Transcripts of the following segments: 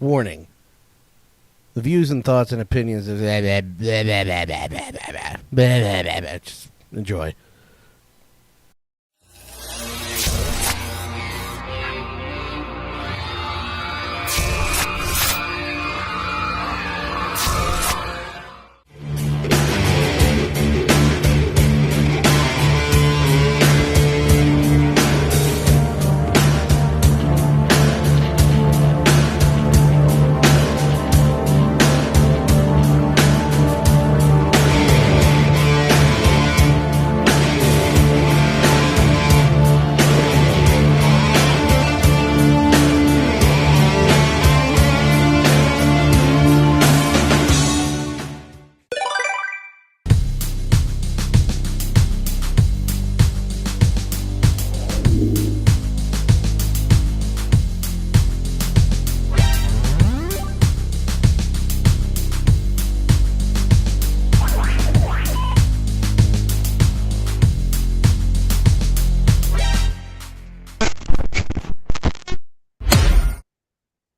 Warning. The views and thoughts and opinions of just enjoy.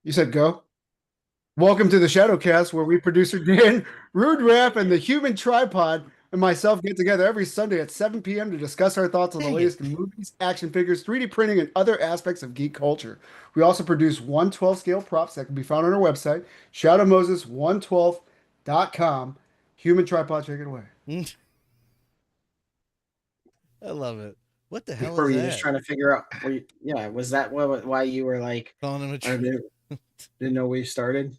You said go. Welcome to the Shadowcast, where we, producer Dan, Rude Rap, and the Human Tripod and myself get together every Sunday at 7 p.m. to discuss our thoughts on the latest in movies, action figures, 3D printing, and other aspects of geek culture. We also produce 1/12 scale props that can be found on our website, shadowmoses112.com. Human Tripod, take it away. I love it. What the hell Were is you that? just trying to figure out? Was that why you were like Calling him a I didn't know we started?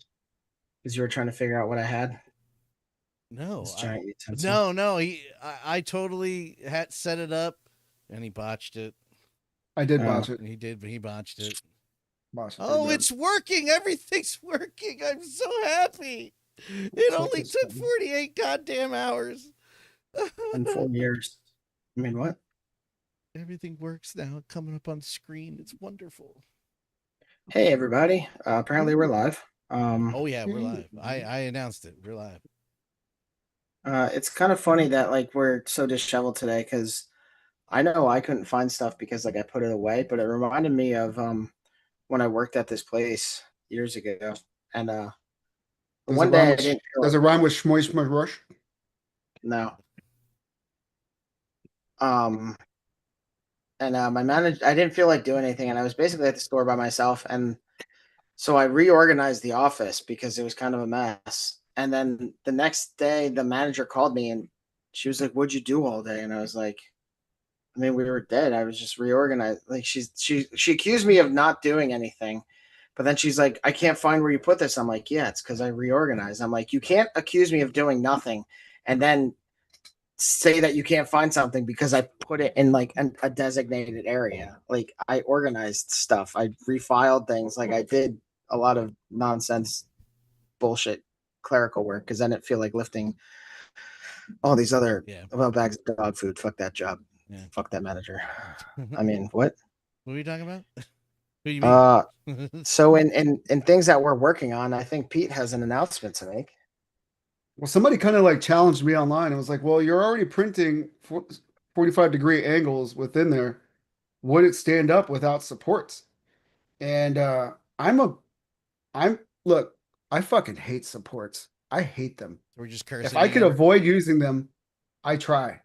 Because you were trying to figure out what I had. No, This giant utensil. no. I totally had set it up, and he botched it. I did botch it. He did, but he botched it. Oh, it's working. Everything's working. I'm so happy. It only took 48 goddamn hours. In 4 years. I mean, what? Everything works now. Coming up on screen. It's wonderful. Hey, everybody. Apparently, we're live. Oh yeah, we're live. I announced it. We're live. It's kind of funny that like we're so disheveled today because I know I couldn't find stuff because like I put it away, but it reminded me of when I worked at this place years ago, and one day I didn't. Does it rhyme with shmoy rush? No. And my manager, I didn't feel like doing anything, and I was basically at the store by myself, and so I reorganized the office because it was kind of a mess. And then the next day, the manager called me, and she was like, "What'd you do all day?" And I was like, "I mean, we were dead. I was just reorganized." Like she accused me of not doing anything, but then she's like, "I can't find where you put this." I'm like, "Yeah, it's because I reorganized." I'm like, "You can't accuse me of doing nothing, and then say that you can't find something because I put it in like a designated area. Like I organized stuff, I refiled things, like I did a lot of nonsense bullshit clerical work because I didn't feel like lifting all these other bags of dog food. Fuck that job. Yeah. Fuck that manager. I mean, what? What are you talking about? Who you mean? So in things that we're working on, I think Pete has an announcement to make. Well, somebody kind of like challenged me online and was like, well, you're already printing 45-degree angles within there. Would it stand up without supports? And look, I fucking hate supports. I hate them. We're just cursing. If I could avoid using them, I try.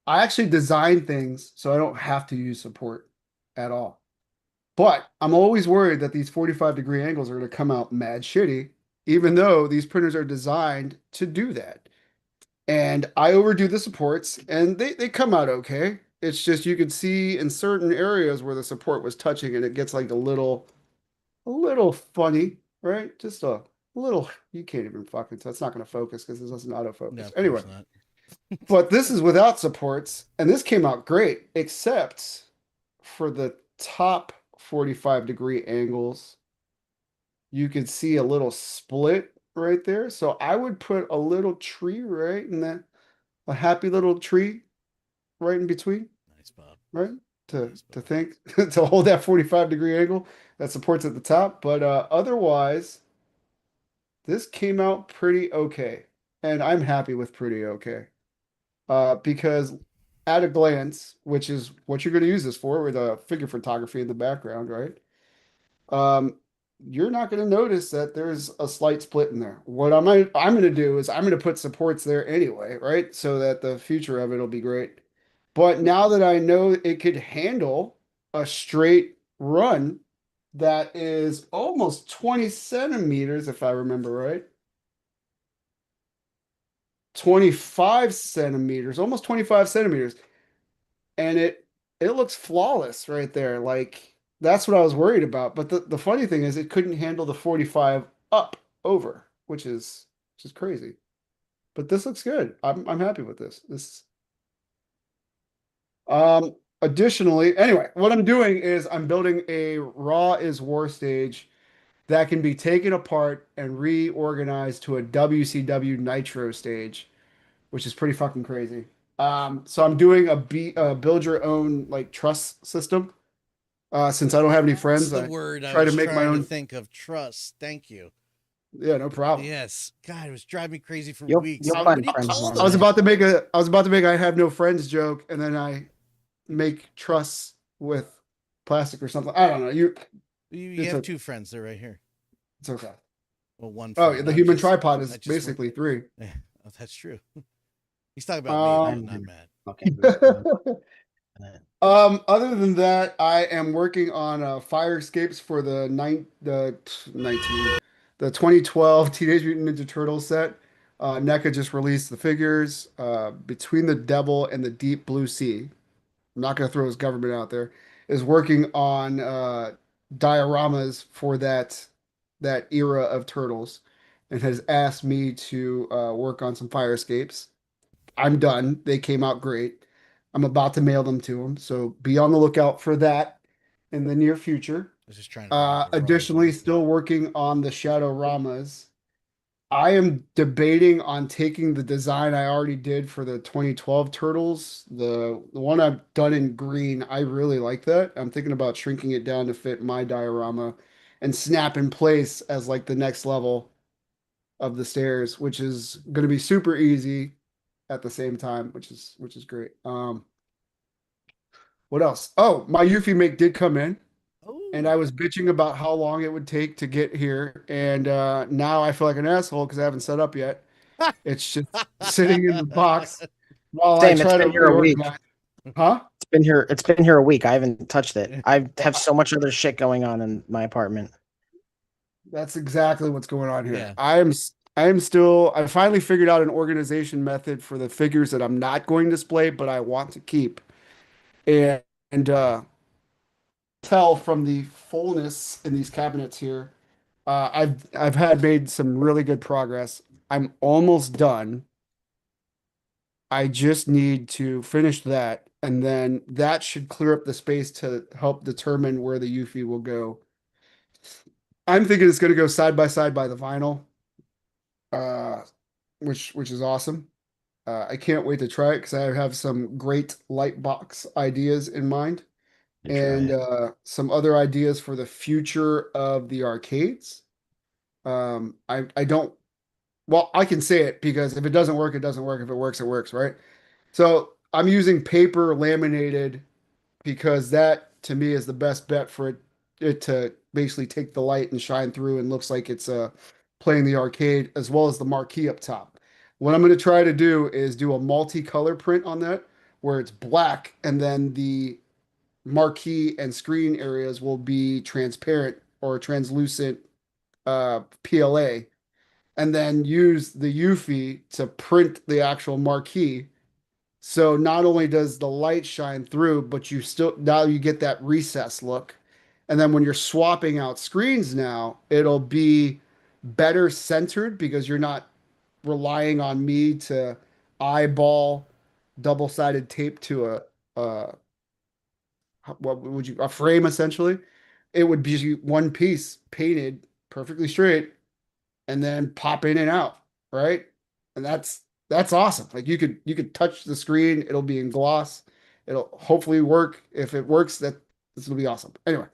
I actually design things so I don't have to use support at all. But I'm always worried that these 45-degree angles are going to come out mad shitty, even though these printers are designed to do that. And I overdo the supports, and they come out okay. It's just you can see in certain areas where the support was touching, and it gets like a little funny, right? Just a little. You can't even fucking. So it's not going to focus because this doesn't autofocus. No, anyway, but this is without supports, and this came out great, except for the top 45-degree angles. You could see a little split right there. So I would put a little tree right in that, a happy little tree right in between. Nice, Bob. Right? To think, to hold that 45-degree angle that supports at the top. But otherwise, this came out pretty okay. And I'm happy with pretty okay. Because at a glance, which is what you're going to use this for with a figure photography in the background, right? you're not going to notice that there's a slight split in there. What I'm going to do is I'm going to put supports there anyway, right? So that the future of it will be great. But now that I know it could handle a straight run that is almost 20 centimeters, if I remember right. 25 centimeters, almost 25 centimeters. And it looks flawless right there. Like that's what I was worried about. But the funny thing is it couldn't handle the 45 up over, which is crazy. But this looks good. I'm happy with this. Additionally, anyway, what I'm doing is I'm building a Raw is War stage that can be taken apart and reorganized to a WCW Nitro stage, which is pretty fucking crazy. So I'm doing a build your own like truss system. Since I don't have any friends, That's the I word I try to was make my trying to own. think of. Trust. Thank you. Yeah, no problem. Yes. God, it was driving me crazy for You'll- weeks. you'll Like, find what do you friends call along I was the that? way. about to make I have no friends joke, and then I make truss with plastic or something. I don't know. You It's have okay. 2 friends. They're right here. It's okay. Well, one Oh, friend. the I'm human just- tripod I is just basically 3. Oh, that's true. He's talking about me, not Matt. Okay. Other than that, I am working on fire escapes for the 2012 Teenage Mutant Ninja Turtles set. NECA just released the figures. Between the Devil and the Deep Blue Sea. I'm not going to throw his government out there. Is working on dioramas for that era of turtles, and has asked me to work on some fire escapes. I'm done. They came out great. I'm about to mail them to him, so be on the lookout for that in the near future. I was just trying to remember. Additionally, still working on the Shadow Ramas. I am debating on taking the design I already did for the 2012 Turtles. The one I've done in green, I really like that. I'm thinking about shrinking it down to fit my diorama and snap in place as like the next level of the stairs, which is going to be super easy at the same time, which is great. What else? Oh, my Yuffie make did come in, and I was bitching about how long it would take to get here, and now I feel like an asshole because I haven't set up yet. It's just sitting in the box while I Same, it's try to been here a week. reorganize. Huh? It's been here a week. I haven't touched it. I have so much other shit going on in my apartment. That's exactly what's going on here. Yeah. I finally figured out an organization method for the figures that I'm not going to display, but I want to keep. And tell from the fullness in these cabinets here, I've had made some really good progress. I'm almost done. I just need to finish that, and then that should clear up the space to help determine where the Yuffie will go. I'm thinking it's going to go side by side by the vinyl, uh, which is awesome. I can't wait to try it because I have some great light box ideas in mind, and some other ideas for the future of the arcades. I don't. Well, I can say it because if it doesn't work, it doesn't work. If it works, it works, right? So I'm using paper laminated because that to me is the best bet for it to basically take the light and shine through and looks like it's playing the arcade as well as the marquee up top. What I'm going to try to do is do a multicolor print on that where it's black and then the marquee and screen areas will be transparent or translucent PLA, and then use the Yuffie to print the actual marquee. So not only does the light shine through, but you still now you get that recess look. And then when you're swapping out screens now, it'll be better centered because you're not relying on me to eyeball double-sided tape to a what would you a frame essentially. It would be one piece painted perfectly straight and then pop in and out, right? And that's awesome. Like you could touch the screen, it'll be in gloss. It'll hopefully work. If it works, this will be awesome. Anyway,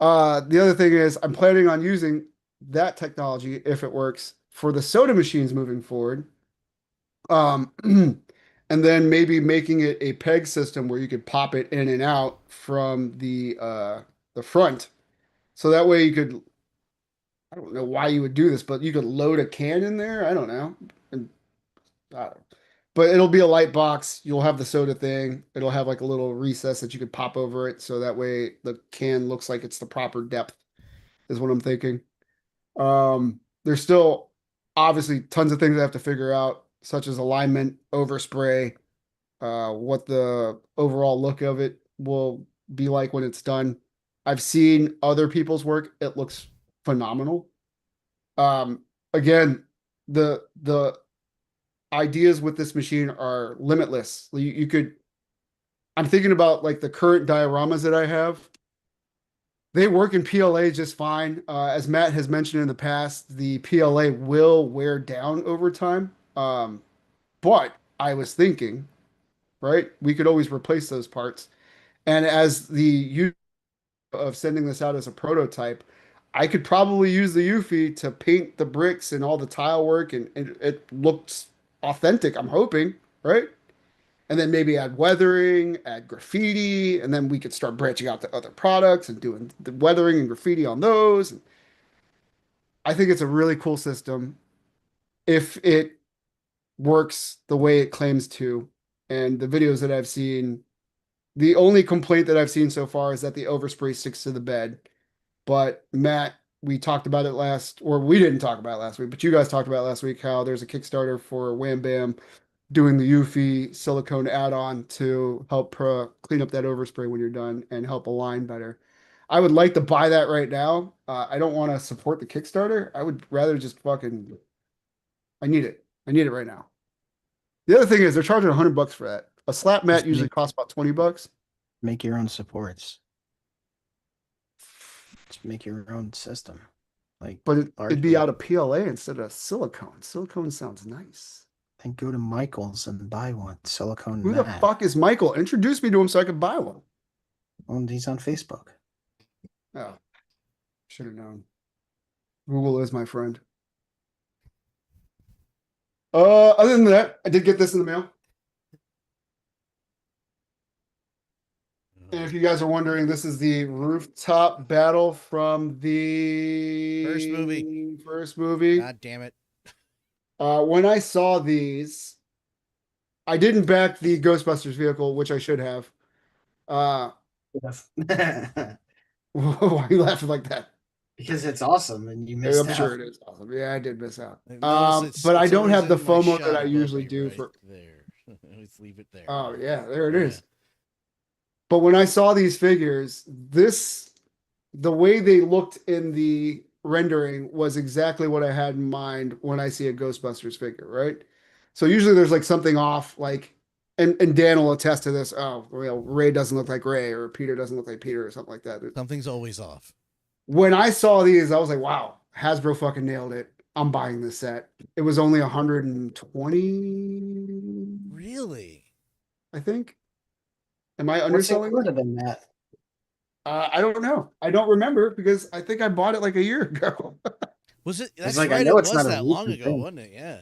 the other thing is I'm planning on using that technology if it works for the soda machines moving forward. And then maybe making it a peg system where you could pop it in and out from the front. So that way you could I don't know why you would do this, but you could load a can in there. I don't know. And, but it'll be a light box. You'll have the soda thing. It'll have like a little recess that you could pop over it, so that way the can looks like it's the proper depth, is what I'm thinking. There's still obviously tons of things I have to figure out, such as alignment, overspray, what the overall look of it will be like when it's done. I've seen other people's work. It looks phenomenal. Again, the ideas with this machine are limitless. You could, I'm thinking about like the current dioramas that I have. They work in PLA just fine. As Matt has mentioned in the past, the PLA will wear down over time. But I was thinking, right, we could always replace those parts. And as the use of sending this out as a prototype, I could probably use the Eufy to paint the bricks and all the tile work, and it looks authentic, I'm hoping, right? And then maybe add weathering, add graffiti, and then we could start branching out to other products and doing the weathering and graffiti on those. I think it's a really cool system if it works the way it claims to. And the videos that I've seen, the only complaint that I've seen so far is that the overspray sticks to the bed. But Matt, we talked about it we didn't talk about it last week, but you guys talked about it last week, how there's a Kickstarter for Wham Bam doing the Eufy silicone add-on to help clean up that overspray when you're done and help align better. I would like to buy that right now. I don't want to support the Kickstarter. I would rather just I need it. I need it right now. The other thing is they're charging $100 for that. A slap mat usually costs about $20. Make your own supports. Just make your own system. But it'd be out of PLA instead of silicone. Silicone sounds nice. Then go to Michael's and buy one. Silicone Who mat. the fuck is Michael? Introduce me to him so I could buy one. Well, he's on Facebook. Oh, should have known. Google is my friend. Other than that, I did get this in the mail. And if you guys are wondering, this is the rooftop battle from the first movie. God damn it. When I saw these, I didn't back the Ghostbusters vehicle, which I should have. Yes. Why are you laughing like that? Because it's awesome and you missed out. I'm sure it is awesome. Yeah, I did miss out. Notice But I it's don't always have the in my FOMO shot that I above usually me do right for. there. Let's leave it there. Oh yeah, there it is. Yeah. But when I saw these figures, the way they looked in the rendering was exactly what I had in mind when I see a Ghostbusters figure, right? So usually there's like something off, like, and Dan will attest to this. Oh, well, Ray doesn't look like Ray, or Peter doesn't look like Peter, or something like that. Something's always off. When I saw these, I was like, wow, Hasbro fucking nailed it. I'm buying this set. It was only 120. Really? I think. Am I What's underselling included that? in that? I don't know. I don't remember because I think I bought it like a year ago. Was it? That's like, I right. know It it's was not a that long recent ago, thing. wasn't it? Yeah.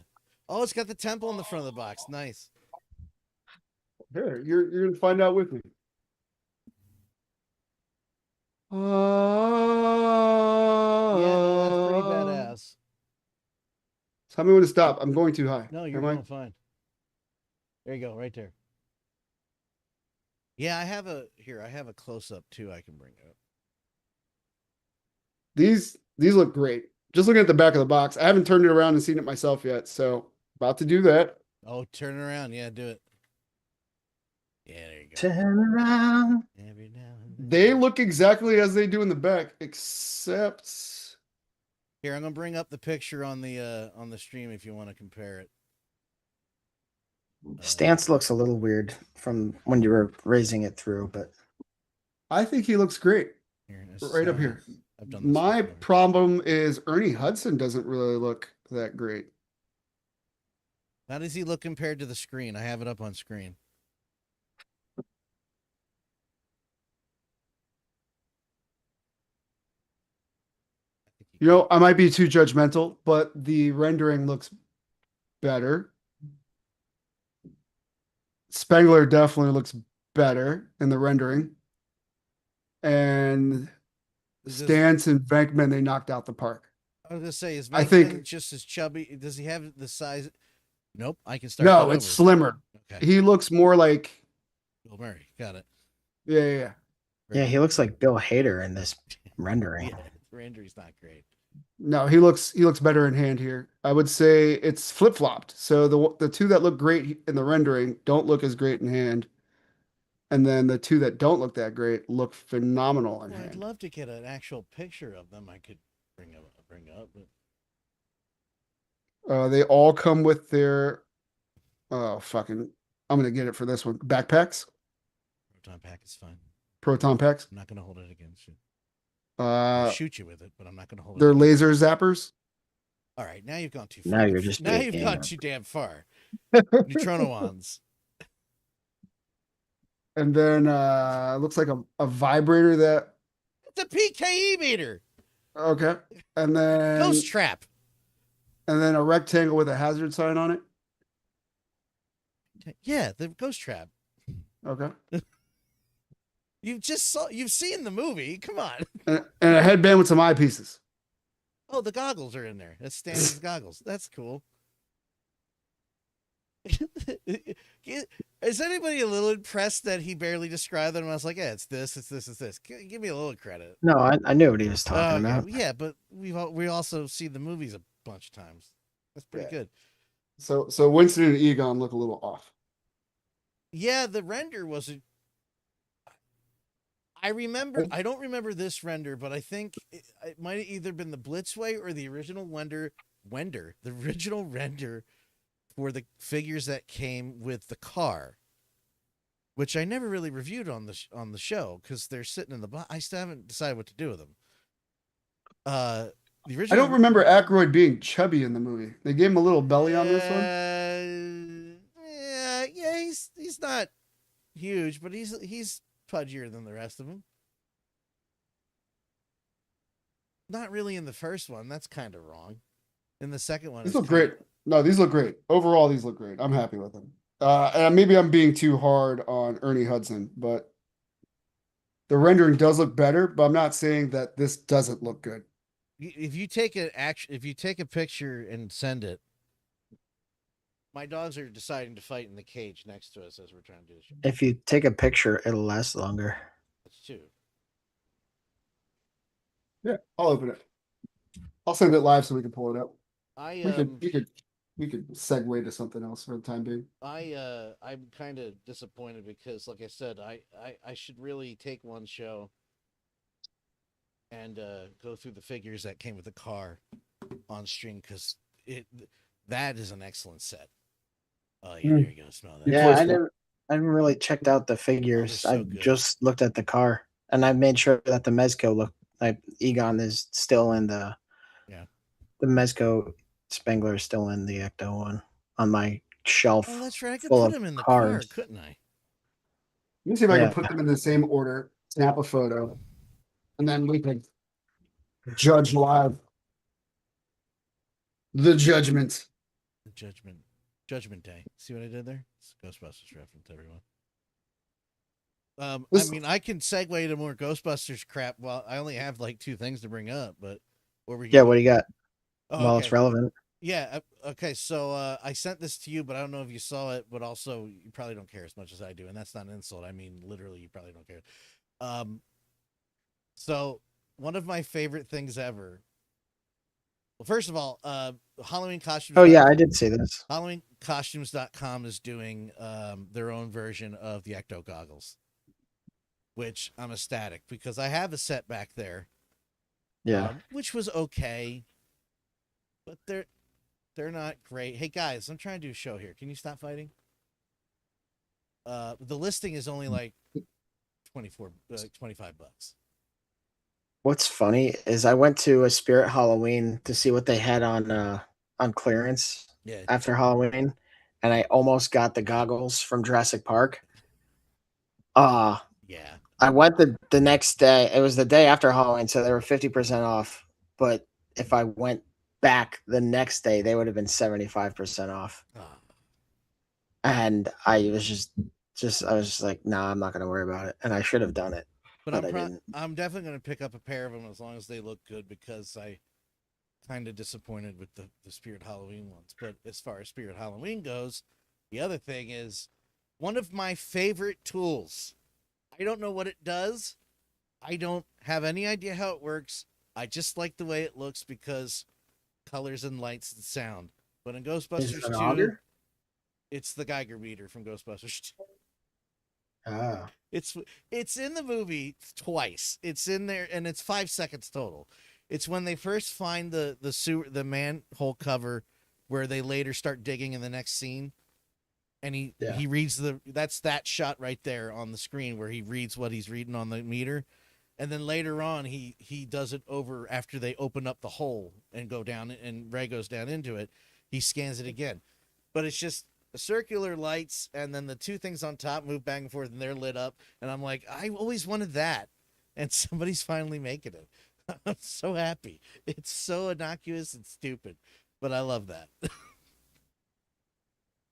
Oh, it's got the temple in the front of the box. Nice. Here, you're gonna find out with me. Yeah, no, that's pretty badass. Tell me when to stop. I'm going too high. No, you're Am I? going fine. There you go, right there. Yeah, I have a close up too I can bring up. These look great. Just looking at the back of the box. I haven't turned it around and seen it myself yet, so about to do that. Oh, turn it around. Yeah, do it. Yeah, there you go. Turn around. Every now and then. They look exactly as they do in the back, except Here, I'm gonna bring up the picture on the stream if you want to compare it. Stance looks a little weird from when you were raising it through, but I think he looks great. Here, Right up here. I've done this My before. problem is Ernie Hudson doesn't really look that great. How does he look compared to the screen? I have it up on screen. You know, I might be too judgmental, but the rendering looks better. Spengler definitely looks better in the rendering. And Is this- Stance and Venkman, they knocked out the park. I was gonna say, is I Mexican think just as chubby? Does he have the size? Nope. I can start. no, that it's over. slimmer. Okay. He looks more like Bill Murray. Got it. yeah. Yeah, he looks like Bill Hader in this rendering. Yeah, rendering's not great. No, he looks better in hand here. I would say it's flip-flopped. So the two that look great in the rendering don't look as great in hand. And then the two that don't look that great look phenomenal in Well, I'd hand. love to get an actual picture of them. I could bring up. But... They all come with their fucking I'm gonna get it for this one. Backpacks. Proton pack is fine. Proton packs. I'm not gonna hold it against you. I'll Uh shoot you with it, but I'm not gonna hold it. they're laser zappers. All right, now you've gone too far. Now you're just now you've gone too damn far. Neutrino wands. And then looks like a vibrator that The PKE meter. okay. And then Ghost trap. and then a rectangle with a hazard sign on it. Yeah, the ghost trap. Okay. You've seen the movie. Come on. And a headband with some eyepieces. Oh, the goggles are in there. That's Stanley's goggles. That's cool. Is anybody a little impressed that he barely described them? I was like, yeah, it's this, it's this, it's this. Give me a little credit. No, I knew what he was talking about. Yeah, but we also see the movies a bunch of times. That's pretty good. So Winston and Egon look a little off. Yeah, the render wasn't. I don't remember this render, but I think it might have either been the Blitzway or the original render for the figures that came with the car, which I never really reviewed on the show because they're sitting in the box. I still haven't decided what to do with them. The original. I don't remember Aykroyd being chubby in the movie. They gave him a little belly on this one. Yeah, he's not huge, but he's pudgier than the rest of them. Not really in the first one. That's kind of wrong. In the second one, These look great. No, these look great. Overall, these look great. I'm happy with them. And maybe I'm being too hard on Ernie Hudson, but the rendering does look better. But I'm not saying that this doesn't look good. If you take a picture and send it, my dogs are deciding to fight in the cage next to us as we're trying to do this. If you take a picture, it'll last longer. That's two. Yeah, I'll open it. I'll send it live so we can pull it up. We could segue to something else for the time being. I'm kind of disappointed because, like I said, I should really take one show and go through the figures that came with the car on stream because that is an excellent set. There you go. Smell that. Yeah, I haven't really checked out the figures. So I just looked at the car, and I made sure that the Mezco looked like Egon is still in the Mezco Spengler is still in the Ecto one on my shelf. Oh, that's right. I could full put of them in the cars. car, couldn't I? Let me see if I can put them in the same order, snap a photo, and then we can judge live. The judgment. Judgment Day. See what I did there? It's a Ghostbusters reference, everyone. I mean, I can segue to more Ghostbusters crap. Well, I only have like two things to bring up, but what do you got? Well, it's relevant. Yeah. Okay. So I sent this to you, but I don't know if you saw it. But also, you probably don't care as much as I do, and that's not an insult. I mean, literally, you probably don't care. So one of my favorite things ever. Well, first of all, Halloween costumes. Oh yeah, I did see this. HalloweenCostumes.com is doing their own version of the Ecto goggles, which I'm ecstatic because I have a set back there. Yeah, which was okay, but they're not great. Hey guys, I'm trying to do a show here. Can you stop fighting? The listing is only like $25. What's funny is I went to a Spirit Halloween to see what they had on clearance after Halloween, and I almost got the goggles from Jurassic Park. Yeah. I went the next day. It was the day after Halloween, so they were 50% off. But if I went back the next day, they would have been 75% off. And I was just like, nah, I'm not gonna worry about it. And I should have done it. But I'm definitely gonna pick up a pair of them as long as they look good because I kind of disappointed with the Spirit Halloween ones. But as far as Spirit Halloween goes, the other thing is one of my favorite tools. I don't know what it does. I don't have any idea how it works. I just like the way it looks because colors and lights and sound. But in Ghostbusters 2, it's the Geiger meter from Ghostbusters 2. Ah. It's in the movie twice. It's in there, and it's 5 seconds total. It's when they first find the manhole cover, where they later start digging in the next scene, and he reads that's that shot right there on the screen where he reads what he's reading on the meter, and then later on he does it over after they open up the hole and go down, and Ray goes down into it. He scans it again, but it's just circular lights, and then the two things on top move back and forth, and they're lit up. And I'm like, I always wanted that, and somebody's finally making it. I'm so happy. It's so innocuous and stupid, but I love that.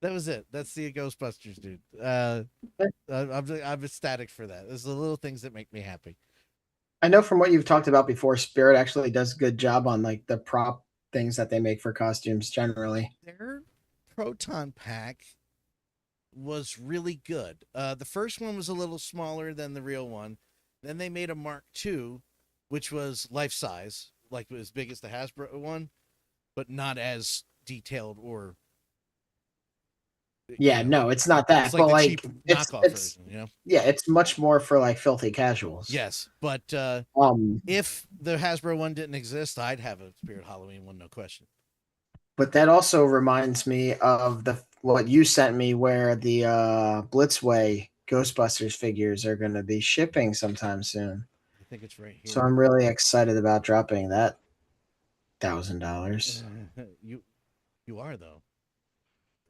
That was it. That's the Ghostbusters, dude. I'm ecstatic for that. There's the little things that make me happy. I know from what you've talked about before, Spirit actually does a good job on like the prop things that they make for costumes generally. Their proton pack was really good. The first one was a little smaller than the real one. Then they made a Mark II, which was life size, like as big as the Hasbro one, but not as detailed or. Yeah, no, it's not that. It's like but the like cheap knockoff version, you know? Yeah, it's much more for like filthy casuals. Yes, but if the Hasbro one didn't exist, I'd have a Spirit Halloween one, no question. But that also reminds me of what you sent me, where the Blitzway Ghostbusters figures are going to be shipping sometime soon. I think it's right here. So I'm really excited about dropping that $1,000. You are though.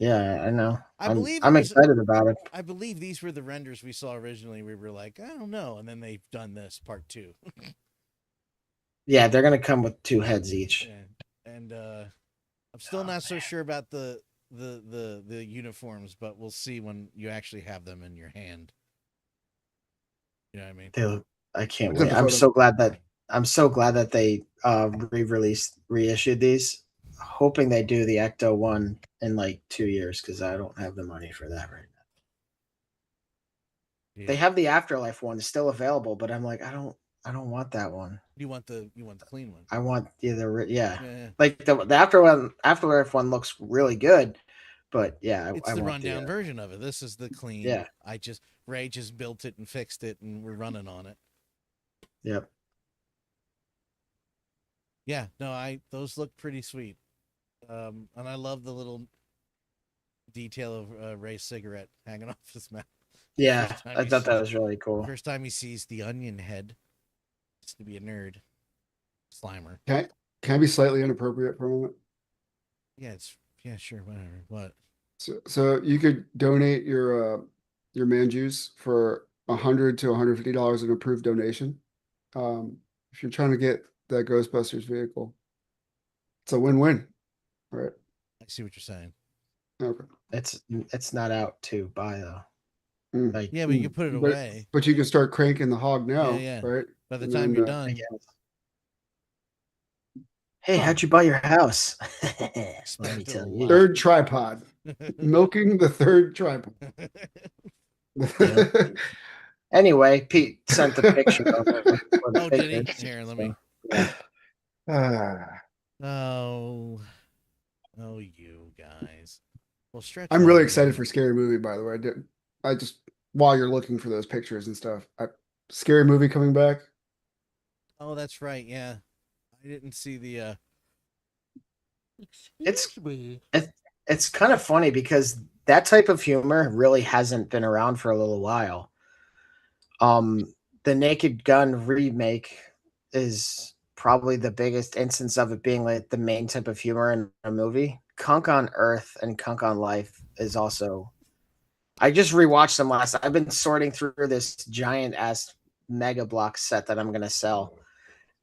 Yeah, I know. I'm excited about it. I believe these were the renders we saw originally. We were like, I don't know, and then they've done this part 2. Yeah, they're going to come with 2 heads each. Yeah. And I'm still not so sure about the uniforms, but we'll see when you actually have them in your hand. You know what I mean? I can't wait. I'm so glad that they reissued these. Hoping they do the Ecto one in like 2 years, because I don't have the money for that right now. Yeah. They have the Afterlife one still available, but I'm like, I don't want that one. You want the clean one. I want like the Afterlife one looks really good, but yeah, it's the rundown version of it. This is the clean. Yeah, Ray just built it and fixed it, and we're running on it. Yep. Yeah, no, those look pretty sweet. And I love the little detail of Ray's cigarette hanging off his mouth. Yeah, I thought that was really cool. First time he sees the onion head, just to be a nerd, Slimer. Can I be slightly inappropriate for a moment? Yeah, sure, whatever. What? So you could donate your man juice for $100 to $150 in approved donation. If you're trying to get that Ghostbusters vehicle, it's a win-win. Right. I see what you're saying. Okay. It's not out to buy though. Like, yeah, but you can put it away. But you can start cranking the hog now, right? By the time you're done. Hey, how'd you buy your house? Let me tell you. Third tripod. Milking the third tripod. Anyway, Pete sent the picture of it. Oh, did he? Here, let me. Oh, you guys. Well, stretch. I'm really excited for Scary Movie, by the way. I just, while you're looking for those pictures and stuff, Scary Movie coming back. Oh, that's right. Yeah. I didn't see the, It's kind of funny because that type of humor really hasn't been around for a little while. The Naked Gun remake is probably the biggest instance of it being like the main type of humor in a movie. Kunk on Earth and Kunk on Life is also. I just rewatched them last. I've been sorting through this giant ass Mega Block set that I'm gonna sell,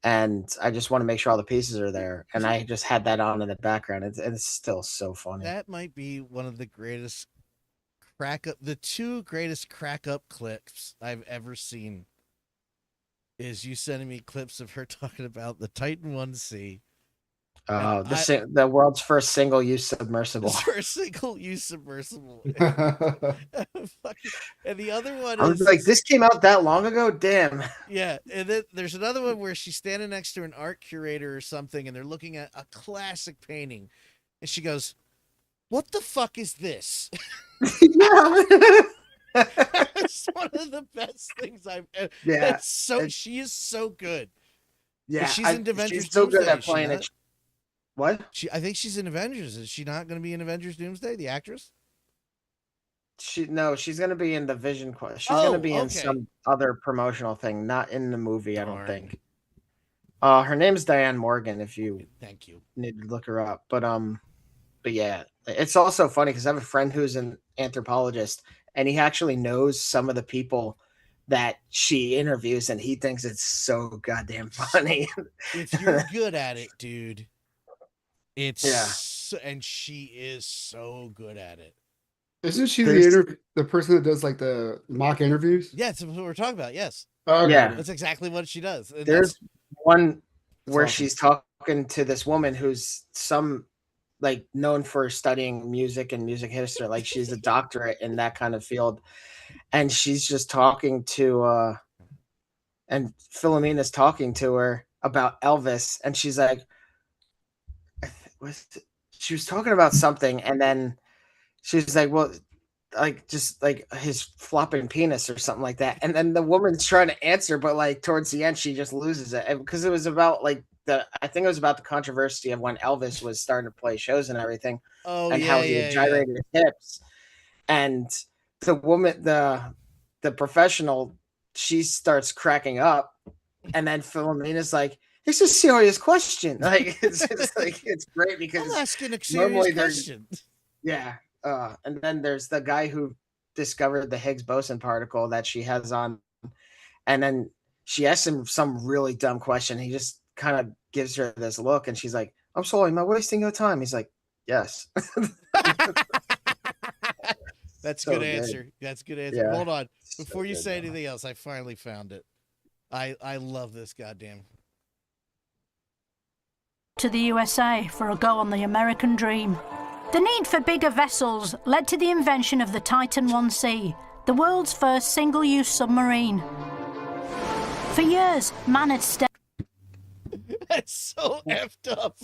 and I just want to make sure all the pieces are there. And I just had that on in the background. It's still so funny. That might be one of the greatest the 2 greatest crack up clips I've ever seen. Is you sending me clips of her talking about the Titan 1C The world's first single-use submersible. First single-use submersible. And the other one I was like, this came out that long ago? Damn. Yeah, and then there's another one where she's standing next to an art curator or something, and they're looking at a classic painting, and she goes, "What the fuck is this?" It's one of the best things I've ever. Yeah. She is so good. Yeah, she's in Avengers. She's so good at playing it. What? I think she's in Avengers. Is she not going to be in Avengers Doomsday? The actress? She's going to be in the Vision Quest. She's going to be in some other promotional thing, not in the movie. I don't think. Her name's Diane Morgan. If you need to look her up, but yeah, it's also funny because I have a friend who's an anthropologist, and he actually knows some of the people that she interviews, and he thinks it's so goddamn funny. If you're good at it, dude, and she is so good at it. Isn't she the person that does like the mock interviews? Yeah, that's what we're talking about. Yes. Okay. Yeah, that's exactly what she does. And there's one where she's talking to this woman who's known for studying music and music history. Like she's a doctorate in that kind of field. And she's just talking to, and Philomena's talking to her about Elvis. And she's like, she was talking about something. And then she's like, well, just his flopping penis or something like that. And then the woman's trying to answer, but towards the end, she just loses it. Because it was about I think it was about the controversy of when Elvis was starting to play shows and everything. How he gyrated his hips. And the woman, the professional, she starts cracking up. And then Philomena's like, it's a serious question. It's great because I'm asking a serious question. Yeah. And then there's the guy who discovered the Higgs boson particle that she has on. And then she asks him some really dumb question. He just kind of gives her this look, and she's like, I'm sorry, am I wasting your time? He's like, yes. That's a good answer. That's a good answer. Yeah. Hold on. Before you say anything else, I finally found it. I love this goddamn. To the USA for a go on the American dream. The need for bigger vessels led to the invention of the Titan 1C, the world's first single-use submarine. For years, man had That's so effed up.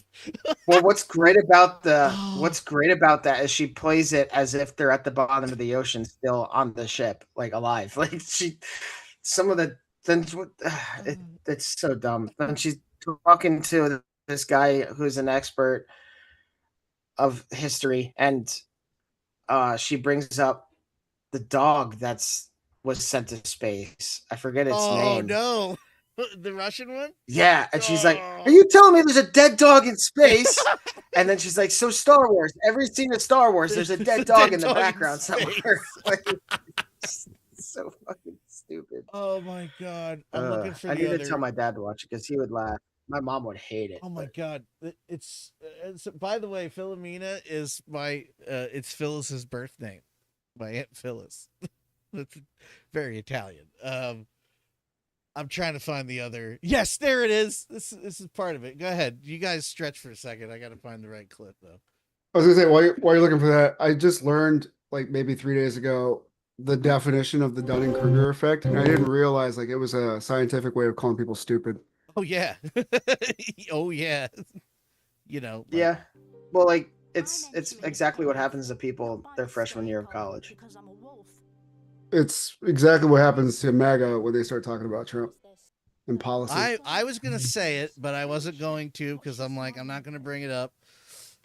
Well, what's great about that is she plays it as if they're at the bottom of the ocean, still on the ship, alive. It's so dumb. And she's talking to this guy who's an expert of history, and she brings up the dog was sent to space. I forget its name. Oh no. The Russian one? Yeah, and she's like, are you telling me there's a dead dog in space? And then she's like, so Star Wars, every scene of Star Wars, there's a dead dog in the background somewhere. So fucking stupid. Oh my god. I'm looking for I need to tell my dad to watch it because he would laugh. My mom would hate it. Oh my god. It's by the way, Philomena is it's Phyllis's birth name. My Aunt Phyllis. That's very Italian. I'm trying to find the other. Yes, there it is. This is part of it. Go ahead. You guys stretch for a second. I got to find the right clip though. I was gonna say while you're looking for that, I just learned maybe 3 days ago the definition of the Dunning-Kruger effect, and I didn't realize it was a scientific way of calling people stupid. Oh yeah. Oh yeah. Yeah. Well, it's exactly what happens to people their freshman year of college. It's exactly what happens to MAGA when they start talking about Trump and policy. I was going to say it, but I wasn't going to because I'm not going to bring it up.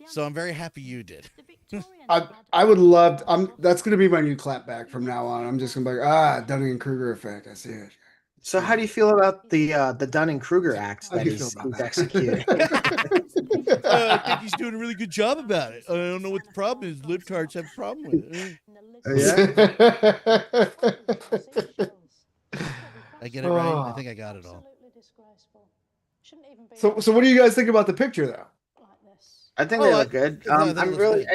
So I'm very happy you did. I would love that's going to be my new clapback from now on. I'm just going to be like, Dunning-Kruger effect. I see it. So how do you feel about the Dunning-Kruger Act that he's executing? I think he's doing a really good job about it. I don't know what the problem is. Libtards have a problem with it. I get it right. I think I got it all. So what do you guys think about the picture though? I think they look good. I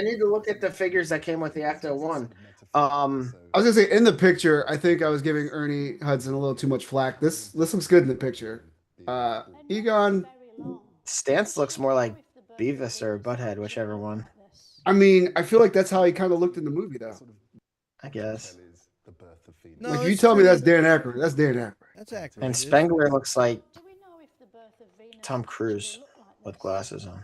need to look at the figures that came with the Act 01. I was gonna say in the picture, I think I was giving Ernie Hudson a little too much flack. This looks good in the picture. Egon stance looks more like Beavis or Butthead, whichever one. I mean, I feel like that's how he kind of looked in the movie, though. I guess. No, Like, if you it's tell me pretty- that's Dan Aykroyd, that's Dan Aykroyd. That's accurate. And It's- Spengler looks like Tom Cruise with glasses on.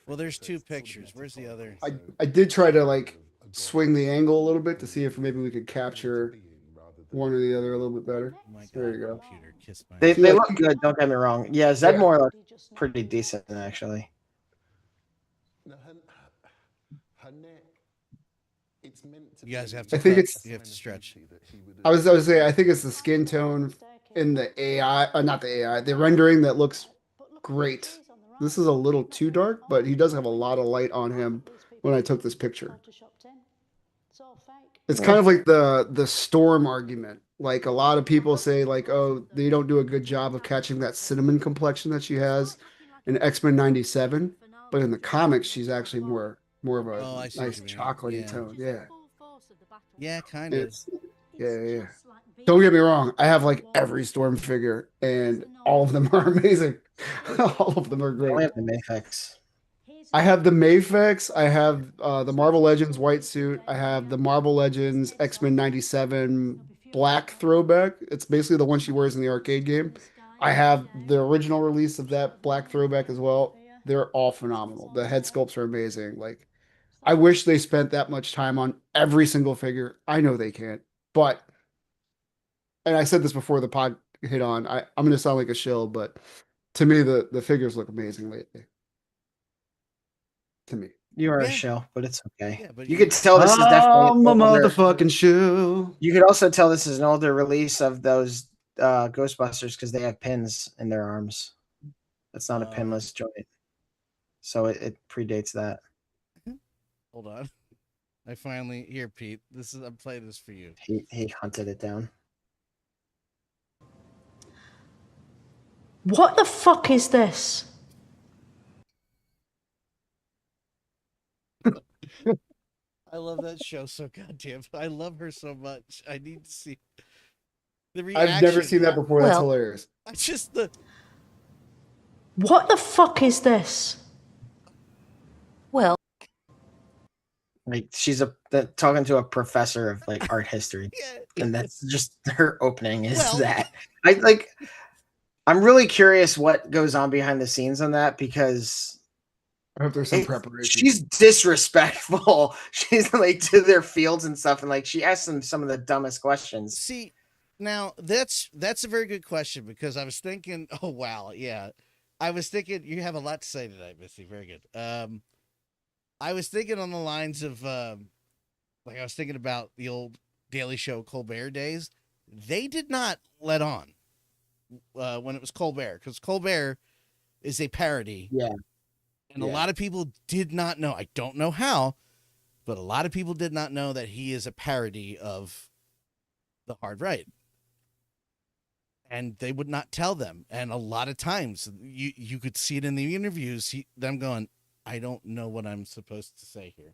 Well, there's two pictures. Where's the other? I did try to like swing the angle a little bit to see if maybe we could capture one or the other a little bit better. Oh my There God, you go. computer, kiss my They ass. look good, don't get me wrong. Yeah, Zedmore looks pretty decent actually. You guys have to. I think cut. it's- You have to stretch. I was saying, I think it's the skin tone in the AI, not the AI, the rendering that looks great. This is a little too dark, but he does have a lot of light on him when I took this picture. It's kind of like the Storm argument. Like a lot of people say, like, oh, they don't do a good job of catching that cinnamon complexion that she has in X-Men '97, but in the comics, she's actually more of a Oh, I see what nice you mean. chocolatey Yeah. tone. Yeah, Yeah, kind of. it's yeah. Don't get me wrong. I have like every Storm figure, and all of them are amazing. All of them are I only great. have the Mafex. I have the mafex. I have the Marvel Legends white suit. I have the Marvel Legends X-Men '97 black throwback. It's basically the one she wears in the arcade game. I have the original release of that black throwback as well. They're all phenomenal. The head sculpts are amazing. Like, I wish they spent that much time on every single figure. I know they can't, but, and I said this before the pod hit on, I'm going to sound like a shill, but to me, the figures look amazing lately. To me. You are Yeah. a shell, but it's okay. Yeah, but you could tell this is definitely I'm a an older- motherfucking shill. You could also tell this is an older release of those Ghostbusters because they have pins in their arms. That's not a pinless joint. So it predates that. Hold on. I finally here, Pete. I'm playing this for you. He hunted it down. What the fuck is this? I love that show so goddamn. I love her so much. I need to see the reaction. I've never seen that before. That's Well- hilarious. I just the What the fuck is this? Well, Like she's talking to a professor of like art history, yeah. and that's just her opening is Well- that. I'm really curious what goes on behind the scenes on that because I hope there's some preparation. she's disrespectful. She's like to their fields and stuff, and like she asks them some of the dumbest questions. See, now that's a very good question because I was thinking, oh wow, yeah. I was thinking you have a lot to say tonight, Missy. Very good. I was thinking on the lines of like I was thinking about the old Daily Show Colbert days. They did not let on when it was Colbert because Colbert is a parody. Yeah. And a lot of people did not know. I don't know how, but a lot of people did not know that he is a parody of the hard right. And they would not tell them. And a lot of times you could see it in the interviews, them going, I don't know what I'm supposed to say here.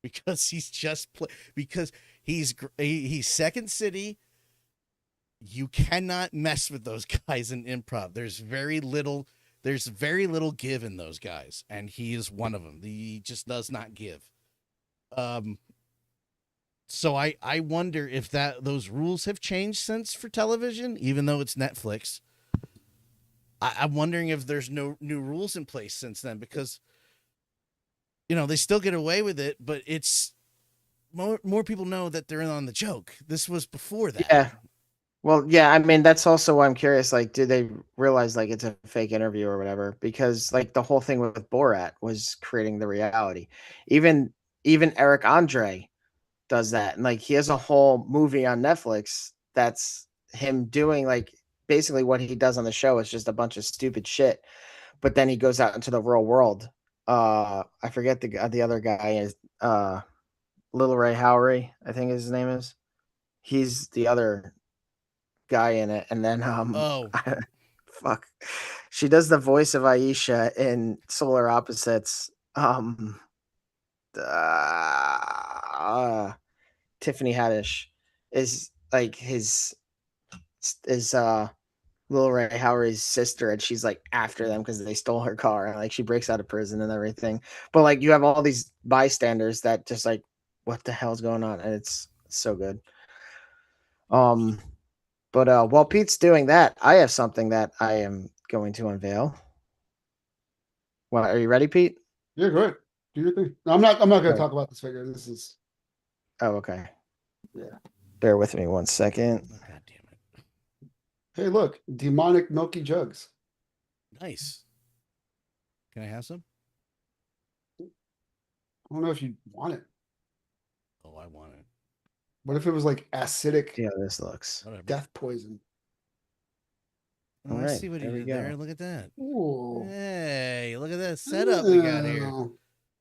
Because he's just because he's Second City. You cannot mess with those guys in improv. There's very little give in those guys, and he is one of them. He just does not give. So I wonder if those rules have changed since for television, even though it's Netflix. I'm wondering if there's no new rules in place since then because, they still get away with it, but it's more people know that they're in on the joke. This was before that. Yeah. Well, yeah, I mean, that's also why I'm curious. Like, do they realize like it's a fake interview or whatever? Because like the whole thing with Borat was creating the reality. Even Eric Andre does that. And like he has a whole movie on Netflix that's him doing like basically what he does on the show is just a bunch of stupid shit. But then he goes out into the real world. I forget the other guy is Little Ray Howery, I think his name is. He's the other guy in it, and then fuck, she does the voice of Aisha in Solar Opposites. Tiffany Haddish is like his Little Ray Howery's sister, and she's like after them because they stole her car. And, like she breaks out of prison and everything. But like you have all these bystanders that just like, what the hell's going on? And it's so good. But while Pete's doing that, I have something that I am going to unveil. Well, are you ready, Pete? Yeah, go ahead. Do your thing. No, I'm not going to Okay. talk about this figure. This is. Oh, okay. Yeah. Bear with me 1 second. Oh, God damn it. Hey, look, demonic milky jugs. Nice. Can I have some? I don't know if you want it. Oh, I want it. What if it was like acidic See how this looks. Whatever. death poison? Oh, I Alright, see what he there we did go. there. Look at that. Ooh. Hey, look at that setup we got here. Oh.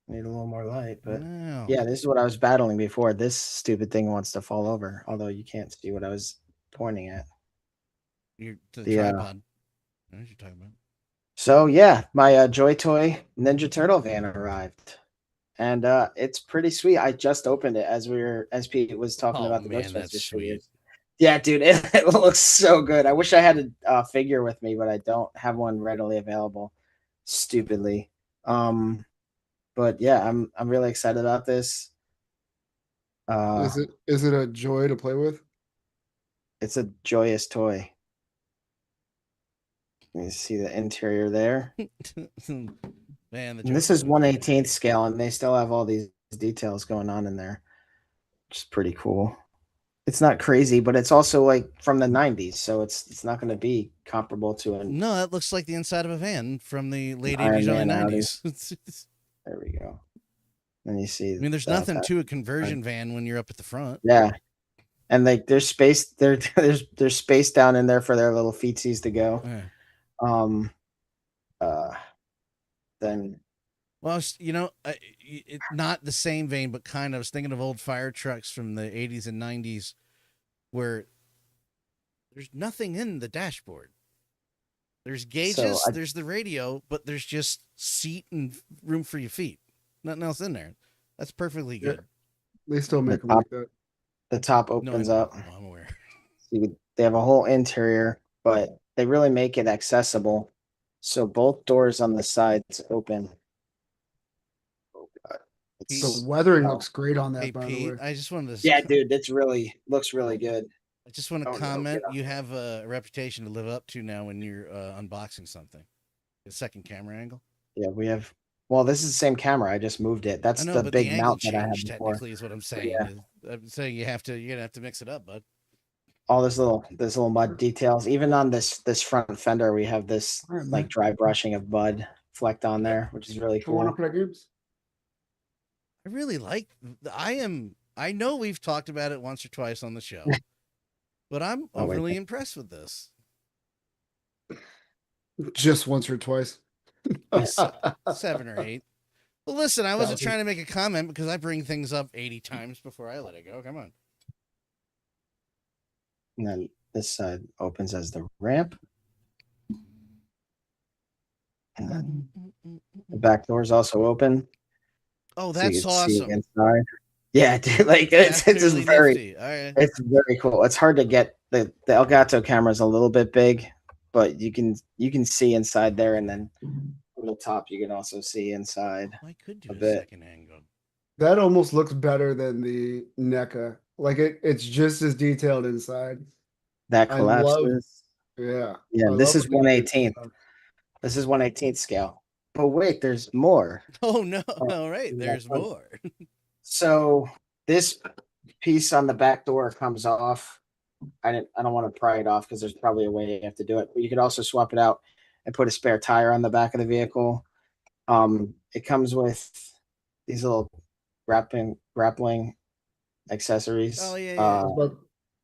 Need a little more light, but Wow. yeah, this is what I was battling before. This stupid thing wants to fall over, although you can't see what I was pointing at. You're to the The, tripod. I know what you're talking about. So yeah, my Joy Toy Ninja Turtle van arrived, and it's pretty sweet. I just opened it as Pete was talking Oh, about the man, Ghostbusters that's sweet. figures. Yeah, dude, it looks so good. I wish I had a figure with me, but I don't have one readily available. Stupidly, but yeah, I'm really excited about this. Is it a joy to play with? It's a joyous toy. You see the interior there. Man, And this is 1/18 scale, and they still have all these details going on in there, which is pretty cool. It's not crazy, but it's also like from the 90s, so it's not going to be comparable to an. No, that looks like the inside of a van from the late Iron 80s, early Man 90s. There we go. And you see. I mean, there's nothing to a conversion van when you're up at the front. Yeah, and like there's space there. There's space down in there for their little feetsies to go. Yeah. Then. Well, not the same vein, but kind of. I was thinking of old fire trucks from the 80s and 90s where there's nothing in the dashboard. There's gauges, there's the radio, but there's just seat and room for your feet. Nothing else in there. That's perfectly good. They still make them like that. The top opens up. No, I'm aware. They have a whole interior, but they really make it accessible. So both doors on the sides open. The weathering looks great on that, Hey, by Pete, the way. I just wanted to. Yeah, dude, looks really good. I just want to comment. You have a reputation to live up to now when you're unboxing something. The second camera angle. Yeah, we have. Well, this is the same camera. I just moved it. That's the big mount that I have before. Technically, is what I'm saying. Yeah. I'm saying you're gonna have to mix it up, bud. All this little mud details. Even on this front fender, we have this like dry brushing of mud flecked on there, which is really cool. I really like. I know we've talked about it once or twice on the show, but I'm overly impressed with this. Just once or twice. 7 or 8. Well, listen, I wasn't trying to make a comment because I bring things up 80 times before I let it go. Come on. And then this side opens as the ramp. And then the back door is also open. Oh, that's awesome. Inside. Yeah, dude, like it's just very, right. It's very cool. It's hard to get the Elgato camera is a little bit big, but you can see inside there, and then on the top you can also see inside. I could do a bit. Second angle. That almost looks better than the NECA. Like it's just as detailed inside. That collapses. Yeah. This is 1/18. This is 1/18 scale. But wait, there's more. Oh no! All right, there's more. So this piece on the back door comes off. I don't want to pry it off because there's probably a way you have to do it. But you could also swap it out and put a spare tire on the back of the vehicle. It comes with these little grappling accessories. Oh yeah. I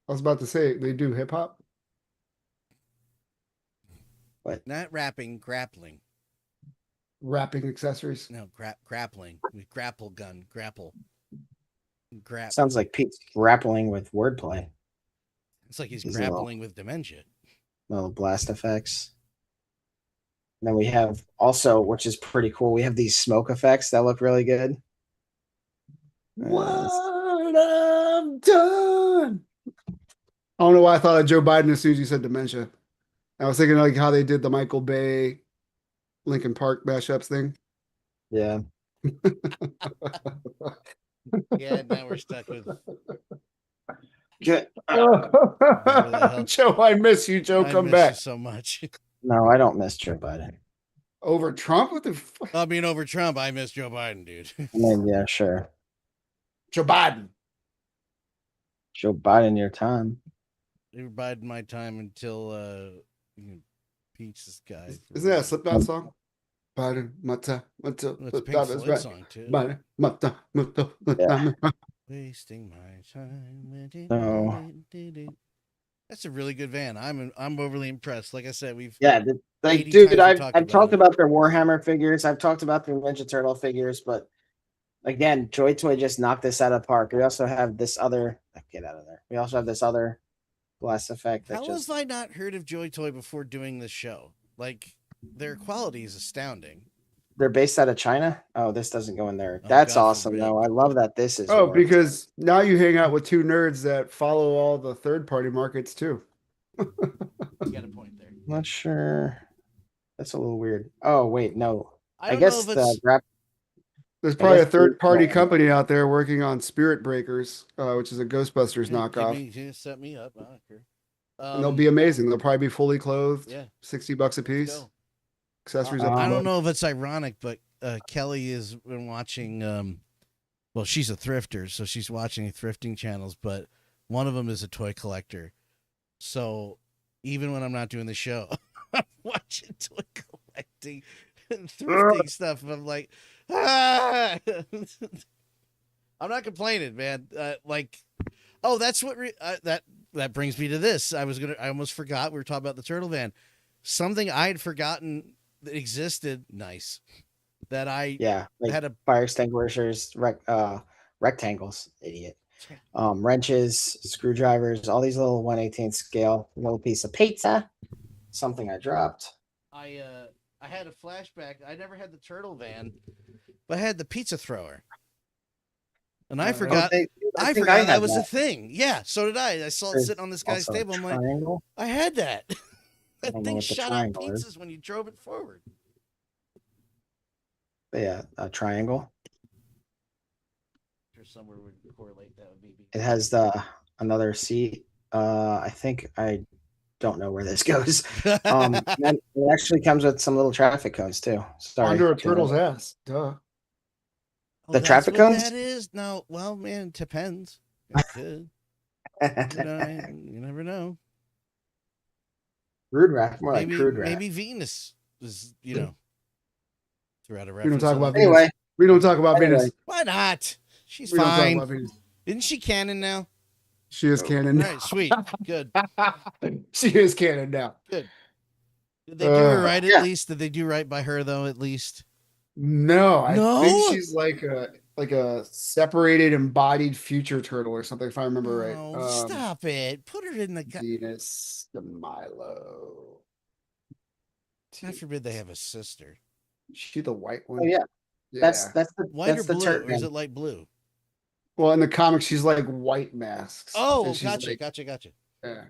was about to say they do hip hop. What? Not grappling. Wrapping accessories. No, grappling with grapple gun, grapple. Sounds like Pete's grappling with wordplay. It's like he's grappling with dementia. Little blast effects. And then we have also, which is pretty cool, we have these smoke effects that look really good. What I've done. I don't know why I thought of Joe Biden as soon as you said dementia. I was thinking like how they did the Michael Bay, Linkin Park mashups thing. Yeah. Yeah, now we're stuck with. Good. Joe, I miss you, Joe. I Come miss back. you so much. No, I don't miss Joe Biden. Over Trump? What the fuck? I mean, over Trump, I miss Joe Biden, dude. I mean, yeah, sure. Joe Biden. Joe Biden, your time. You were biding my time until Peach this guy. Isn't that a Slipknot song? Biden, Mata, Mata. It's a Pink Floyd song too. Biden, Mata, Mata, Mata. Wasting my time. No. That's a really good van. I'm overly impressed. Like I said, we've 80 times dude, we I've talked talked about about their Warhammer figures. I've talked about their Ninja Turtle figures, but again, Joy Toy just knocked this out of the park. We also have this other. Get out of there. We also have this other glass effect. How have I not heard of Joy Toy before doing this show? Like, their quality is astounding. They're based out of China. Oh, this doesn't go in there. That's God awesome, forbid. though. I love that this is. Oh, yours. because now you hang out with two nerds that follow all the third-party markets too. You got a point there. I'm not sure. That's a little weird. Oh, wait, no. I don't guess know if it's... There's probably a guess third-party the- company out there working on Spirit Breakers, which is a Ghostbusters knockoff. Set me up. I don't care. And they'll be amazing. They'll probably be fully clothed. Yeah. $60 a Let's piece. go. Accessories. Uh-uh. up I above. don't know if it's ironic, but Kelly has been watching. Well, she's a thrifter, so she's watching thrifting channels. But one of them is a toy collector. So even when I'm not doing the show, I'm watching toy collecting and thrifting stuff. And I'm like, ah! I'm not complaining, man. That's what that brings me to this. I almost forgot we were talking about the turtle van. Something I had forgotten that existed. Nice. That I had a fire extinguishers, rectangles, idiot. Wrenches, screwdrivers, all these little 1/18 scale, little piece of pizza. Something I dropped. I had a flashback. I never had the turtle van, but I had the pizza thrower. And I forgot. I forgot that was a thing. Yeah, so did I. I saw it sitting on this guy's table. I'm like, I had that. That thing shot out pizzas when you drove it forward. Yeah, a triangle. Somewhere would correlate that would be. It has another seat. I think I don't know where this goes. It actually comes with some little traffic cones too. Sorry, under a turtle's ass. Duh. The traffic cones? That is no. Well, man, it depends. It could. You never know. Rude rack, more maybe, like crude rack. Maybe Venus was, throughout a We reference. don't talk about Anyway, Venus. We don't talk about Venus. Why not? She's We don't talk fine. about Venus. Isn't she canon now? She is canon. All right, sweet, good. She is canon now. Good. Did they do her right at least? Did they do right by her though? At least. No, I think she's like a separated, embodied future turtle or something. If I remember right. Stop it! Put her in the. Venus de Milo. God forbid they have a sister. She the white one. Oh yeah. That's the white that's or the blue, turtle. or is it light blue? Well, in the comics, she's like white masks. Oh, and she's gotcha. Yeah.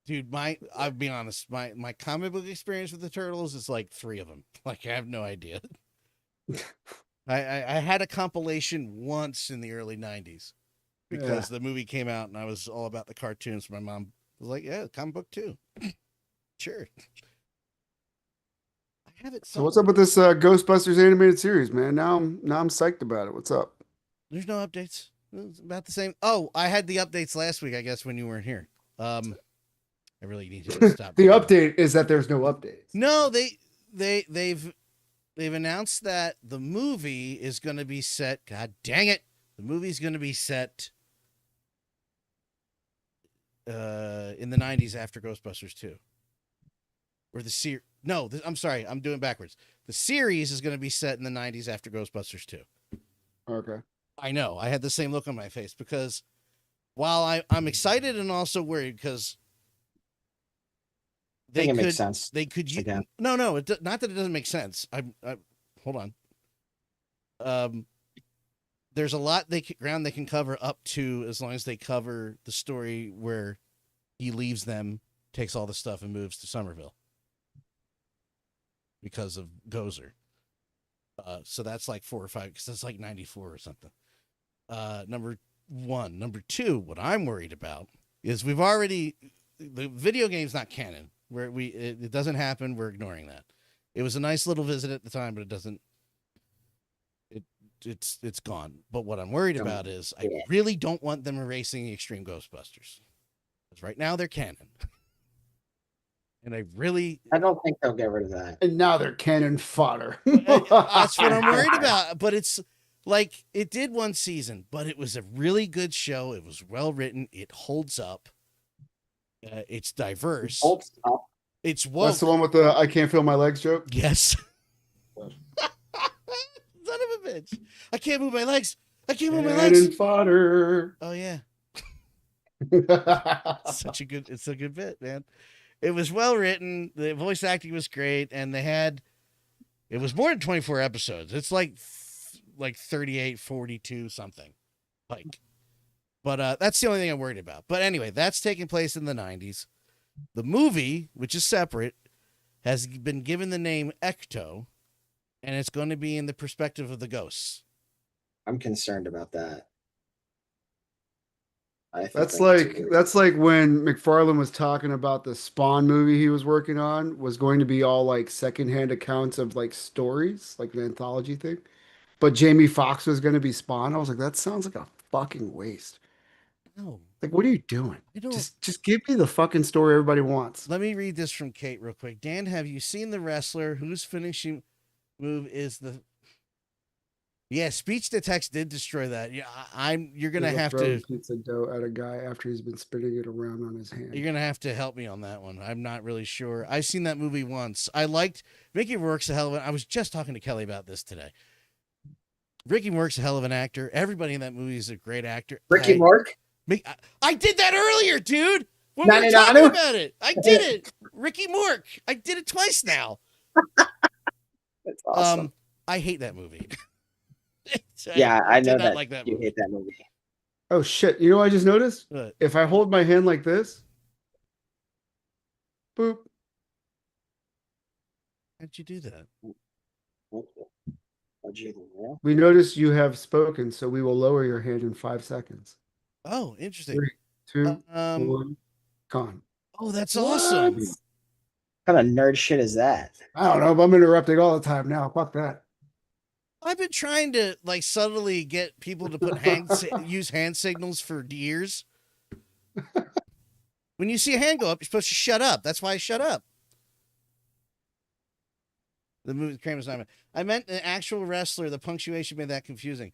Dude, I'll be honest, my comic book experience with the turtles is like 3 of them. Like, I have no idea. I had a compilation once in the early 90s because the movie came out and I was all about the cartoons. My mom was like, yeah, comic book too. Sure. I have it. So what's up with this Ghostbusters animated series, man? Now I'm psyched about it. What's up? There's no updates. It's about the same. Oh, I had the updates last week, I guess, when you weren't here. I really need to stop. The update is that there's no updates. No, they've announced that the movie is going to be set. God dang it! The movie's going to be set in the 90s after Ghostbusters 2. Or the series. No, I'm sorry, I'm doing backwards. The series is going to be set in the 90s after Ghostbusters 2. Okay. I know. I had the same look on my face because while I'm excited and also worried because it makes sense. They could use again. No, not that it doesn't make sense. I hold on. There's a lot ground they can cover up to as long as they cover the story where he leaves them takes all the stuff and moves to Somerville because of Gozer. So that's like 4 or 5, because that's like 94 or something. Number one. Number two, what I'm worried about is the video game's not canon. It doesn't happen. We're ignoring that. It was a nice little visit at the time, but it's gone. But what I'm worried about is I really don't want them erasing the Extreme Ghostbusters, because right now they're canon. And I don't think they'll get rid of that. And now they're cannon fodder. That's what I'm worried about. But it's like, it did one season, but it was a really good show. It was well written. It holds up. It's diverse. It's woke. That's the one with the "I can't feel my legs" joke. Yes. Son of a bitch! I can't move my legs. I can't move my legs. Cannon fodder. Oh yeah. It's a good bit, man. It was well written. The voice acting was great, and it was more than 24 episodes. It's like 38, 42 something. But that's the only thing I'm worried about. But anyway, that's taking place in the 90s. The movie, which is separate, has been given the name Ecto, and it's going to be in the perspective of the ghosts. I'm concerned about that. That's like when McFarlane was talking about the Spawn movie he was working on was going to be all like secondhand accounts of like stories, like an anthology thing. But Jamie Foxx was going to be Spawn. I was like, that sounds like a fucking waste. No. Like, what are you doing? Just give me the fucking story everybody wants. Let me read this from Kate real quick. Dan, have you seen the wrestler whose finishing move is the... Yeah, speech to text did destroy that. Yeah, you're gonna have to pizza dough at a guy after he's been spinning it around on his hand. You're gonna have to help me on that one. I'm not really sure. I've seen that movie once. I liked Mickey Rourke's a hell of an. I was just talking to Kelly about this today. Ricky Rourke's a hell of an actor. Everybody in that movie is a great actor. Ricky Rourke? I did that earlier, dude. When we were talking about it, I did it. Ricky Rourke. I did it twice now. That's awesome. I hate that movie. Yeah, I know that you hate that movie. Oh shit! You know what I just noticed? What? If I hold my hand like this, boop. How'd you do that? We notice you have spoken, so we will lower your hand in 5 seconds. Oh, interesting. 3, 2, 1, gone. Oh, that's awesome. What kind of nerd shit is that? I don't know, but I'm interrupting all the time now. Fuck that. I've been trying to like subtly get people to put use hand signals for years. When you see a hand go up, you're supposed to shut up. That's why I shut up. The movie Kramer's not. I meant an actual wrestler. The punctuation made that confusing.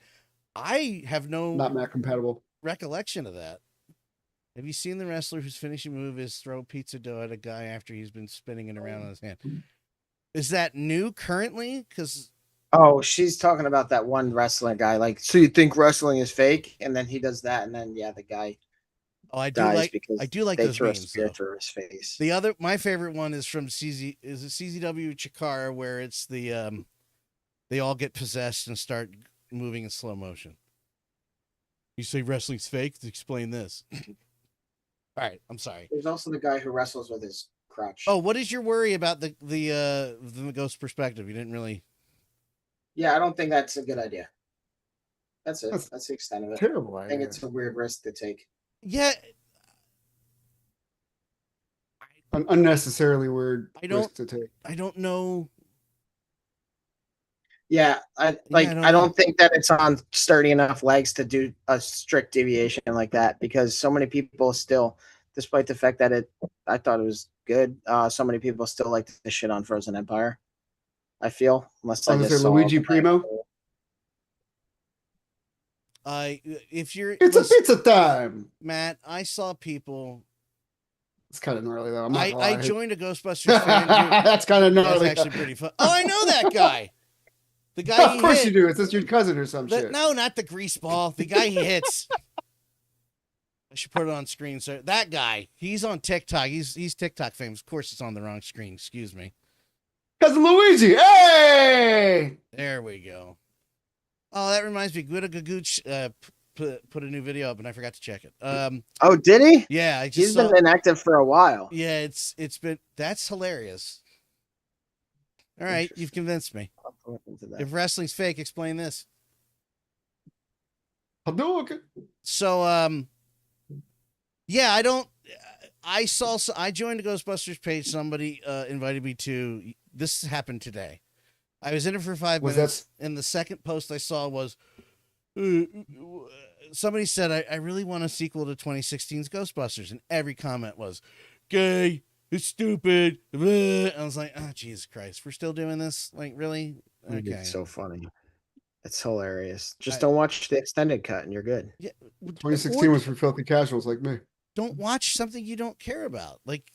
I have not Mac compatible recollection of that. Have you seen the wrestler whose finishing move is throw pizza dough at a guy after he's been spinning it around on his hand? Is that new currently? Because oh, she's talking about that one wrestling guy. Like, so you think wrestling is fake, and then he does that, and then yeah, the guy. Oh, I do like those memes. Through his face. My favorite one is from CZW Chikara, where it's the they all get possessed and start moving in slow motion. You say wrestling's fake? Explain this. All right, I'm sorry. There's also the guy who wrestles with his crotch. Oh, what is your worry about the ghost perspective? You didn't really. Yeah, I don't think that's a good idea. That's it. That's the extent of it. Terrible idea. I think it's a weird risk to take. Yeah. An unnecessarily weird risk to take. I don't know. Yeah, I don't think that it's on sturdy enough legs to do a strict deviation like that, because so many people still, despite the fact that I thought it was good, so many people still like the shit on Frozen Empire. I feel, unless I just saw Luigi Primo. It's a pizza time, Matt. I saw people. It's kind of gnarly though. I joined a Ghostbusters fan group. That's kind of gnarly. That's actually pretty fun. Oh, I know that guy. The guy. Of course you do. It's just your cousin or some shit. No, not the grease ball. The guy he hits. I should put it on screen. So that guy, he's on TikTok. He's TikTok famous. Of course, it's on the wrong screen. Excuse me. Cousin Luigi. Hey. There we go. Oh, that reminds me. put a new video up, and I forgot to check it. Oh, did he? Yeah, I just He's saw. been inactive for a while. Yeah, it's been that's hilarious. All right, you've convinced me. I'll have to look into that. If wrestling's fake, explain this. Hadouken. So, yeah, I joined the Ghostbusters page. Somebody invited me to. This happened today. I was in it for 5 minutes, and the second post I saw was somebody said, I really want a sequel to 2016's Ghostbusters, and every comment was, gay, it's stupid. And I was like, oh, Jesus Christ, we're still doing this? Like, really? Okay. It's so funny. It's hilarious. Just don't watch the extended cut, and you're good. Yeah, 2016 was for filthy casuals like me. Don't watch something you don't care about. Like,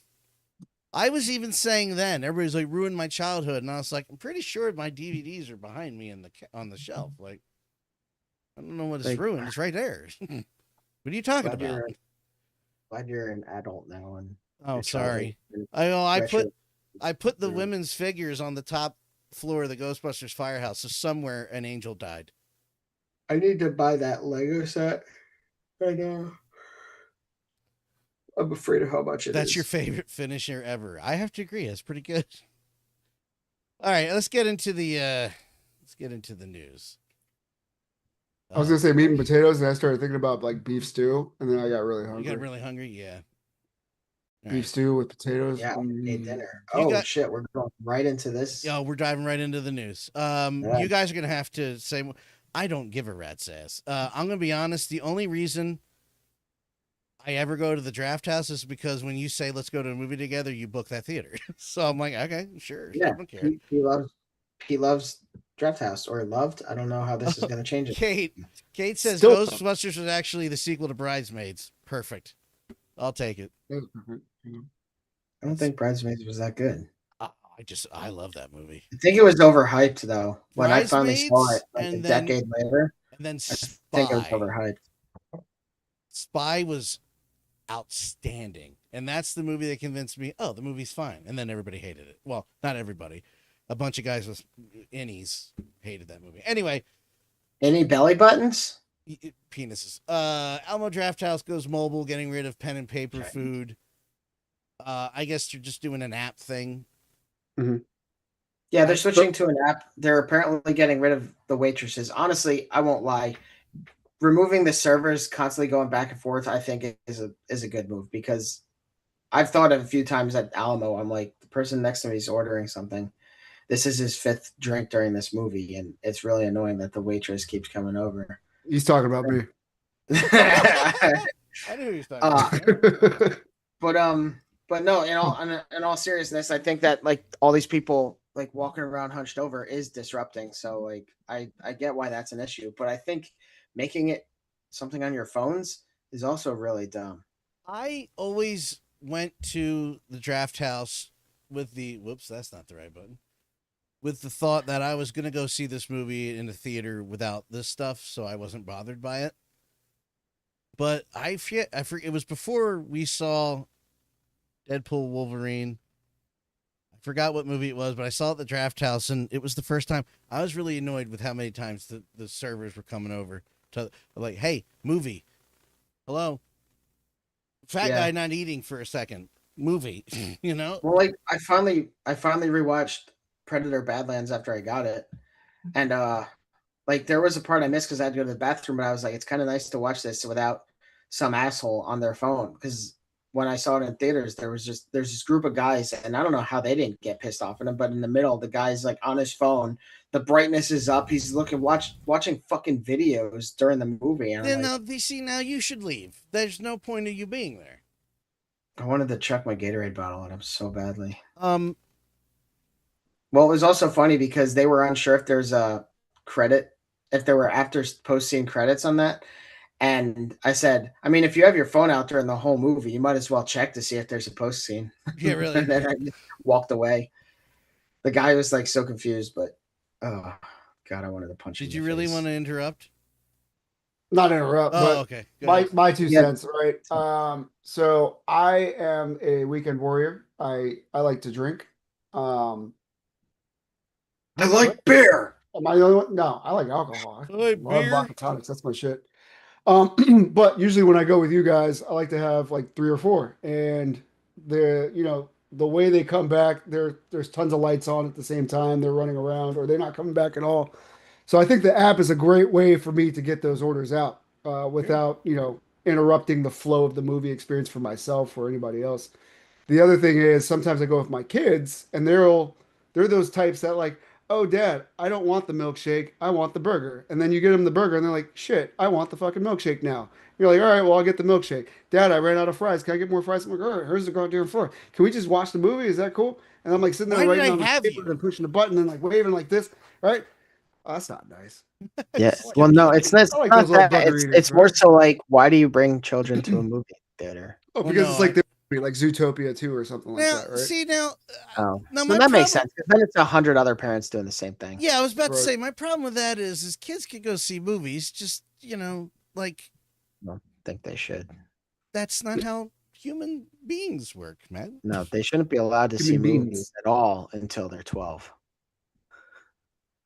I was even saying then, everybody's like, ruined my childhood. And I was like, I'm pretty sure my DVDs are behind me on the shelf. Like, I don't know what it's ruined. It's right there. What are you talking about? Glad you're an adult now. And oh, sorry. I put the women's figures on the top floor of the Ghostbusters firehouse. So somewhere an angel died. I need to buy that Lego set right now. I'm afraid of how much it is. That's your favorite finisher ever. I have to agree. That's pretty good. All right, let's get into the news. I was gonna say meat and potatoes, and I started thinking about like beef stew, and then I got really hungry. You got really hungry, yeah. Beef stew with potatoes. Yeah, dinner. Oh shit, we're going right into this. Yeah, we're diving right into the news. You guys are gonna have to say, I don't give a rat's ass. I'm gonna be honest. The only reason I ever go to the Draft House is because when you say let's go to a movie together, you book that theater. So I'm like, okay, sure. Yeah, I don't care. He loves Draft House, or loved. I don't know how this is going to change it. Kate says Ghostbusters was actually the sequel to Bridesmaids. Perfect. I'll take it. I don't think Bridesmaids was that good. I love that movie. I think it was overhyped though. When I finally saw it, like a decade later, and then I think it was overhyped. Spy was outstanding, and that's the movie that convinced me, oh, the movie's fine. And then everybody hated it. Well, not everybody. A bunch of guys with innies hated that movie. Anyway, any belly buttons? Penises. Alamo Drafthouse goes mobile, getting rid of pen and paper food. I guess you're just doing an app thing. Mm-hmm. Yeah, they're switching to an app. They're apparently getting rid of the waitresses. Honestly, I won't lie. Removing the servers constantly going back and forth, I think is a good move, because I've thought of a few times at Alamo. I'm like, the person next to me is ordering something. This is his 5th drink during this movie, and it's really annoying that the waitress keeps coming over. He's talking about me. I knew he was talking about. But no, in all seriousness, I think that like all these people like walking around hunched over is disrupting. So like I get why that's an issue, but I think making it something on your phones is also really dumb. I always went to the Draft House with that's not the right button. With the thought that I was going to go see this movie in the theater without this stuff, so I wasn't bothered by it. But I forget, it was before we saw Deadpool Wolverine. I forgot what movie it was, but I saw it at the Draft House, and it was the first time. I was really annoyed with how many times the servers were coming over to, like, hey, movie. Hello? Fat guy not eating for a second. Movie, you know? Well, like, I finally rewatched Predator Badlands after I got it. And, like, there was a part I missed because I had to go to the bathroom, but I was like, it's kind of nice to watch this without some asshole on their phone. Because when I saw it in theaters, there's this group of guys, and I don't know how they didn't get pissed off at him, but in the middle, the guy's like on his phone, the brightness is up, he's watching fucking videos during the movie. And then now you should leave. There's no point of you being there. I wanted to chuck my Gatorade bottle at him so badly. Well, it was also funny because they were unsure if there's a credit, if there were after post scene credits on that. And I said, I mean, if you have your phone out during the whole movie, you might as well check to see if there's a post scene. Yeah, really. And then I just walked away. The guy was like so confused, but oh God, I wanted to punch him. Did you really want to interrupt? Not interrupt. Oh, but okay. My 2 cents, right? So I am a weekend warrior. I like to drink. I like beer. Am I the only one? No, I like alcohol. I like love beer. vodka tonics. That's my shit. But usually when I go with you guys, I like to have like 3 or 4, and the way they come back, there's tons of lights on at the same time. They're running around, or they're not coming back at all. So I think the app is a great way for me to get those orders out without interrupting the flow of the movie experience for myself or anybody else. The other thing is sometimes I go with my kids, and they're those types that like, oh dad, I don't want the milkshake, I want the burger. And then you get them the burger and they're like, shit, I want the fucking milkshake now. You're like, all right, well, I'll get the milkshake. Dad, I ran out of fries. Can I get more fries? I'm like, all right, here's the goddamn floor. Can we just watch the movie? Is that cool? And I'm like sitting there Why did writing I on the have paper you? and pushing the button and like waving like this, right? Oh, that's not nice. Yeah. Well, no, it's not, I like not those little that. bugger It's, eaters, it's more right? so like, why do you bring children to a movie theater? Oh, Well, because no, it's like the movie, like Zootopia 2 or something like now, that, right? see now. Oh, Now so my that makes problem- sense. 'Cause then it's 100 other parents doing the same thing. Yeah, I was about to Right. say my problem with that is kids can go see movies. Just like I don't think they should. that's not how human beings work, man. No, they shouldn't be allowed to see Human beings. movies at all until they're 12.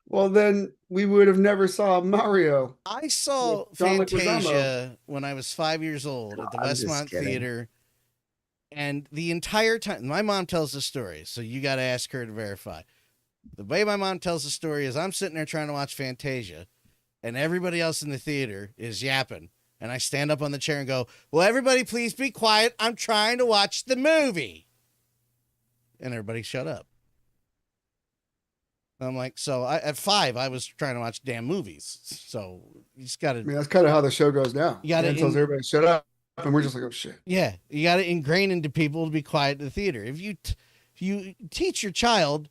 Well, then we would have never saw Mario. I saw With John Leguizamo. Fantasia when I was 5 years old at the I'm just Westmont kidding. Theater, and the entire time, my mom tells the story, so you got to ask her to verify. The way my mom tells the story is I'm sitting there trying to watch Fantasia, and everybody else in the theater is yapping, and I stand up on the chair and go, "Well, everybody, please be quiet. I'm trying to watch the movie," and everybody shut up. I'm like, so at 5, I was trying to watch damn movies. So you just got I to, mean, that's kind of how the show goes now. You gotta Dan tells in- everybody to shut up, and we're just like, oh shit. yeah, you got to ingrain into people to be quiet in the theater. If you teach your child,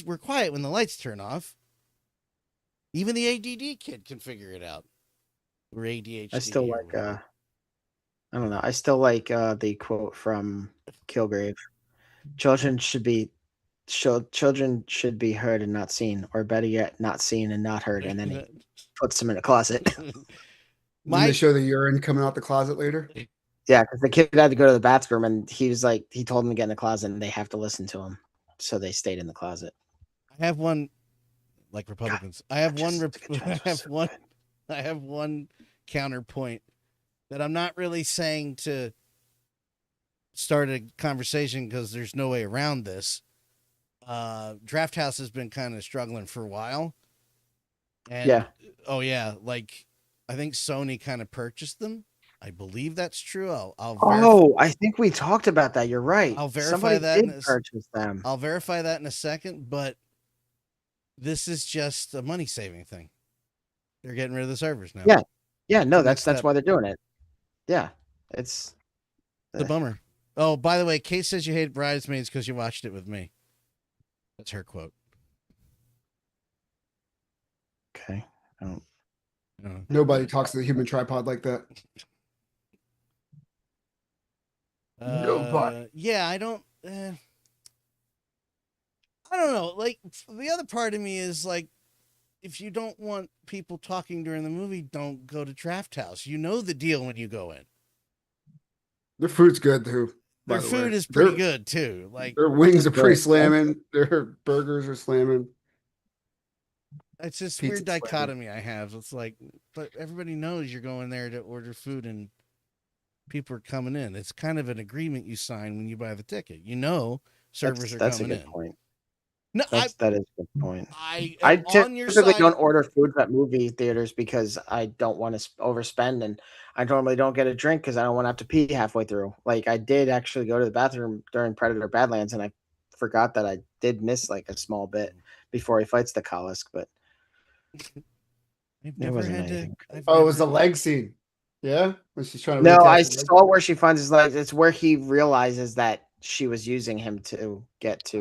we're quiet when the lights turn off. Even the ADD kid can figure it out. Or ADHD. I still or like, whatever. I don't know. I still like the quote from Kilgrave. Children should be heard and not seen, or better yet, not seen and not heard. And then he puts them in a closet. When My they show the urine coming out the closet later. Yeah, because the kid had to go to the bathroom, and he told him to get in the closet, and they have to listen to him, so they stayed in the closet. I have one, like Republicans. I have one. Judges, the I judges. have one. I have one counterpoint that I'm not really saying to start a conversation because there's no way around this. Draft House has been kind of struggling for a while. And, Yeah. Oh yeah, like I think Sony kind of purchased them. I believe that's true. I'll Oh, I think we talked about that. You're right. I'll verify Somebody that did in a s- purchase them. I'll verify that in a second, but this is just a money saving thing. They're getting rid of the servers now. Yeah. Yeah, no, The that's next that's step. why they're doing it. Yeah, it's It's a bummer. Oh, by the way, Kate says you hate Bridesmaids because you watched it with me. That's her quote. okay. I don't- Oh. Nobody talks to the human tripod like that. Nobody. Yeah, I don't know. Like the other part of me is like, if you don't want people talking during the movie, don't go to Draft House. You know the deal when you go in. Their food's good too. by Their the food way. is pretty good too. Like Their wings are pretty Right. slamming. Their burgers are slamming. it's this Pizza weird slamming. dichotomy I have. It's like, but everybody knows you're going there to order food and people are coming in. It's kind of an agreement you sign when you buy the ticket. You know, servers are that's a coming good in. point. No, That is a good point. I I am on your typically side. don't order foods at movie theaters because I don't want to overspend, and I normally don't get a drink because I don't want to have to pee halfway through. Like I did actually go to the bathroom during Predator Badlands, and I forgot that I did miss like a small bit before he fights the 𝗂𝗍, but I've There wasn't had to. anything. Oh, it was the leg scene. Yeah, when she's trying to. no, reattach I the leg. saw where she finds his legs. It's where he realizes that she was using him to get to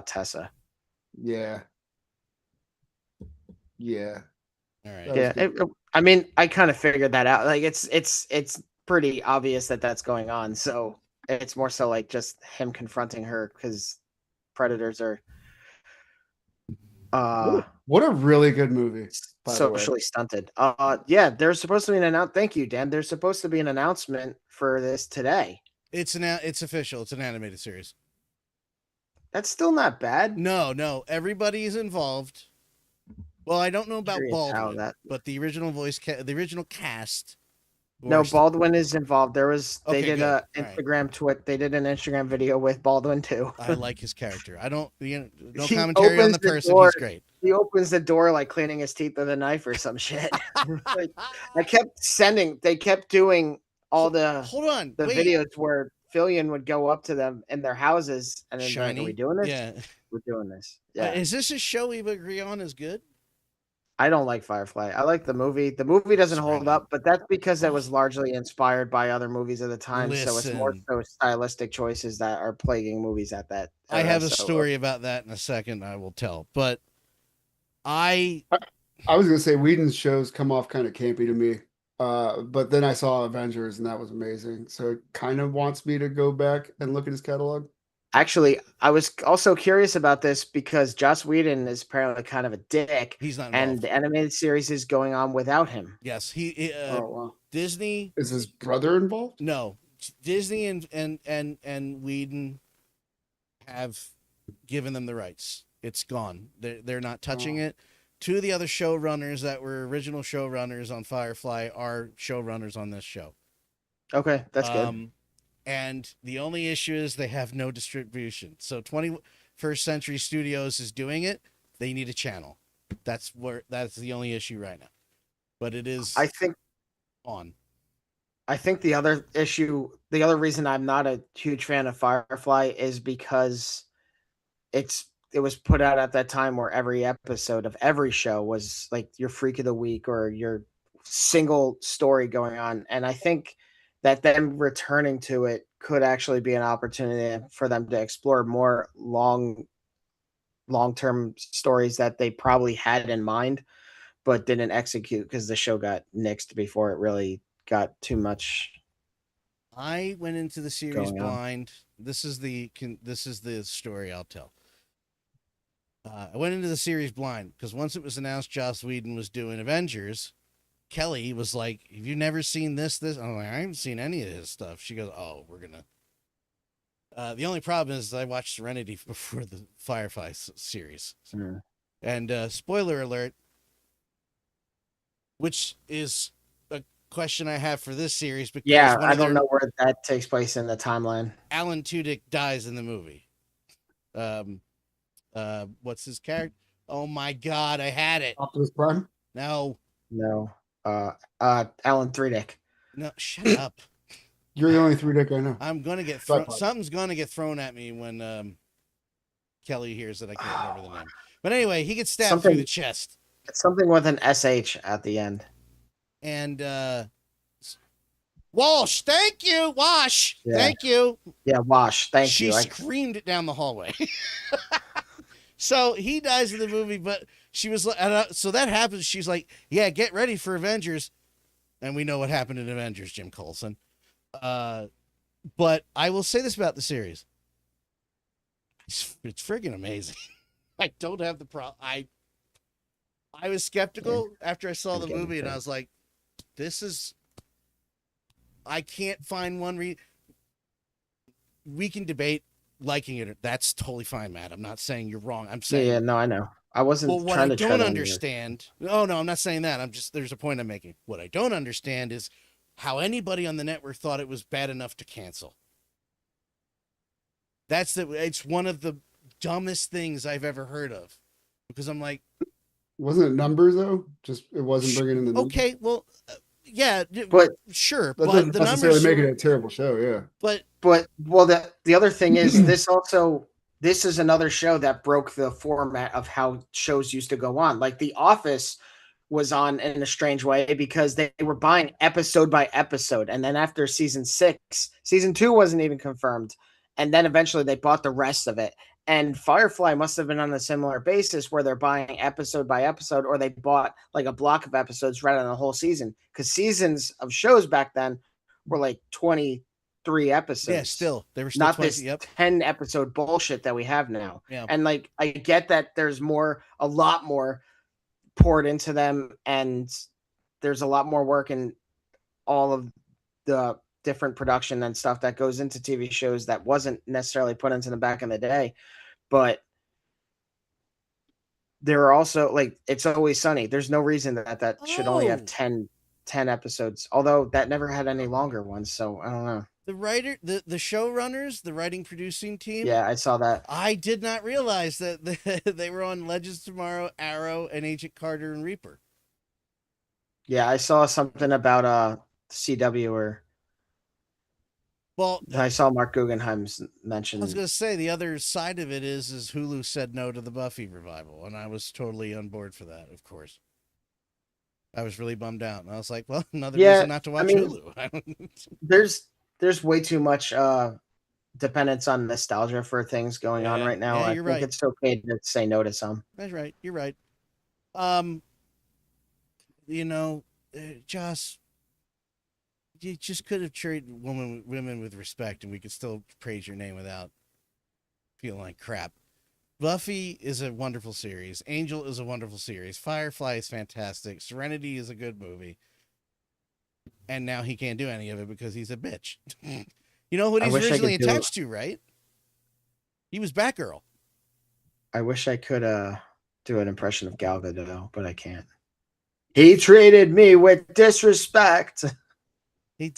Tessa. Yeah. Yeah. All right. That was Yeah, good. I mean, I kind of figured that out. Like, it's pretty obvious that that's going on. So it's more so like just him confronting her because predators are What a really good movie. By the way. socially stunted. Yeah, there's supposed to be an Thank you, Dan. There's supposed to be an announcement for this today. It's official. It's an animated series. That's still not bad. No, everybody is involved. Well, I don't know about Curious how Baldwin, that- but the original the original cast. No, were- Baldwin is involved. They Okay, did good. a All right. Instagram They did an Instagram video with Baldwin too. I like his character. I don't, no He commentary on opens the the person. door. He's great. He opens the door like cleaning his teeth with a knife or some shit. Like, they kept doing all the Hold on. the wait. videos where Fillion would go up to them in their houses and then be like, Shiny. "Are we doing this? Yeah. We're doing this." Yeah. Is this a show we agree on is good? I don't like Firefly. I like the movie. The movie doesn't hold Sorry, up, but that's because it was largely inspired by other movies of the time. So it's more Listen. so stylistic choices that are plaguing movies at that. I era, have a so- story about that in a second. I will tell. But I was gonna say Whedon's shows come off kind of campy to me. But then I saw Avengers and that was amazing. So it kind of wants me to go back and look at his catalog. Actually, I was also curious about this because Joss Whedon is apparently kind of a dick, he's not and involved. the animated series is going on without him. Yes, he Oh wow. Disney. Is his brother involved? No, Disney and Whedon have given them the rights. It's gone. They're not touching it. Two of the other showrunners that were original showrunners on Firefly are showrunners on this show. Okay, that's good. And the only issue is they have no distribution. So 21st Century Studios is doing it. They need a channel. That's the only issue right now. But it is I think on. I think the other reason I'm not a huge fan of Firefly is because it was put out at that time where every episode of every show was like your freak of the week or your single story going on. And I think that them returning to it could actually be an opportunity for them to explore more long-term stories that they probably had in mind, but didn't execute because the show got nixed before it really got too much. I went into the series Going on. blind. This is the story I'll tell. I went into the series blind because once it was announced Joss Whedon was doing Avengers, Kelly was like, "Have you never seen this?" I'm like, "I haven't seen any of his stuff." She goes, "Oh, we're gonna." The only problem is I watched Serenity before the Firefly series, and spoiler alert, which is a question I have for this series because Yeah, one I of don't their- know where that takes place in the timeline. Alan Tudyk dies in the movie. What's his character? Oh my God, I had it. Optimus Prime? No, Alan Tudyk. no, shut up. You're the only 3-dick I know. I'm gonna get Tripod. something's gonna get thrown at me when Kelly hears that I can't remember the name. But anyway, he gets stabbed through Something- the chest, It's something with an SH at the end. and Walsh, thank you, Wash, Yeah. thank you. Yeah, Wash. Thank She you. screamed it down the hallway. So he dies in the movie, but she was like, so that happens. She's like, "Yeah, get ready for Avengers," and we know what happened in Avengers, Jim Coulson. But I will say this about the series: it's friggin' amazing. I don't have the problem. I was skeptical after I saw the getting movie, and I there. was like, "This is." I can't find one we can debate liking it. That's totally fine, Matt. I'm not saying you're wrong. I'm saying Yeah, no, I know. I wasn't well, what trying I to tread don't on understand. Oh no, I'm not saying that. There's a point I'm making. What I don't understand is how anybody on the network thought it was bad enough to cancel. It's one of the dumbest things I've ever heard of, because I'm like, Wasn't it numbers though? Just it wasn't bringing in the numbers. okay, well, yeah, But sure, That but doesn't the necessarily numbers, make it a terrible show, yeah. but the other thing is this is another show that broke the format of how shows used to go on. Like The Office was on in a strange way because they were buying episode by episode, and then after season 6, season 2 wasn't even confirmed, and then eventually they bought the rest of it. And Firefly must have been on a similar basis where they're buying episode by episode, or they bought like a block of episodes rather than a whole season, because seasons of shows back then were like 23 episodes. yeah, still they were still Not 20, this Yep. 10 episode bullshit that we have now. Yeah. And like, I get that there's a lot more poured into them, and there's a lot more work in all of the different production and stuff that goes into TV shows that wasn't necessarily put into them back in the day. But there are also like It's Always Sunny. There's no reason that should only have Oh. 10 episodes, although that never had any longer ones. So I don't know. The writer, the showrunners, the writing producing team. Yeah, I saw that. I did not realize that they were on Legends Tomorrow, Arrow, and Agent Carter and Reaper. Yeah, I saw something about CW or Well, I saw Mark Guggenheim's mention. I was gonna say the other side of it is Hulu said no to the Buffy revival, and I was totally on board for that. Of course, I was really bummed out, and I was like, "Well, another reason not to watch Hulu." There's way too much dependence on nostalgia for things going on right now. Yeah, I think it's okay to say no to some. That's right. You're right. Joss, you just could have treated women with respect, and we could still praise your name without feeling like crap. Buffy is a wonderful series. Angel is a wonderful series. Firefly is fantastic. Serenity is a good movie. And now he can't do any of it because he's a bitch. You know what he's originally attached to, right? He was Batgirl. I wish I could do an impression of Gal Gadot, but I can't. He treated me with disrespect. He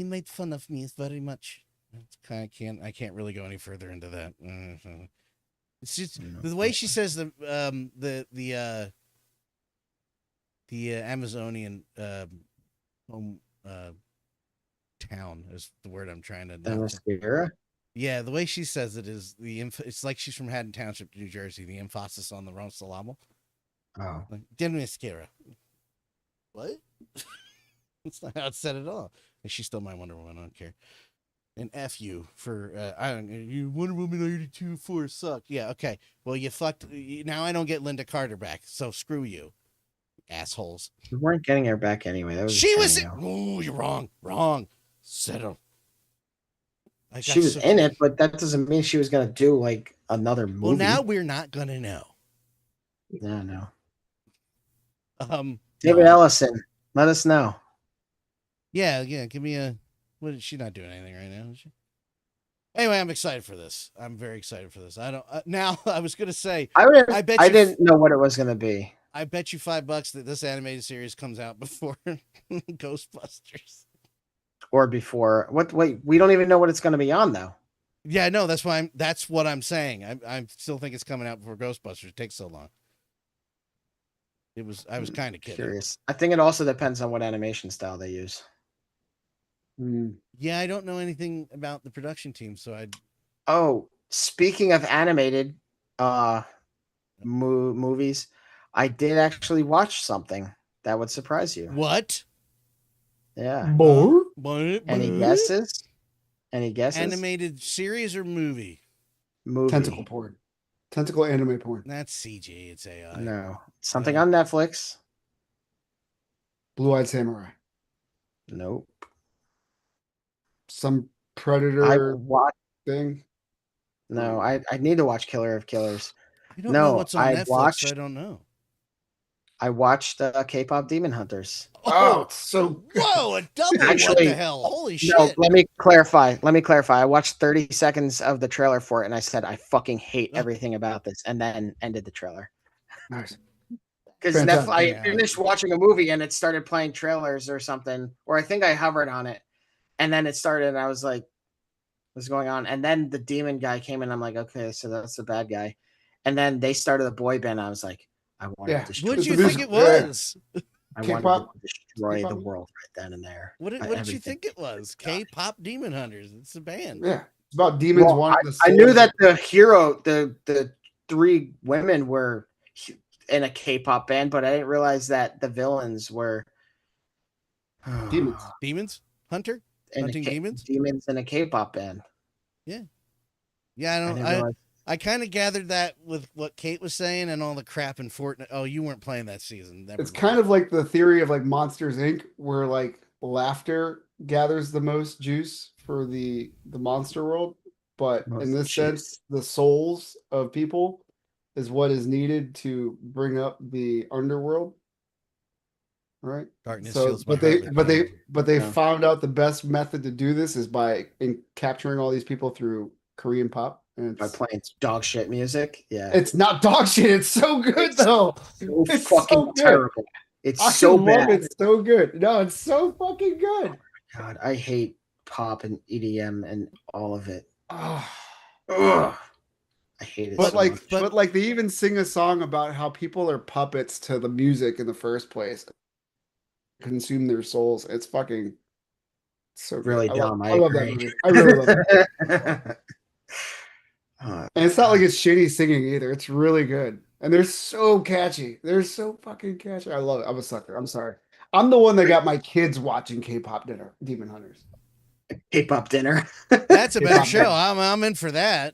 made fun of me very much. I can't really go any further into that. It's just the way she says the Amazonian home town is the word I'm trying to. Yeah, the way she says it is it's like she's from Haddon Township, New Jersey. The emphasis on the wrong syllable. Oh, like, what? That's not how it's said at all. And she's still my Wonder Woman. I don't care. And F you for you Wonder Woman 82 suck. Yeah, okay. Well, you fucked. Now I don't get Linda Carter back. So screw you, assholes. We weren't getting her back anyway. That was she was. Oh, you're wrong. Wrong. Settle. She was in it, but that doesn't mean she was gonna do like another movie. Well, now we're not gonna know. No. David Ellison, let us know. Yeah. Give me a. What is she not doing anything right now? Is she? Anyway, I'm excited for this. I'm very excited for this. I don't now. I was gonna say. I didn't know what it was gonna be. I bet you $5 that this animated series comes out before Ghostbusters. Or before what? Wait, we don't even know what it's gonna be on though. Yeah, no, that's why that's what I'm saying. I still think it's coming out before Ghostbusters. It takes so long. I was kind of curious. I think it also depends on what animation style they use. Yeah, I don't know anything about the production team, so speaking of animated movies, I did actually watch something that would surprise you. What? Yeah. Any guesses? Any guesses? Animated series or movie? Tentacle porn. Tentacle anime porn. That's CG. It's AI. No. Something on Netflix. Blue-Eyed Samurai. Nope. Some Predator thing. No, I need to watch Killer of Killers. I don't know what's on Netflix. So I don't know. I watched K-pop Demon Hunters. Oh, so whoa, a double! Actually, what the hell? Holy shit! No, let me clarify. I watched 30 seconds of the trailer for it, and I said I fucking hate everything about this, and then ended the trailer. Nice. Because I finished watching a movie and it started playing trailers or something, or I think I hovered on it, and then it started, and I was like, "What's going on?" And then the demon guy came in. I'm like, "Okay, so that's the bad guy." And then they started a boy band. I was like, "I want to destroy." What did you think it was? I wanted to destroy the world right then and there. What did you think it was? K-pop Demon Hunters. It's a band. Yeah, it's about demons wanting to. I knew that the hero, the three women were in a K-pop band, but I didn't realize that the villains were demons. Demons? Hunting demons? Demons in a K-pop band. Yeah. Yeah, I kind of gathered that with what Kate was saying and all the crap in Fortnite. Oh, you weren't playing that season. It's kind of like the theory of like Monsters Inc., where like laughter gathers the most juice for the monster world. But in this sense, the souls of people is what is needed to bring up the underworld. Right. Darkness but they found out the best method to do this is by capturing all these people through Korean pop. And By playing dog shit music. Yeah. it's not dog shit. It's so good though. So It's fucking so good. terrible. It's I so love bad. it. So good. No, it's so fucking good. God, I hate pop and EDM and all of it. Oh. Ugh. I hate it. But so like, much. but they even sing a song about how people are puppets to the music in the first place, consume their souls. It's fucking so good. Really dumb. I love that agree. movie. I really love it. Oh, And it's not like it's shitty singing either. It's really good. And they're so catchy. They're so fucking catchy. I love it. I'm a sucker. I'm sorry. I'm the one that got my kids watching K-pop Demon Hunters. K-pop dinner. That's a better K-pop show. dinner. I'm in for that.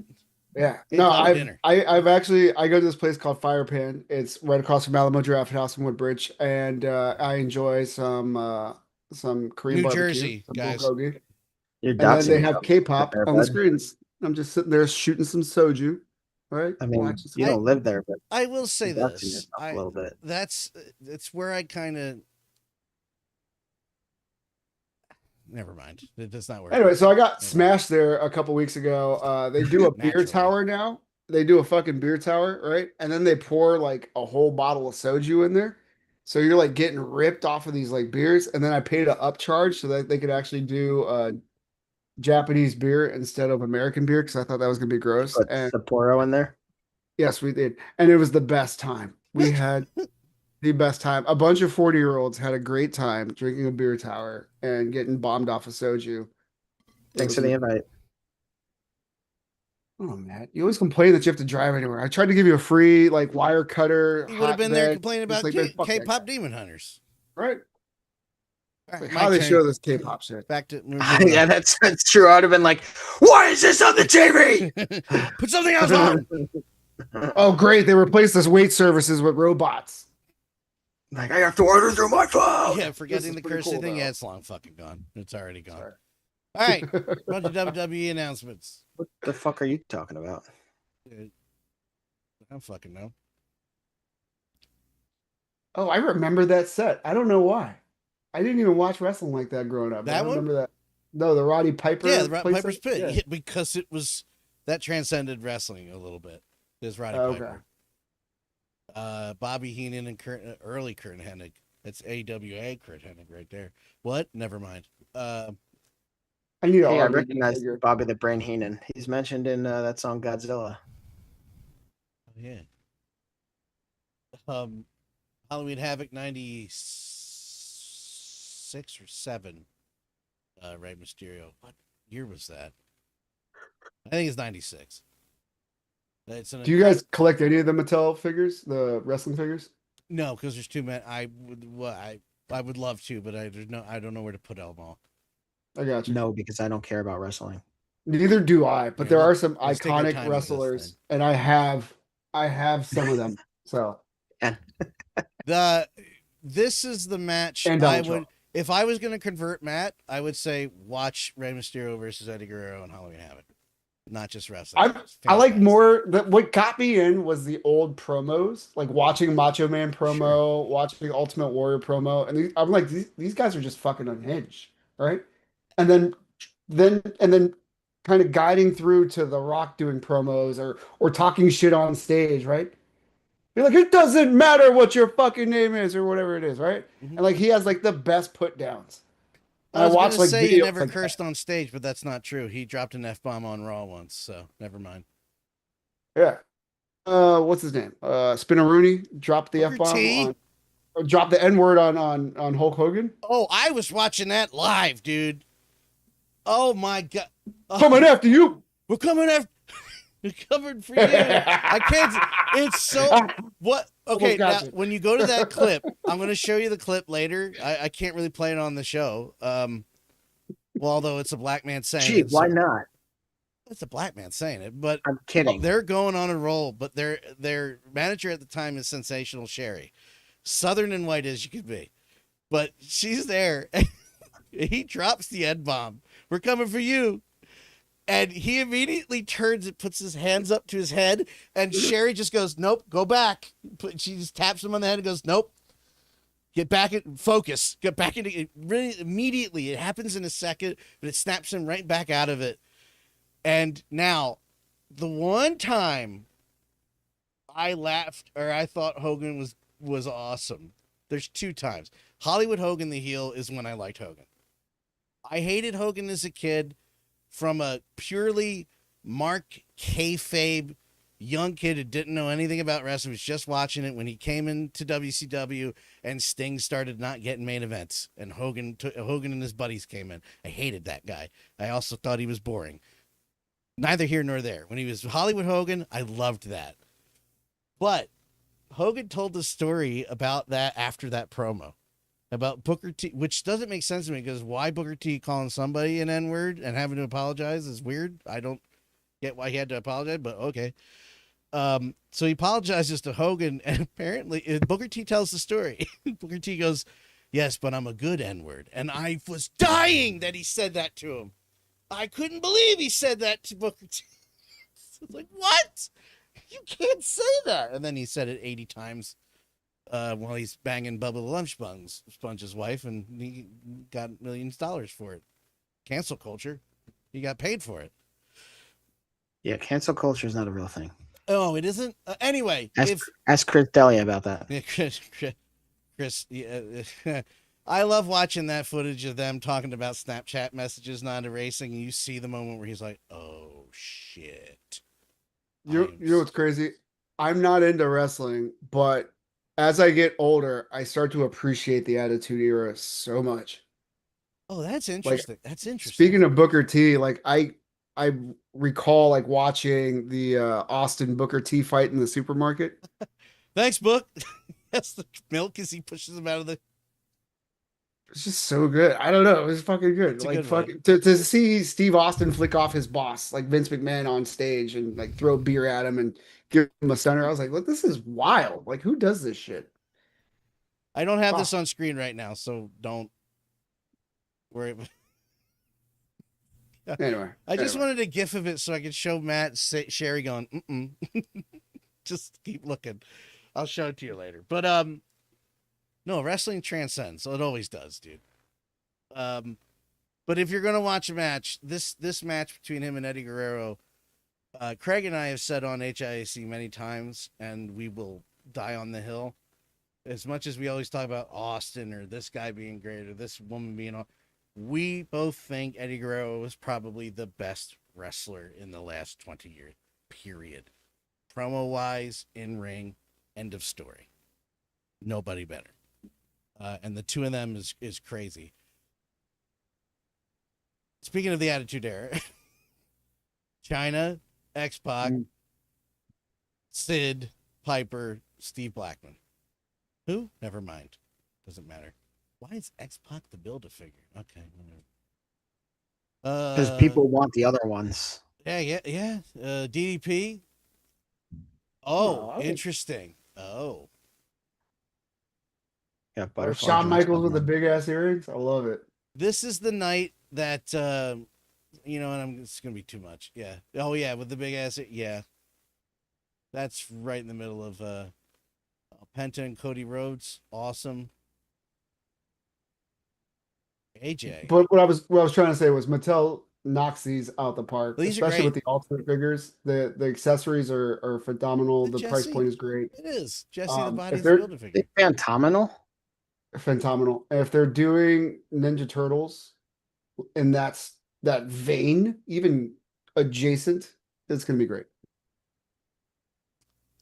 Yeah. K-pop No, dinner. I've actually I go to this place called Fire Pan. It's right across from Alamo Draft House in Woodbridge, and I enjoy some Korean New barbecue, Jersey, some guys. bulgogi. You're And then doxing they me have up K-pop there, on the bud. screens. I'm just sitting there shooting some soju, right? I mean, Watching some- you don't live there, but I will say you're doxing this. yourself a little bit. It's where I kind of. Never mind. It does not work. Anyway, so I got Okay. smashed there a couple weeks ago. They do a beer Naturally. tower now. They do a fucking beer tower, right? And then they pour like a whole bottle of soju in there. So you're like getting ripped off of these like beers. And then I paid an upcharge so that they could actually do Japanese beer instead of American beer because I thought that was gonna be gross. Put And Sapporo in there. yes, we did. And it was the best time. We had the best time. A bunch of 40-year-olds had a great time drinking a beer tower and getting bombed off of soju. Thanks for the invite. Oh, Matt, you always complain that you have to drive anywhere. I tried to give you a free like wire cutter. You would have been there hotbed. complaining It's about like, man, fuck that K-pop guy. Demon Hunters. Right? All right, Like, my how they turn. show this K-pop shit. Back to Yeah, that's true. I'd have been like, "Why is this on the TV?" Put something else on. Oh, great. They replaced this wait services with robots. Like, I have to order through my phone. Yeah, This forgetting is the pretty cursing cool, thing. though. Yeah, it's long fucking gone. It's already gone. Sorry. All right, bunch of WWE announcements. What the fuck are you talking about? I don't fucking know. Oh, I remember that set. I don't know why. I didn't even watch wrestling like that growing up. That I one? remember that. No, the Roddy Piper. Yeah, the playset? Piper's Pit. Yeah. Yeah, because it was that transcended wrestling a little bit. There's Roddy Okay. Piper. Bobby Heenan and early Kurt Hennig. It's AWA Kurt Hennig right there. What? Never mind. I need to Hey, I argue recognize figure. Bobby the Brain Heenan. He's mentioned in that song Godzilla. Oh, yeah. Halloween Havoc 96 or 7. Rey Mysterio. What year was that? I think it's 96. It's Do you guys collect any of the Mattel figures, the wrestling figures? No, because there's too many. I would love to, but I don't know where to put them all. I got you. No, because I don't care about wrestling. Neither do I, but Yeah, there are let's- some let's take our iconic time with this wrestlers, then. and I have some of them. So This is the match And I Donald would Trump. if I was going to convert Matt, I would say watch Rey Mysterio versus Eddie Guerrero and Halloween Havoc, not just wrestling. It's I like fantastic. more that what got me in was the old promos, like watching Macho Man promo, watching Ultimate Warrior promo, and I'm like, these guys are just fucking unhinged, right? And then kind of guiding through to The Rock doing promos or talking shit on stage, right? You're like, it doesn't matter what your fucking name is or whatever it is, right? Mhm. And like he has like the best put downs. I was watched going to say he videos never like cursed that. on stage, but that's not true. He dropped an F-bomb on Raw once, so never mind. Yeah. What's his name? Spinaroonie dropped the Booker F-bomb T? on, or dropped the N-word on Hulk Hogan. Oh, I was watching that live, dude. Oh my god. Oh, Coming after you. we're coming after we're coming for you. I can't it's so what okay, now gotcha. when you go to that clip, I'm gonna show you the clip later. I can't really play it on the show. Well, although it's a black man saying Gee, it, why so- not? it's a black man saying it, but I'm kidding. they're going on a roll, but their manager at the time is Sensational Sherry. Southern and white as you could be. But she's there. And he drops the N-bomb. We're coming for you. And he immediately turns and puts his hands up to his head. And Sherry just goes, nope, go back. She just taps him on the head and goes, nope. Get back in focus. Get back into it. Really immediately. It happens in a second, but it snaps him right back out of it. And now the one time I laughed or I thought Hogan was awesome. There's 2 times. Hollywood Hogan the heel is when I liked Hogan. I hated Hogan as a kid from a purely Mark kayfabe young kid who didn't know anything about wrestling, was just watching it when he came into WCW and Sting started not getting main events and Hogan and his buddies came in. I hated that guy. I also thought he was boring. Neither here nor there. When he was Hollywood Hogan, I loved that. But Hogan told the story about that after that promo about Booker T, which doesn't make sense to me because why Booker T calling somebody an N-word and having to apologize is weird. I don't get why he had to apologize, but okay. So he apologizes to Hogan, and apparently Booker T tells the story. Booker T goes, "Yes, but I'm a good N-word." And I was dying that he said that to him. I couldn't believe he said that to Booker T. I was like, what? You can't say that. And then he said it 80 times while he's banging Bubba the Lunch Sponge's wife, and he got millions of dollars for it. Cancel culture. He got paid for it. Yeah, cancel culture is not a real thing. Oh, it isn't? Anyway. Ask Chris D'Elia about that. Yeah, Chris yeah, I love watching that footage of them talking about Snapchat messages not erasing, and you see the moment where he's like, oh, shit. You know what's crazy? I'm not into wrestling, but as I get older, I start to appreciate the Attitude Era so much. Oh, that's interesting. That's interesting. Speaking of Booker T, like I recall like watching the Austin Booker T fight in the supermarket. Thanks, Book. That's the milk as he pushes him out of the. It's just so good. I don't know. It was fucking good. It's like fucking to see Steve Austin flick off his boss, like Vince McMahon on stage and like throw beer at him and give him a stunner. I was like, look, this is wild. Like, who does this shit? I don't have this on screen right now, so don't worry. Anyway, I just wanted a gif of it so I could show Matt Sherry going, just keep looking. I'll show it to you later. But no, wrestling transcends. It always does, dude. But if you're gonna watch a match, this match between him and Eddie Guerrero, Craig and I have said on HIAC many times, and we will die on the hill. As much as we always talk about Austin or this guy being great or this woman being all, we both think Eddie Guerrero was probably the best wrestler in the last 20 years, period. Promo-wise, in-ring, end of story. Nobody better. And the two of them is crazy. Speaking of the Attitude Era, China, X-Pac, Sid, Piper, Steve Blackman. Who? Never mind. Doesn't matter. Why is X-Pac the Build-A-Figure? Okay, whatever. Because people want the other ones. Yeah. DDP. Oh, interesting. Oh. Yeah, or Shawn Michaels with the big ass earrings. I love it. This is the night that and it's gonna be too much. Yeah. Oh yeah, with the big ass. Yeah. That's right in the middle of Penta and Cody Rhodes. Awesome. AJ. But what I was trying to say was Mattel knocks these out the park, especially with the ultimate figures. The accessories are phenomenal. The price point is great. It is. Jesse the Body's Build-A Figure. Phenomenal. Phenomenal. And if they're doing Ninja Turtles in that vein, even adjacent, it's gonna be great.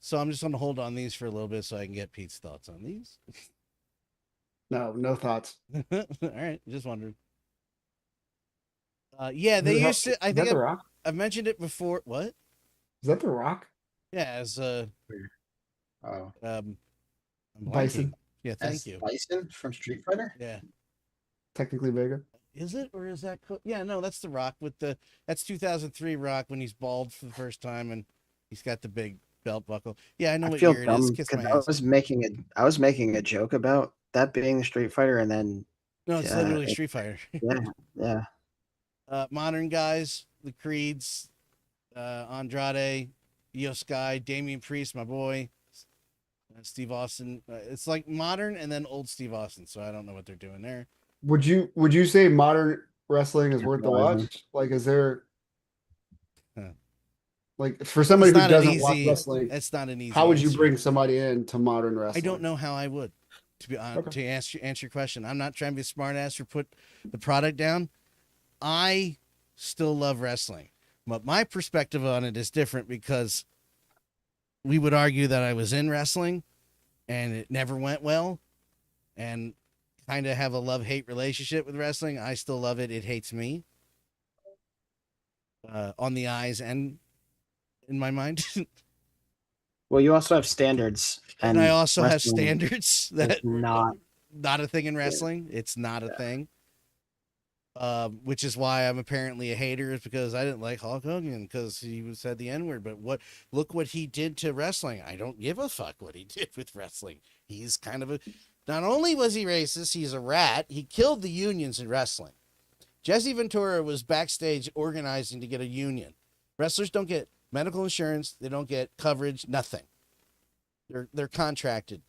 So I'm just gonna hold on these for a little bit so I can get Pete's thoughts on these. No thoughts. All right, just wondering. Yeah, they used to. I think The Rock? I've mentioned it before. What? Is that The Rock? Yeah, as Bison. Yeah, thank you. Bison from Street Fighter. Yeah. Technically Vega. Is it or is that? Yeah, no, that's The Rock that's 2003 Rock when he's bald for the first time and he's got the big belt buckle. Yeah, I know what year it is. Kiss my ass. I was making a joke about that being the Street Fighter, and then no, it's literally Street Fighter. yeah. Modern guys, the Creeds, Andrade, Io Sky, Damian Priest, my boy, Steve Austin. It's like modern and then old Steve Austin. So I don't know what they're doing there. Would you say modern wrestling is worth the watch? Like, is there? Like for somebody It's who not an doesn't watch easy. wrestling, It's not an easy. how would you answer. bring somebody into modern I wrestling? don't know how I would. To be honest, Okay. to answer your question, I'm not trying to be a smart ass or put the product down. I still love wrestling, but my perspective on it is different because we would argue that I was in wrestling and it never went well, and kind of have a love-hate relationship with wrestling. I still love it. It hates me. On the eyes and in my mind. Well, you also have standards, and I also have wrestling standards that is not. not a thing in wrestling. It's not a thing. Which is why I'm apparently a hater, is because I didn't like Hulk Hogan because he said the N-word. But look what he did to wrestling. I don't give a fuck what he did with wrestling. He's kind of not only was he racist, he's a rat. He killed the unions in wrestling. Jesse Ventura was backstage organizing to get a union. Wrestlers don't get medical insurance. They don't get coverage, nothing. They're contracted.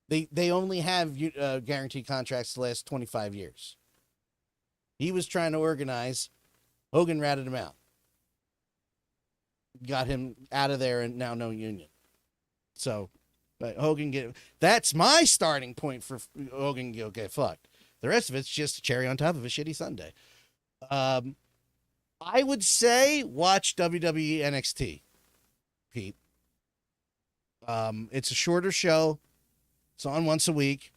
They only have guaranteed contracts to last 25 years. He was trying to organize. Hogan ratted him out. Got him out of there, and now no union. So, but that's my starting point for Hogan to get fucked. The rest of it's just a cherry on top of a shitty Sunday. I would say watch WWE NXT, Pete. It's a shorter show. It's on once a week.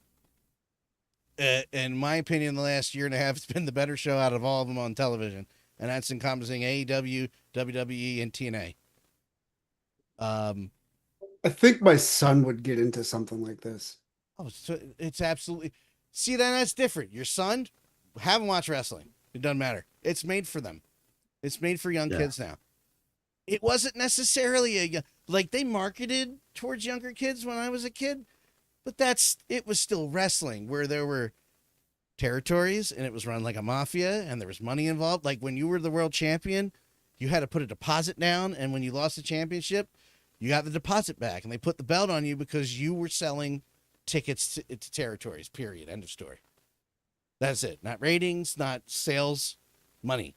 In my opinion, the last year and a half, it's been the better show out of all of them on television. And that's encompassing AEW, WWE, and TNA. I think my son would get into something like this. Oh, so it's absolutely... See, then that's different. Your son, have him watch wrestling. It doesn't matter. It's made for them. It's made for young kids now. It wasn't necessarily like they marketed towards younger kids when I was a kid, but it was still wrestling where there were territories and it was run like a mafia and there was money involved. Like when you were the world champion, you had to put a deposit down, and when you lost the championship, you got the deposit back, and they put the belt on you because you were selling tickets to territories, period. End of story. That's it. Not ratings, not sales, money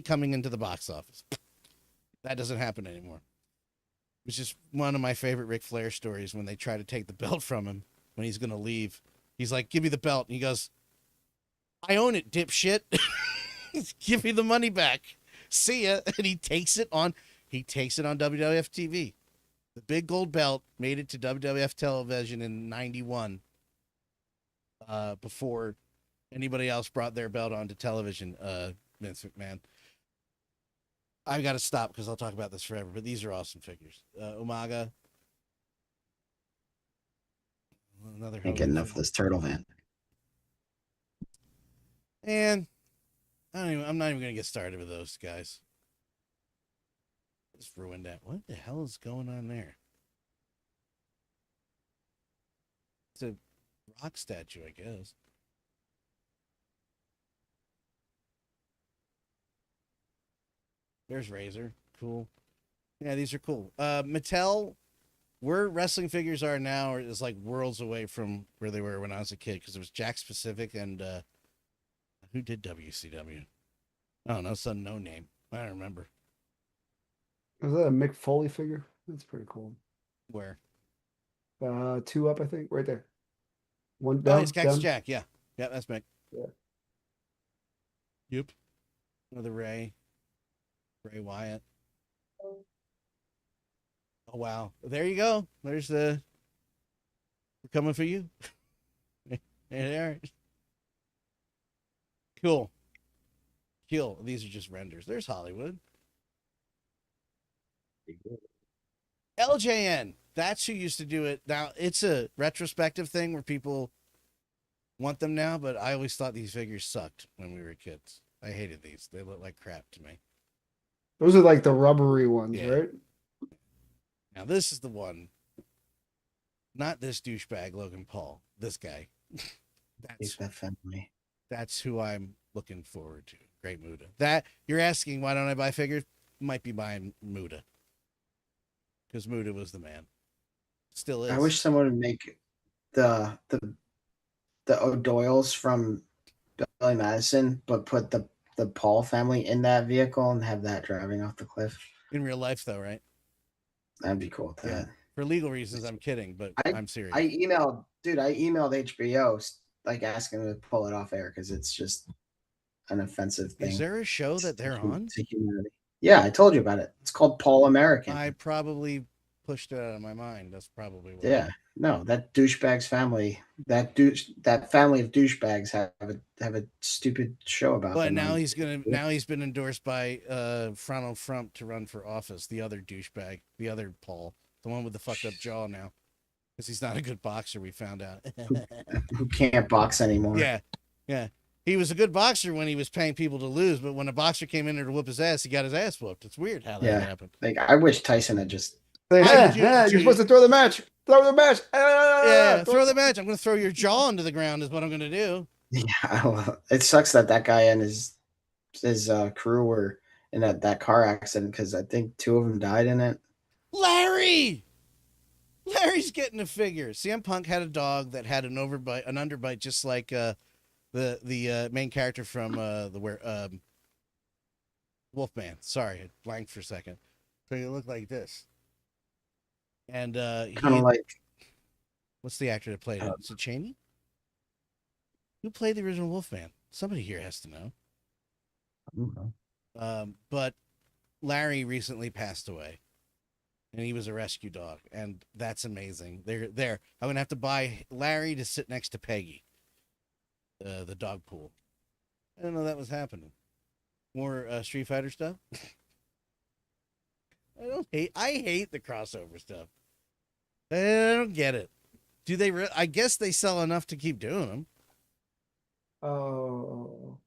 coming into the box office. That doesn't happen anymore. Which is one of my favorite Ric Flair stories, when they try to take the belt from him when he's going to leave. He's like, give me the belt. And he goes, I own it, dipshit. Give me the money back. See ya. And he takes it on WWF TV. The big gold belt made it to WWF television in 91, before anybody else brought their belt onto television. Vince McMahon. I've got to stop because I'll talk about this forever, but these are awesome figures. Umaga. Another. Can't get enough of this turtle van. And I'm not even going to get started with those guys. Just ruined that. What the hell is going on there? It's a rock statue, I guess. There's Razor. Cool. Yeah, these are cool. Mattel, where wrestling figures are now is like worlds away from where they were when I was a kid, because it was Jakks Pacific and who did WCW? I don't know, some no name. I don't remember. Is that a Mick Foley figure? That's pretty cool. Where? 2 up, I think, right there. One Oh, down. it's Cactus down. Jack. Yeah. Yeah, that's Mick. Yeah. Yep. Another Ray Wyatt. Oh, wow. There you go. There's we're coming for you. There. Cool. These are just renders. There's Hollywood. LJN. That's who used to do it. Now, it's a retrospective thing where people want them now, but I always thought these figures sucked when we were kids. I hated these. They look like crap to me. Those are like the rubbery ones, Yeah. right? Now, this is the one. Not this douchebag, Logan Paul. This guy. That family. That's who I'm looking forward to. Great Muda. That you're asking why don't I buy figures? Might be buying Muda. Because Muda was the man. Still is. I wish someone would make the O'Doyles from Billy Madison, but put the Paul family in that vehicle and have that driving off the cliff. In real life, though, right? That'd be cool with that. Yeah. For legal reasons, I'm kidding, but I'm serious. I emailed HBO like asking them to pull it off air because it's just an offensive thing. Is there a show that they're on? To humanity. Yeah, I told you about it. It's called Paul American. I probably pushed it out of my mind. That's probably what. Yeah. No, that douchebag's family, that family of douchebags have a stupid show about. But now he's been endorsed by Donald Trump to run for office. The other douchebag, the other Paul, the one with the fucked up jaw now, because he's not a good boxer. We found out. who can't box anymore. Yeah. He was a good boxer when he was paying people to lose, but when a boxer came in there to whoop his ass, he got his ass whooped. It's weird how that happened. Like I wish Tyson had just. You're supposed to throw the match. Throw the match. Throw the match. I'm going to throw your jaw into the ground is what I'm going to do. Yeah, it sucks that guy and his crew were in that car accident because I think 2 of them died in it. Larry's getting a figure. CM Punk had a dog that had an underbite, just like the main character from Wolfman. Sorry, I blanked for a second. So he looked like this. And kind of like, what's the actor that played it? Is it Cheney? Who played the original Wolfman? Somebody here has to know. I don't know. But Larry recently passed away, and he was a rescue dog, and that's amazing. They're there. I'm gonna have to buy Larry to sit next to Peggy, the dog pool. I didn't know that was happening. More Street Fighter stuff. I hate the crossover stuff. I don't get it. Do they? I guess they sell enough to keep doing them. Oh.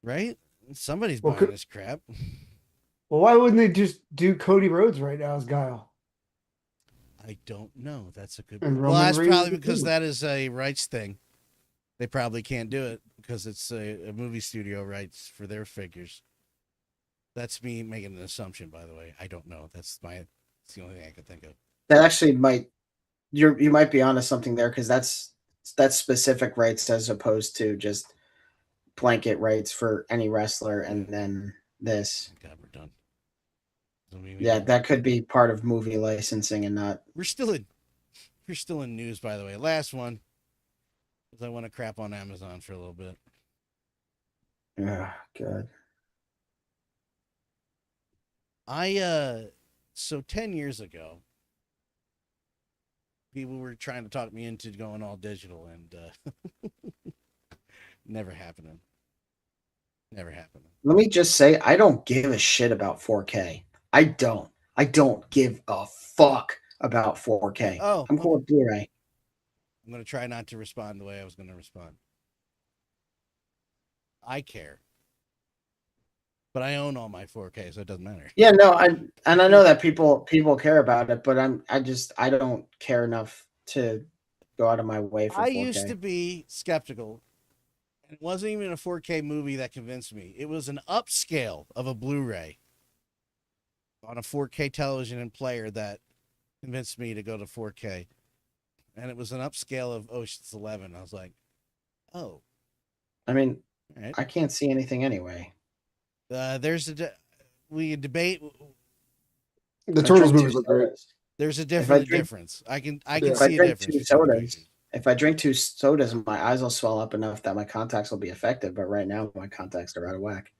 Right? Somebody's buying this crap. Well, why wouldn't they just do Cody Rhodes right now as Guile? I don't know. That's a good And one. Well, Roman that's Reigns probably is because too. that is a rights thing. They probably can't do it because it's a movie studio rights for their figures. That's me making an assumption, by the way. I don't know. That's the only thing I can think of. That actually you might be onto something there because that's specific rights as opposed to just blanket rights for any wrestler. And then this. God, we're done. Yeah, that could be part of movie licensing and not. We're still in news, by the way. Last one, because I want to crap on Amazon for a little bit. Oh, God. So 10 years ago, people were trying to talk me into going all digital, and never happening. Never happening. Let me just say, I don't give a shit about 4K. I don't give a fuck about 4K. Oh, I'm cool with Blu-ray. I'm going to try not to respond the way I was going to respond. I care. But I own all my 4K, so it doesn't matter. Yeah, no, I know that people care about it, but I don't care enough to go out of my way for 4K. I used to be skeptical. It wasn't even a 4K movie that convinced me. It was an upscale of a Blu-ray on a 4K television and player that convinced me to go to 4K. And it was an upscale of Ocean's 11. I was like, oh. I mean, right. I can't see anything anyway. We can debate. The Turtles movies look great. There's a difference. I can see a difference. If I drink 2 sodas, my eyes will swell up enough that my contacts will be affected. But right now, my contacts are out of whack.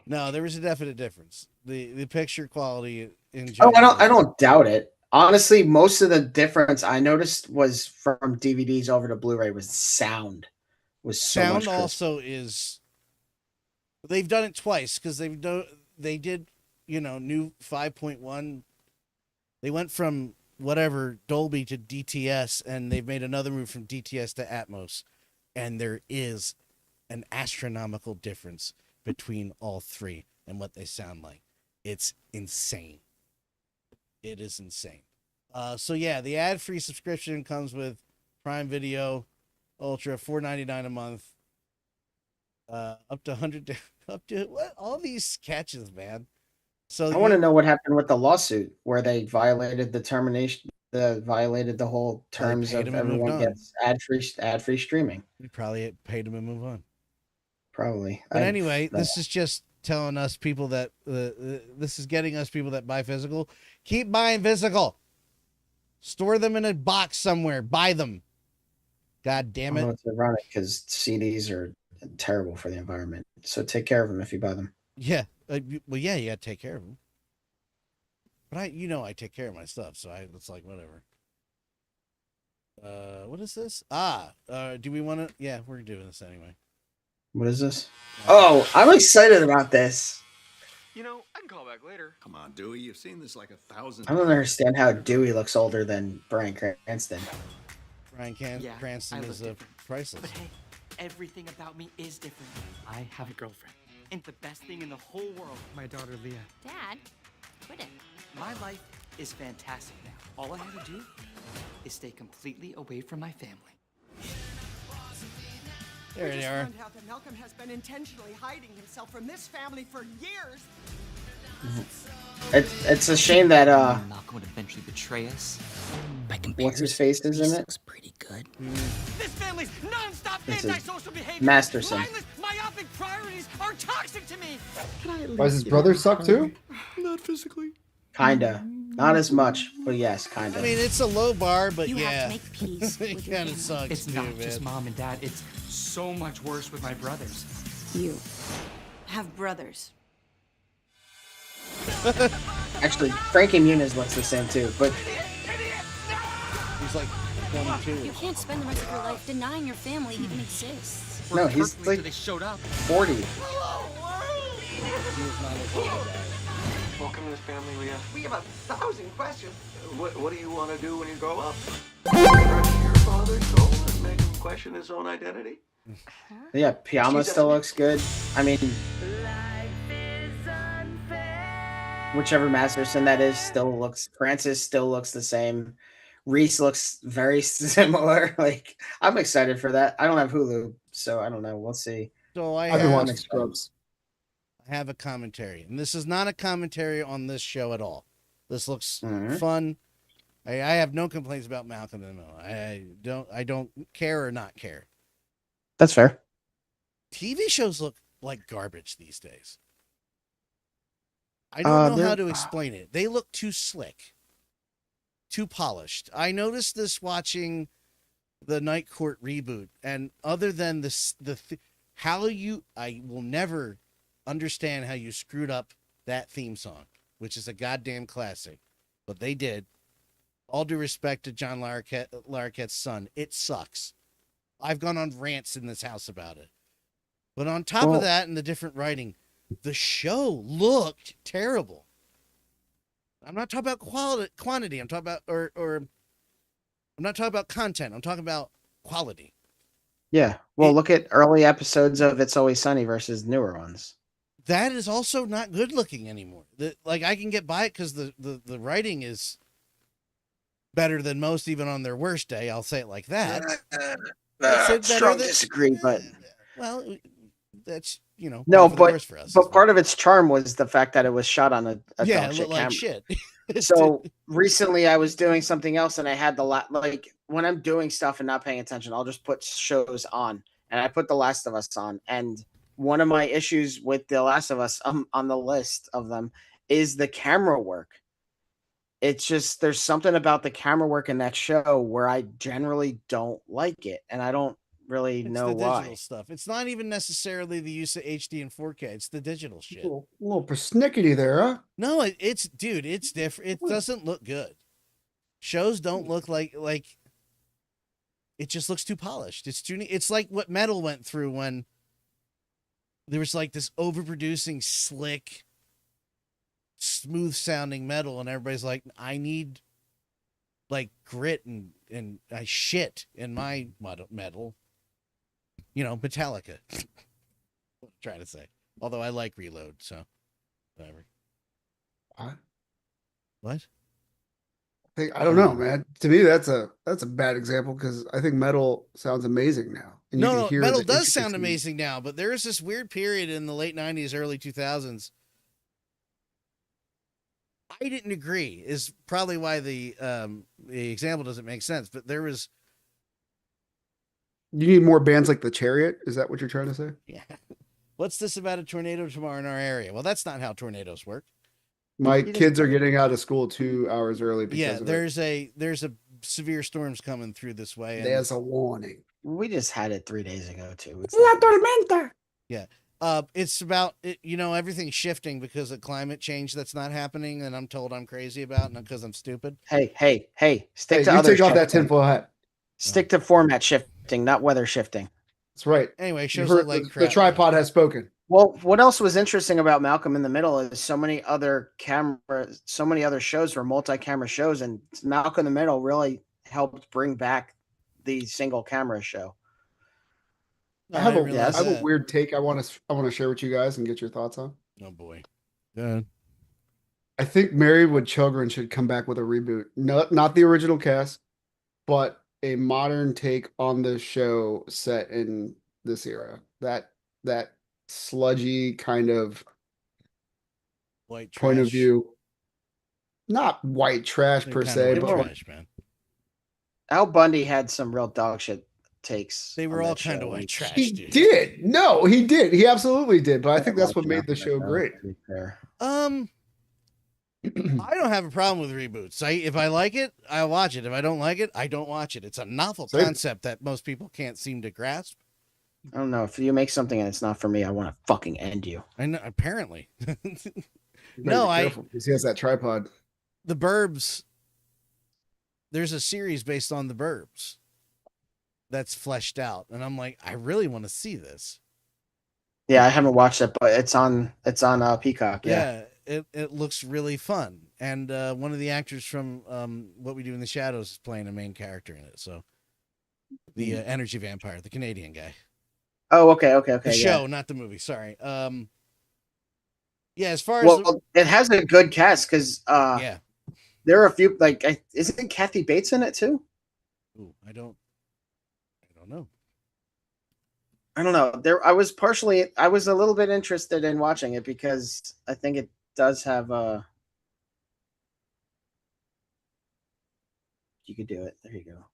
No, there was a definite difference. The picture quality in general. Oh, I don't doubt it. Honestly, most of the difference I noticed was from DVDs over to Blu-ray was sound. Sound also is. They've done it twice because they did, new 5.1. They went from whatever Dolby to DTS, and they've made another move from DTS to Atmos, and there is an astronomical difference between all three and what they sound like. It's insane. It is insane. So yeah, the ad-free subscription comes with Prime Video Ultra, $4.99 a month. Up to 100, up to what? All these sketches, man. So I want to know what happened with the lawsuit where they violated violated the whole terms of everyone gets ad-free streaming. We probably paid them and move on. probably. But anyway, this is just telling us people that this is getting us people that buy physical. Keep buying physical. Store them in a box somewhere. Buy them. God damn it. It's ironic because CDs are terrible for the environment. So take care of them if you buy them. Yeah. Well, yeah, you got to take care of them. But I take care of my stuff, so it's like whatever. What is this? Do we want to? Yeah, we're doing this anyway. What is this? Oh, I'm excited about this. You know, I can call back later. Come on, Dewey. You've seen this like 1,000 I don't understand how Dewey looks older than Bryan Cranston. Bryan Cranston is priceless. But hey, everything about me is different. I have a girlfriend. And the best thing in the whole world, my daughter Leah. Dad, quit it. My life is fantastic now. All I have to do is stay completely away from my family. There they are. Found out that Malcolm has been intentionally hiding himself from this family for years. It's a shame that Malcolm would eventually betray us. what's his face is in it? Looks pretty good. This family's non-stop This is antisocial behavior. Masterson. Mindless, myopic priorities are toxic to me. Why does his brother suck too? Not physically. Kinda. Not as much, but yes, kinda. I mean, it's a low bar, but You have yeah. to make peace It with your kind of family. sucks It's too, not man. just mom and dad. It's so much worse with my brothers. You have brothers. Actually, Frankie Muniz looks the same too, but He's like 22. You can't spend the rest of your life denying your family even exists. no, he's like They showed up. 40. Welcome to the family, Leah. We have 1,000 questions. What do you want to do when you grow up? Crush your father's soul and make him question his own identity? Yeah, Piyama still looks good. I mean, whichever Masterson that is still looks. Francis still looks the same. Reese looks very similar. Like, I'm excited for that. I don't have Hulu, so I don't know. We'll see. So I've been watching Scrubs. I have a commentary, and this is not a commentary on this show at all. This looks Mhm. fun. I have no complaints about Malcolm in the Middle. I don't care or not care. That's fair. TV shows look like garbage these days. I don't know how to explain it. They look too slick, too polished. I noticed this watching the Night Court reboot, and other than this, I will never understand how you screwed up that theme song, which is a goddamn classic, but they did. All due respect to John Larroquette's son, it sucks. I've gone on rants in this house about it. But on top of that and the different writing, the show looked terrible. I'm not talking about quantity. I'm talking about I'm not talking about content. I'm talking about quality. Yeah. Well, look at early episodes of It's Always Sunny versus newer ones. That is also not good looking anymore. Like, I can get by it because the writing is better than most, even on their worst day. I'll say it like that. Strong disagree, but well, that's no, par for the but course for us. but part of its charm was the fact that it was shot on a yeah, dog it shit looked like camera. shit. So recently, I was doing something else, and I had like when I'm doing stuff and not paying attention, I'll just put shows on, and I put The Last of Us on. And one of my issues with The Last of Us on the list of them is the camera work. It's just there's something about the camera work in that show where I generally don't like it, and I don't really know the why. digital stuff. It's not even necessarily the use of HD and 4K. It's the digital shit. A little persnickety there, huh? No, it's different. It doesn't look good. Shows don't look like it just looks too polished. It's like what metal went through when there was like this overproducing, slick, smooth sounding metal, and everybody's like, I need like grit and I shit in my metal. Metallica. What I'm trying to say. Although I like Reload, so whatever. What? I don't know, man. To me, that's a bad example because I think metal sounds amazing now. And you can No, hear metal the does sound intricacies. amazing now, but there is this weird period in the late 90s, early 2000s. I didn't agree, is probably why the example doesn't make sense, but there was. You need more bands like The Chariot. Is that what you're trying to say? Yeah. What's this about a tornado tomorrow in our area? Well, that's not how tornadoes work. My kids are getting out of school 2 hours early because Yeah, of there's a severe storms coming through this way. it. And, There's a warning. We just had it 3 days ago too. It's La not- tormenta. yeah. It's about everything's shifting because of climate change that's not happening, and I'm told I'm crazy about, not because I'm stupid. Hey, stick Hey, to you other take off that shifting. tinfoil hat. Stick to format shifting, not weather shifting. That's right. Anyway, You shows heard look like the crap. tripod has spoken. Well, what else was interesting about Malcolm in the Middle is so many other shows were multi-camera shows, and Malcolm in the Middle really helped bring back the single camera show. I have didn't realize a that. weird take I want to share with you guys and get your thoughts on. Oh boy. Go ahead. I think Married with Children should come back with a reboot. Not the original cast, but a modern take on the show set in this era. That sludgy kind of White point of trash. view. Not white trash They're per kinda se, white but trash, man. Al Bundy had some real dog shit takes. They were on all that kind show. of white trash, he dude. did. No, he did. He absolutely did. But I think that's what Watching made out the for show that, great. to be fair. I don't have a problem with reboots. If I like it, I watch it. If I don't like it, I don't watch it. It's a novel Same. concept that most people can't seem to grasp. I don't know. If you make something and it's not for me, I want to fucking end you. I know, apparently. You No, better be careful, because he has that tripod. The Burbs. There's a series based on The Burbs that's fleshed out, and I'm like, I really want to see this. Yeah, I haven't watched it, but it's on Peacock. Yeah. It looks really fun, and one of the actors from What We Do in the Shadows is playing a main character in it. So the energy vampire, the Canadian guy. Oh, okay. The show, not the movie. Sorry. Yeah, as far as Well, it has a good cast because yeah. there are a few isn't Kathy Bates in it too? Ooh, I don't know. I don't know. I was a little bit interested in watching it because I think it does have you could do it. There you go.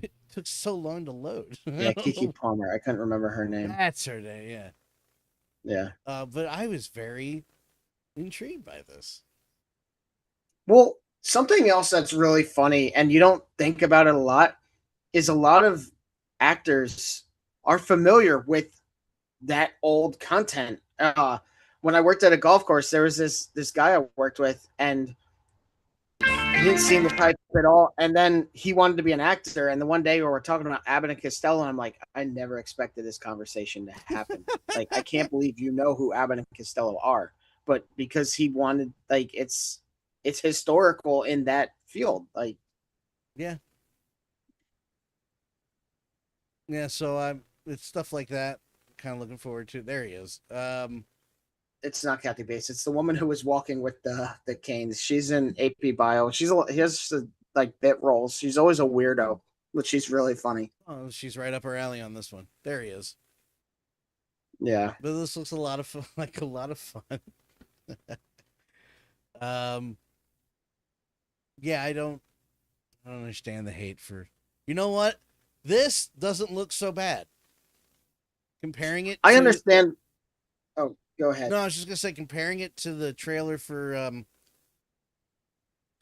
It took so long to load. Yeah, Kiki Palmer. I couldn't remember her name. That's her name, yeah. Yeah. But I was very intrigued by this. Well, something else that's really funny, and you don't think about it a lot, is a lot of actors are familiar with that old content. When I worked at a golf course, there was this guy I worked with, and he didn't seem the type at all. And then he wanted to be an actor. And the one day we were talking about Abbott and Costello, and I'm like, I never expected this conversation to happen. Like, I can't believe you know who Abbott and Costello are. But because he wanted, like, it's historical in that field. Like, yeah. So it's stuff like that. Kind of looking forward to. There he is. it's not Kathy Bates. It's the woman who was walking with the canes. She's in AP Bio. He has like bit roles. She's always a weirdo, but she's really funny. Oh, she's right up her alley on this one. There he is. Yeah. But this looks a lot of fun, like a lot of fun. Yeah, I don't understand the hate for. You know what? This doesn't look so bad. Comparing it, I understand. Oh, go ahead. No, I was just gonna say comparing it to the trailer for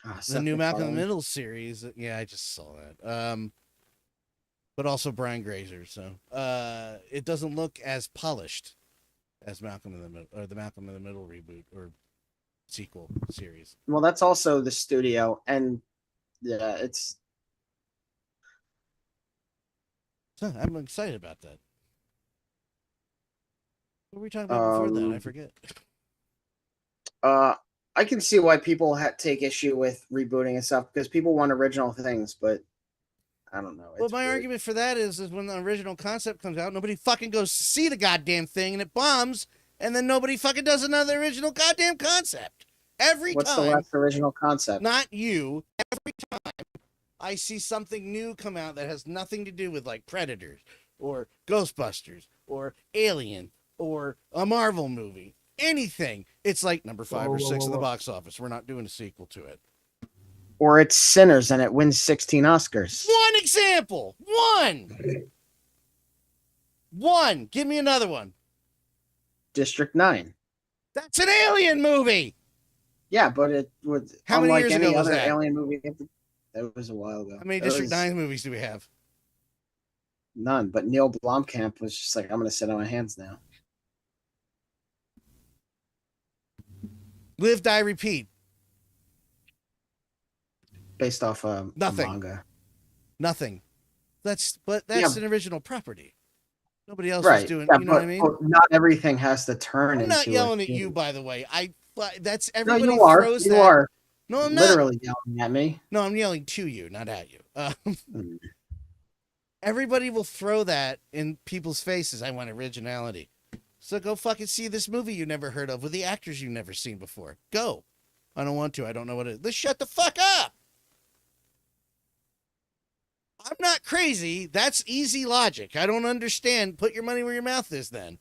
the Seth new Malcolm in the MacFarlane. Middle series. Yeah, I just saw that. But also Brian Grazer, so it doesn't look as polished as Malcolm in the Middle or the Malcolm in the Middle reboot or sequel series. Well, that's also the studio, and yeah, it's. So I'm excited about that. What were we talking about before that? I forget. I can see why people take issue with rebooting and stuff because people want original things, but I don't know. Well, It's my weird. argument for that is when the original concept comes out, nobody fucking goes to see the goddamn thing and it bombs, and then nobody fucking does another original goddamn concept. Every What's time. the last original concept? Not you. Every time I see something new come out that has nothing to do with like Predators or Ghostbusters or Alien or a Marvel movie, anything, it's like number 5 or 6 in the box office. We're not doing a sequel to it. Or it's Sinners and it wins 16 Oscars. One example. One. Give me another one. District 9. That's an alien movie. Yeah, but it was How many unlike years any ago was other that? alien movie. That was a while ago. How many It District was 9 movies do we have? None. But Neil Blomkamp was just like, I'm going to sit on my hands now. Live, Die, Repeat. Based off Nothing. manga. Nothing. That's an original property. Nobody else is doing. Yeah, you know what I mean? Not everything has to turn. I'm not into yelling a at you, game. by the way. That's No, everybody you are. throws You that. are. No, I'm not. Literally yelling at me. No, I'm yelling to you, not at you. Everybody will throw that in people's faces. I want originality. So go fucking see this movie you never heard of with the actors you've never seen before. Go. I don't want to. I don't know what it is. Let's shut the fuck up. I'm not crazy. That's easy logic. I don't understand. Put your money where your mouth is then.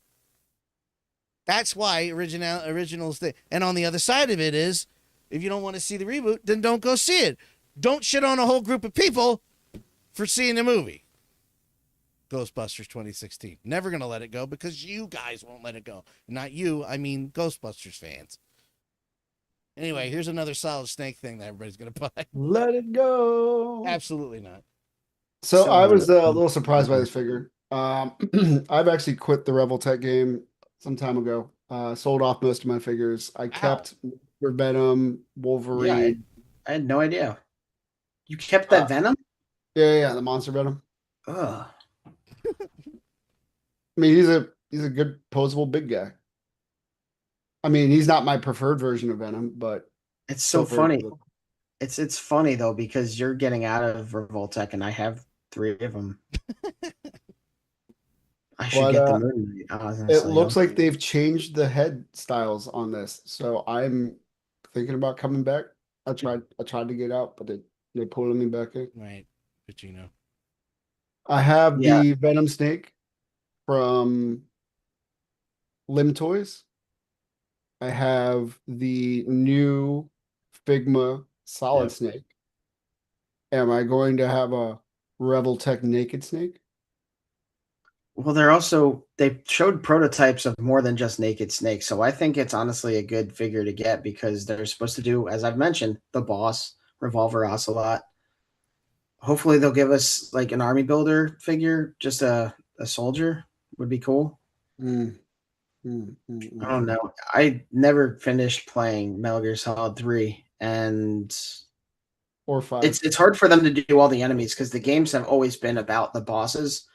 That's why originals thing. And on the other side of it is, if you don't want to see the reboot, then don't go see it. Don't shit on a whole group of people for seeing the movie. Ghostbusters 2016. Never going to let it go because you guys won't let it go. Not you, I mean Ghostbusters fans. Anyway, here's another Solid Snake thing that everybody's going to buy. Let it go. Absolutely not. So I was a little surprised by this figure. I've actually quit the Revoltech game some time ago. Sold off most of my figures. I kept Venom, Wolverine. Yeah, I had no idea. You kept that Venom? Yeah, the monster Venom. Ugh. I mean, he's a good posable big guy. I mean, he's not my preferred version of Venom, but it's so still funny. cool. It's funny though because you're getting out of Revoltech and I have 3 of them. I should get the Moon Knight. It looks like they've changed the head styles on this, so I'm thinking about coming back. I tried to get out, but they pulled me back in. Right, but you know. I have the Venom Snake from Limb Toys. I have the new Figma Solid Snake. Am I going to have a Revoltech Naked Snake? Well, they showed prototypes of more than just Naked Snake, so I think it's honestly a good figure to get because they're supposed to do, as I've mentioned, the boss, Revolver Ocelot. Hopefully they'll give us like an army builder figure, just a soldier would be cool. I don't know. I never finished playing Metal Gear Solid 3 and or 5. It's hard for them to do all the enemies because the games have always been about the bosses.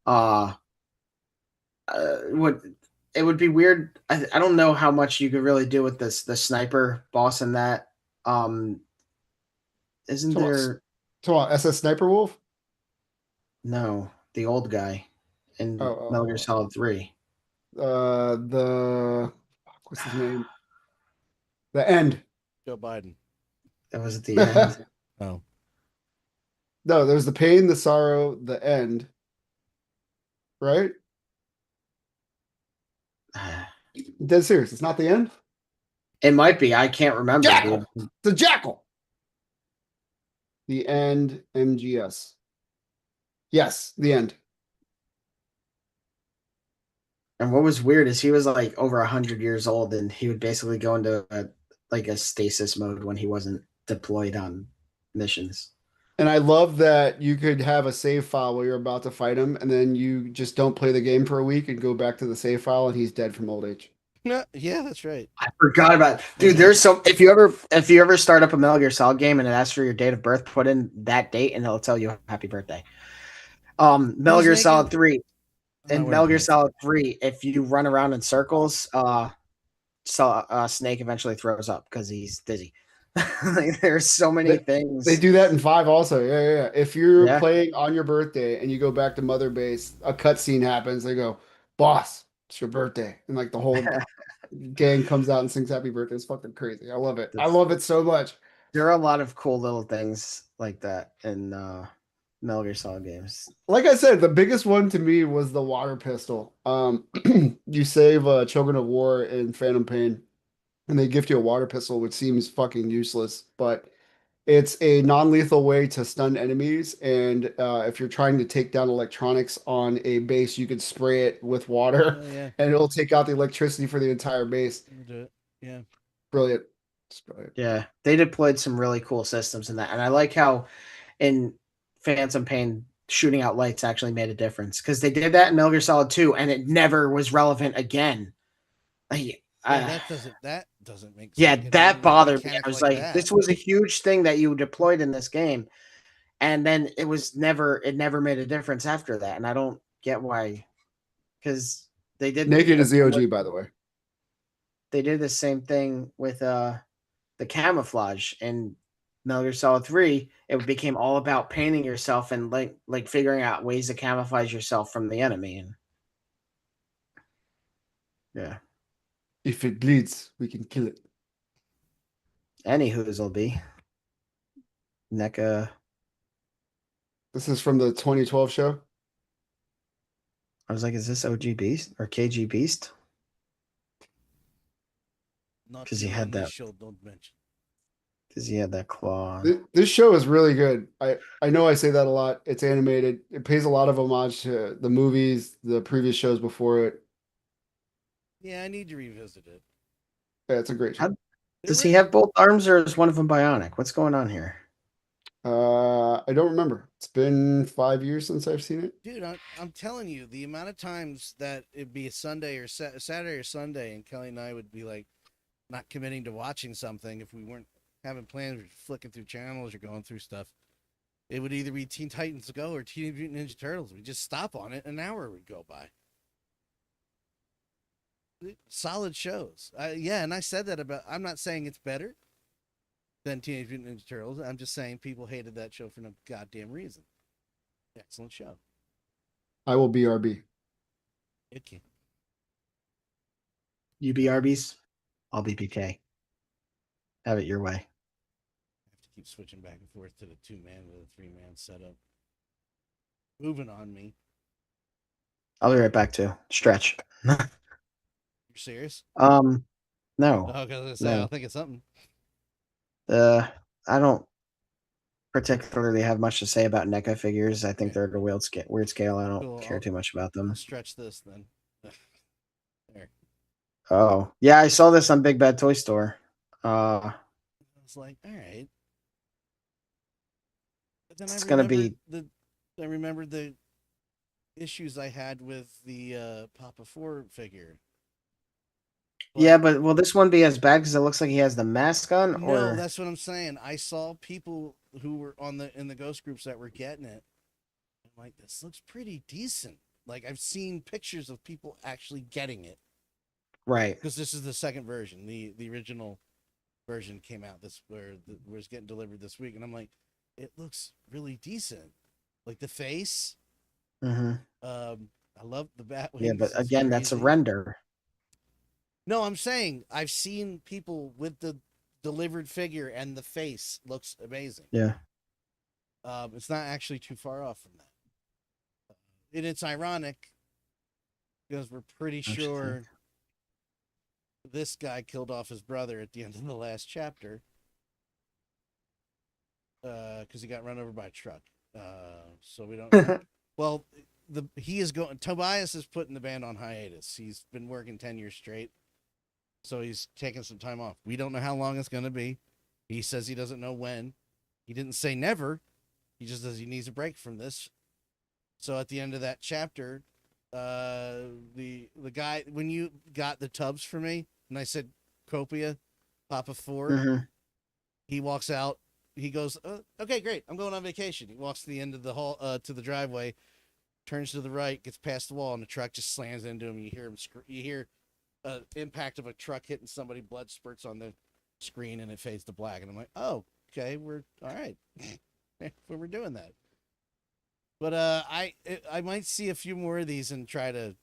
It would be weird. I don't know how much you could really do with the sniper boss in that. Isn't there? SS Sniper Wolf? No, the old guy in Metal Gear Solid 3. What's his name? The End. Joe Biden. That was at the end. Oh. No, there was the pain, the sorrow, the end. Right? Dead serious. It's not the end? It might be. I can't remember. Jackal. The Jackal. The End, MGS. Yes, the end. And what was weird is he was like over 100 years old, and he would basically go into a stasis mode when he wasn't deployed on missions. And I love that you could have a save file while you're about to fight him, and then you just don't play the game for a week and go back to the save file, and he's dead from old age. No, yeah, that's right. I forgot about it. Dude, there's so if you ever start up a Metal Gear Solid game and it asks for your date of birth, put in that date and it'll tell you happy birthday. Metal Gear Solid 3. In Metal Gear Solid 3, if you run around in circles, Snake eventually throws up because he's dizzy. Like, there's so many things. They do that in 5 also. Yeah. If you're playing on your birthday and you go back to Mother Base, a cutscene happens. They go, "Boss, it's your birthday," and like the whole gang comes out and sings happy birthday. It's fucking crazy. I love it. I love it so much. There are a lot of cool little things like that in Metal Gear Solid games. Like I said, the biggest one to me was the water pistol. You save Children of War in Phantom Pain, and they gift you a water pistol, which seems fucking useless, but It's a non-lethal way to stun enemies, and if you're trying to take down electronics on a base, you could spray it with water, Yeah. and it'll take out the electricity for the entire base. We'll do it. Yeah. Brilliant. It's brilliant. Yeah, they deployed some really cool systems in that, and I like how in Phantom Pain shooting out lights actually made a difference because they did that in Metal Gear Solid 2, and it never was relevant again. That doesn't make sense. Yeah, that bothered me. I Mechanic was like like, that. this was a huge thing that you deployed in this game, and then it never made a difference after that, and I don't get why. Because they did Naked is the OG, by the way. They did the same thing with the camouflage in Metal Gear Solid 3. It became all about painting yourself and like figuring out ways to camouflage yourself from the enemy. And yeah. If it bleeds, we can kill it. Anywho's will be NECA. This is from the 2012 show. I was like, is this OG Beast or KG Beast? Because he had that. Don't mention. Because he had that claw. This show is really good. I know I say that a lot. It's animated. It pays a lot of homage to the movies, the previous shows before it. Yeah, I need to revisit it. Yeah, it's a great show. Does he have both arms or is one of them bionic? What's going on here? I don't remember. It's been 5 years since I've seen it. Dude, I'm telling you, the amount of times that it'd be a Sunday or Saturday or Sunday, and Kelly and I would be like not committing to watching something if we weren't having plans or flicking through channels or going through stuff. It would either be Teen Titans Go or Teenage Mutant Ninja Turtles. We'd just stop on it, an hour would go by. Solid shows. Yeah, and I said that about, I'm not saying it's better than Teenage Mutant Ninja Turtles. I'm just saying people hated that show for no goddamn reason. Excellent show. I will BRB. Okay. You be Arby's, I'll be PK. Have it your way. I have to keep switching back and forth to the 2-man with a 3-man setup. Moving on me. I'll be right back too. Stretch. You're serious? No. Oh, because No. I'll think of something. I don't particularly have much to say about NECA figures. I think they're at a weird scale. I don't Cool. care too much about them. I'll stretch this then. There. Oh, yeah, I saw this on Big Bad Toy Store. I was like, all right. But then It's gonna be. I remembered the issues I had with the 𝗵𝗵𝗵𝗵 figure. Yeah, but will this one be as bad because it looks like he has the mask on? No, Or that's what I'm saying. I saw people who were in the ghost groups that were getting it. I'm like, this looks pretty decent. Like, I've seen pictures of people actually getting it. right? Because this is the second version. The original version came out was getting delivered this week, and I'm like, it looks really decent. Like the face. Mm-hmm. I love the bat wings. Yeah, but It's again, that's a crazy. render. No, I'm saying I've seen people with the delivered figure, and the face looks amazing. Yeah. It's not actually too far off from that. And it's ironic because we're pretty sure this guy killed off his brother at the end of the last chapter because he got run over by a truck. So we don't. Well, Tobias is putting the band on hiatus. He's been working 10 years straight. So he's taking some time off. We don't know how long it's going to be. He says he doesn't know when. He didn't say never. He just says he needs a break from this. So at the end of that chapter, the guy, when you got the tubs for me, and I said 𝗀𝗶𝗄, 𝗵𝗵𝗵𝗵, he walks out. He goes, okay, great. I'm going on vacation. He walks to the end of the hall, to the driveway, turns to the right, gets past the wall, and the truck just slams into him. You hear him. You hear impact of a truck hitting somebody. Blood spurts on the screen, and it fades to black. And I'm like, oh, okay, we're all right. We're doing that. But I might see a few more of these and try to.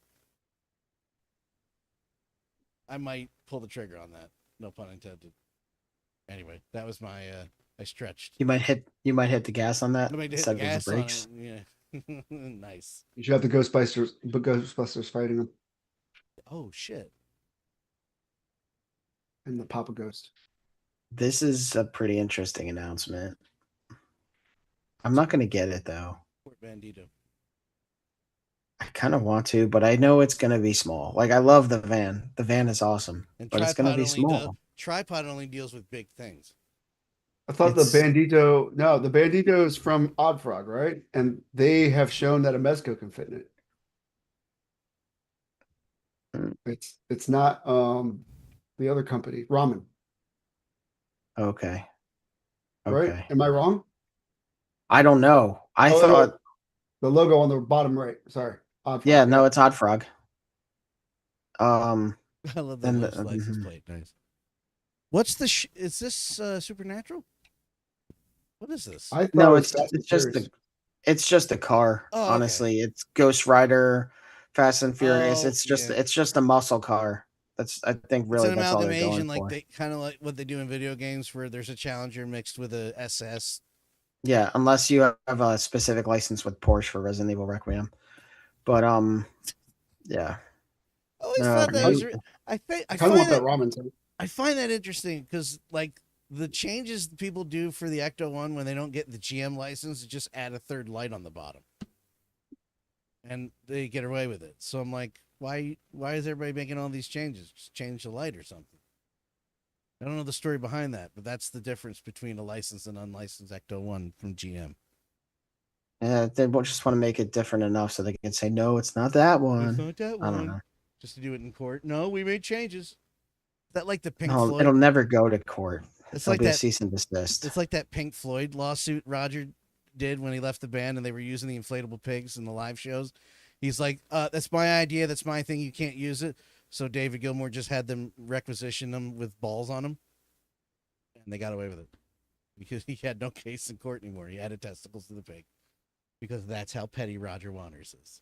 I might pull the trigger on that. No pun intended. Anyway, that was my. I stretched. You might hit the gas on that. I might hit instead the of gas the brakes. on it. Yeah. Nice. You should have the Ghostbusters fighting them. Oh shit. And the Papa Ghost. This is a pretty interesting announcement. I'm not going to get it, though. Poor Bandito. I kind of want to, but I know it's going to be small. Like, I love the van. The van is awesome, And but it's going to be Tripod small. Tripod only deals with big things. I thought It's- the Bandito is from Odd Frog, right? And they have shown that a mezco can fit in it. Mm. It's not the other company, Ramen, Okay. right? Okay. Am I wrong? I don't know. I Oh, thought, the logo on the bottom right. Sorry. Odd Frog, yeah, no, it's Odd Frog. I love that And little license plate. Nice. What's the? Is this Supernatural? What is this? I thought No, it was it's Fast and just Furious. it's just a car. Oh, okay. Honestly, it's Ghost Rider, Fast and Furious. Oh, It's just yeah. it's just a muscle car. That's I think really it's an that's all they're going amalgamation, like for. they kind of like what they do in video games, where there's a Challenger mixed with a SS. Yeah, unless you have a specific license with Porsche for Resident Evil Requiem. But yeah. I always No, thought that no. was. I I kind of find want that that ramen too. I find that interesting because like the changes people do for the Ecto One when they don't get the GM license, is just add a third light on the bottom, and they get away with it. So I'm like, why is everybody making all these changes? Just change the light or something. I don't know the story behind that, but that's the difference between a licensed and unlicensed Ecto One from GM. They just want to make it different enough so they can say no, it's not that one. It's not that I don't one. know. Just to do it in court. No, we made changes. Is that like the Pink No, Floyd? it'll never go to court. It's It'll like be a that. cease and desist. It's like that Pink Floyd lawsuit Roger did when he left the band and they were using the inflatable pigs in the live shows. He's like, that's my idea. That's my thing. You can't use it. So David Gilmour just had them requisition them with balls on them. And they got away with it. Because he had no case in court anymore. He added testicles to the pig. Because that's how petty Roger Waters is.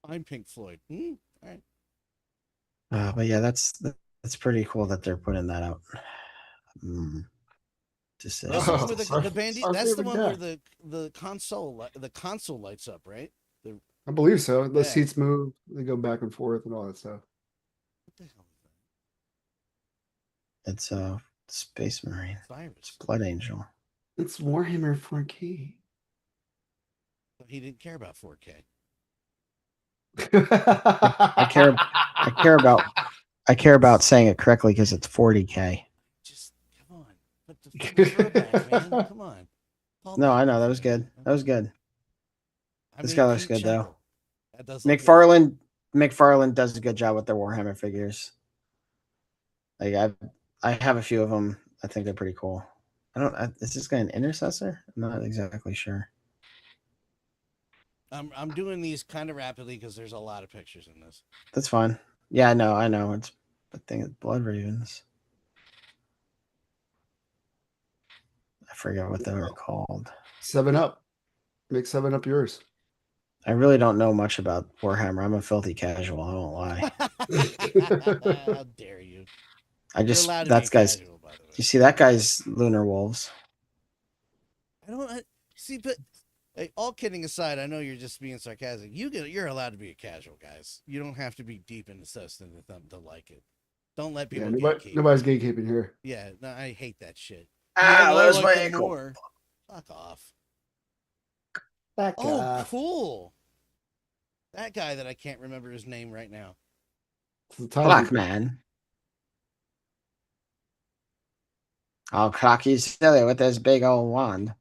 I'm Pink Floyd. All right. But yeah, that's pretty cool that they're putting that out. Just That's the one where our- the bandit. our That's the favorite one guy. where the console lights up, right? I believe so. The Yeah. seats move, they go back and forth and all that stuff. What the hell is It's Space Marine. that? Virus. It's Blood Angel. It's Warhammer 4K. He didn't care about 4K. I care about saying it correctly because it's 40K. Just come on, put the fucking throwback, man. Come on. Call No, back. I know that was good. That was good. I This made guy looks Pete good, though. chuckle. That does look good. McFarlane does a good job with their Warhammer figures. Like I have a few of them. I think they're pretty cool. Is this guy an intercessor? I'm not exactly sure. I'm doing these kind of rapidly because there's a lot of pictures in this. That's fine. Yeah, I know. It's I think it's Blood Ravens. I forget what they were called. 7-Up. Make 7-Up yours. I really don't know much about Warhammer. I'm a filthy casual. I won't lie. How dare you? I You're just allowed to that's be guy's. casual, by the way. You see that guy's Lunar Wolves. I don't see, but hey, all kidding aside, I know you're just being sarcastic. You're allowed to be a casual, guys. You don't have to be deep into stuff to like it. Don't let Yeah, people gatekeep. nobody's gatekeeping here. Yeah, no, I hate that shit. Ah, You know, there's I my like them ankle. more. Fuck off. Back Oh, off. cool. That guy that I can't remember his name right now. It's the time. Clock Man. Oh, Clocky's silly with his big old wand. Let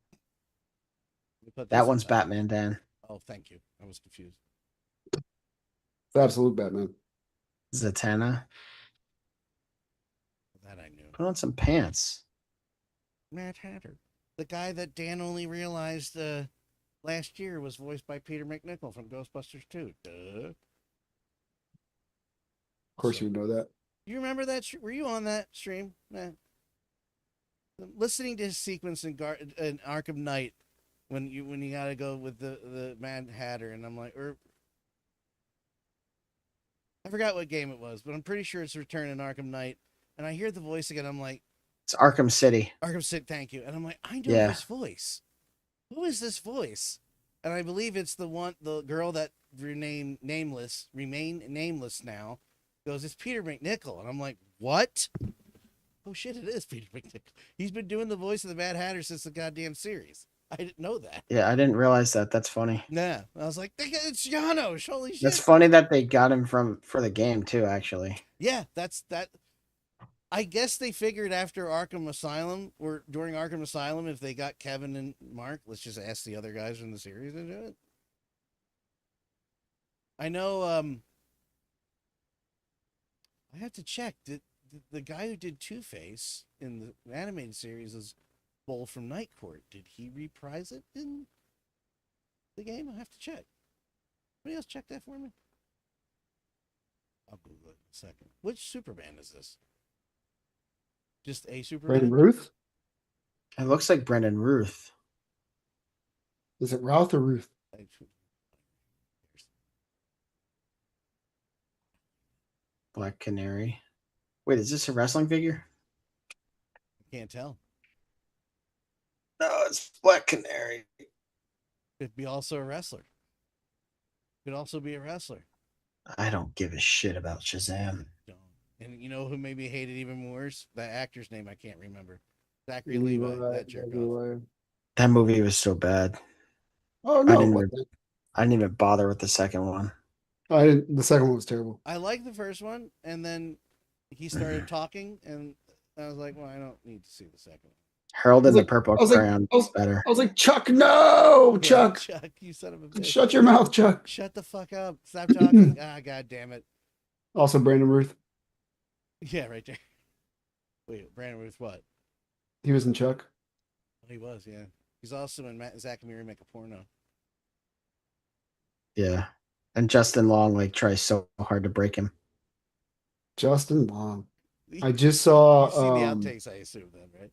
me put That this one's on. Batman, Dan. Oh, thank you. I was confused. It's absolute Batman. Zatanna. That I knew. Put on some pants. Mad Hatter. The guy that Dan only realized last year was voiced by Peter McNichol from Ghostbusters 2. Duh. Of course, you would know that. You remember that? Were you on that stream, man? Listening to his sequence in Arkham Knight when you gotta go with the Mad Hatter, and I'm like, I forgot what game it was, but I'm pretty sure it's Return in Arkham Knight. And I hear the voice again. I'm like, It's Arkham City. Arkham City, thank you. And I'm like, I know Yeah. this voice. Who is this voice? And I believe it's the girl that remain nameless now. Goes, it's Peter McNichol. And I'm like, what? oh shit, it is Peter McNichol. He's been doing the voice of the Mad Hatter since the goddamn series. I didn't know that. Yeah, I didn't realize that. That's funny. Nah, I was like, it's Janos. Holy shit. That's funny that they got him for the game too. Actually, Yeah, that's that. I guess they figured after Arkham Asylum or during Arkham Asylum, if they got Kevin and Mark, let's just ask the other guys from the series to do it. I know. I have to check. Did the guy who did Two-Face in the animated series is Bull from Night Court? Did he reprise it in the game? I have to check. Somebody else check that for me. I'll Google it in a second. Which Superman is this? Just a Superman? Brandon Ruth? it looks like Brendan Ruth. Is it Routh or Ruth? Black Canary. Wait, is this a wrestling figure? Can't tell. No, it's Black Canary. Could be also a wrestler. Could also be a wrestler. I don't give a shit about Shazam. Don't. And you know who maybe hated even worse? That actor's name I can't remember. Zachary Levi. That jerk off. That movie was so bad. Oh I no! didn't even bother with the second one. I didn't. The second one was terrible. I liked the first one, and then he started talking, and I was like, well, I don't need to see the second one. Harold and the like- Purple I was like- Crayon I was- is better. I was like, Chuck, no, Yeah, Chuck, Chuck, you son of a bitch. shut your mouth, Chuck. Shut the fuck up. Stop talking. God damn it. Also, Brandon Ruth. Yeah, right there. Wait, Brandon Ruth what? He was in Chuck. He was, yeah. He's also in Zach and Miri Make a Porno. Yeah. And Justin Long like tries so hard to break him. Justin Long. I just saw. You've seen the outtakes, I assume, then, right?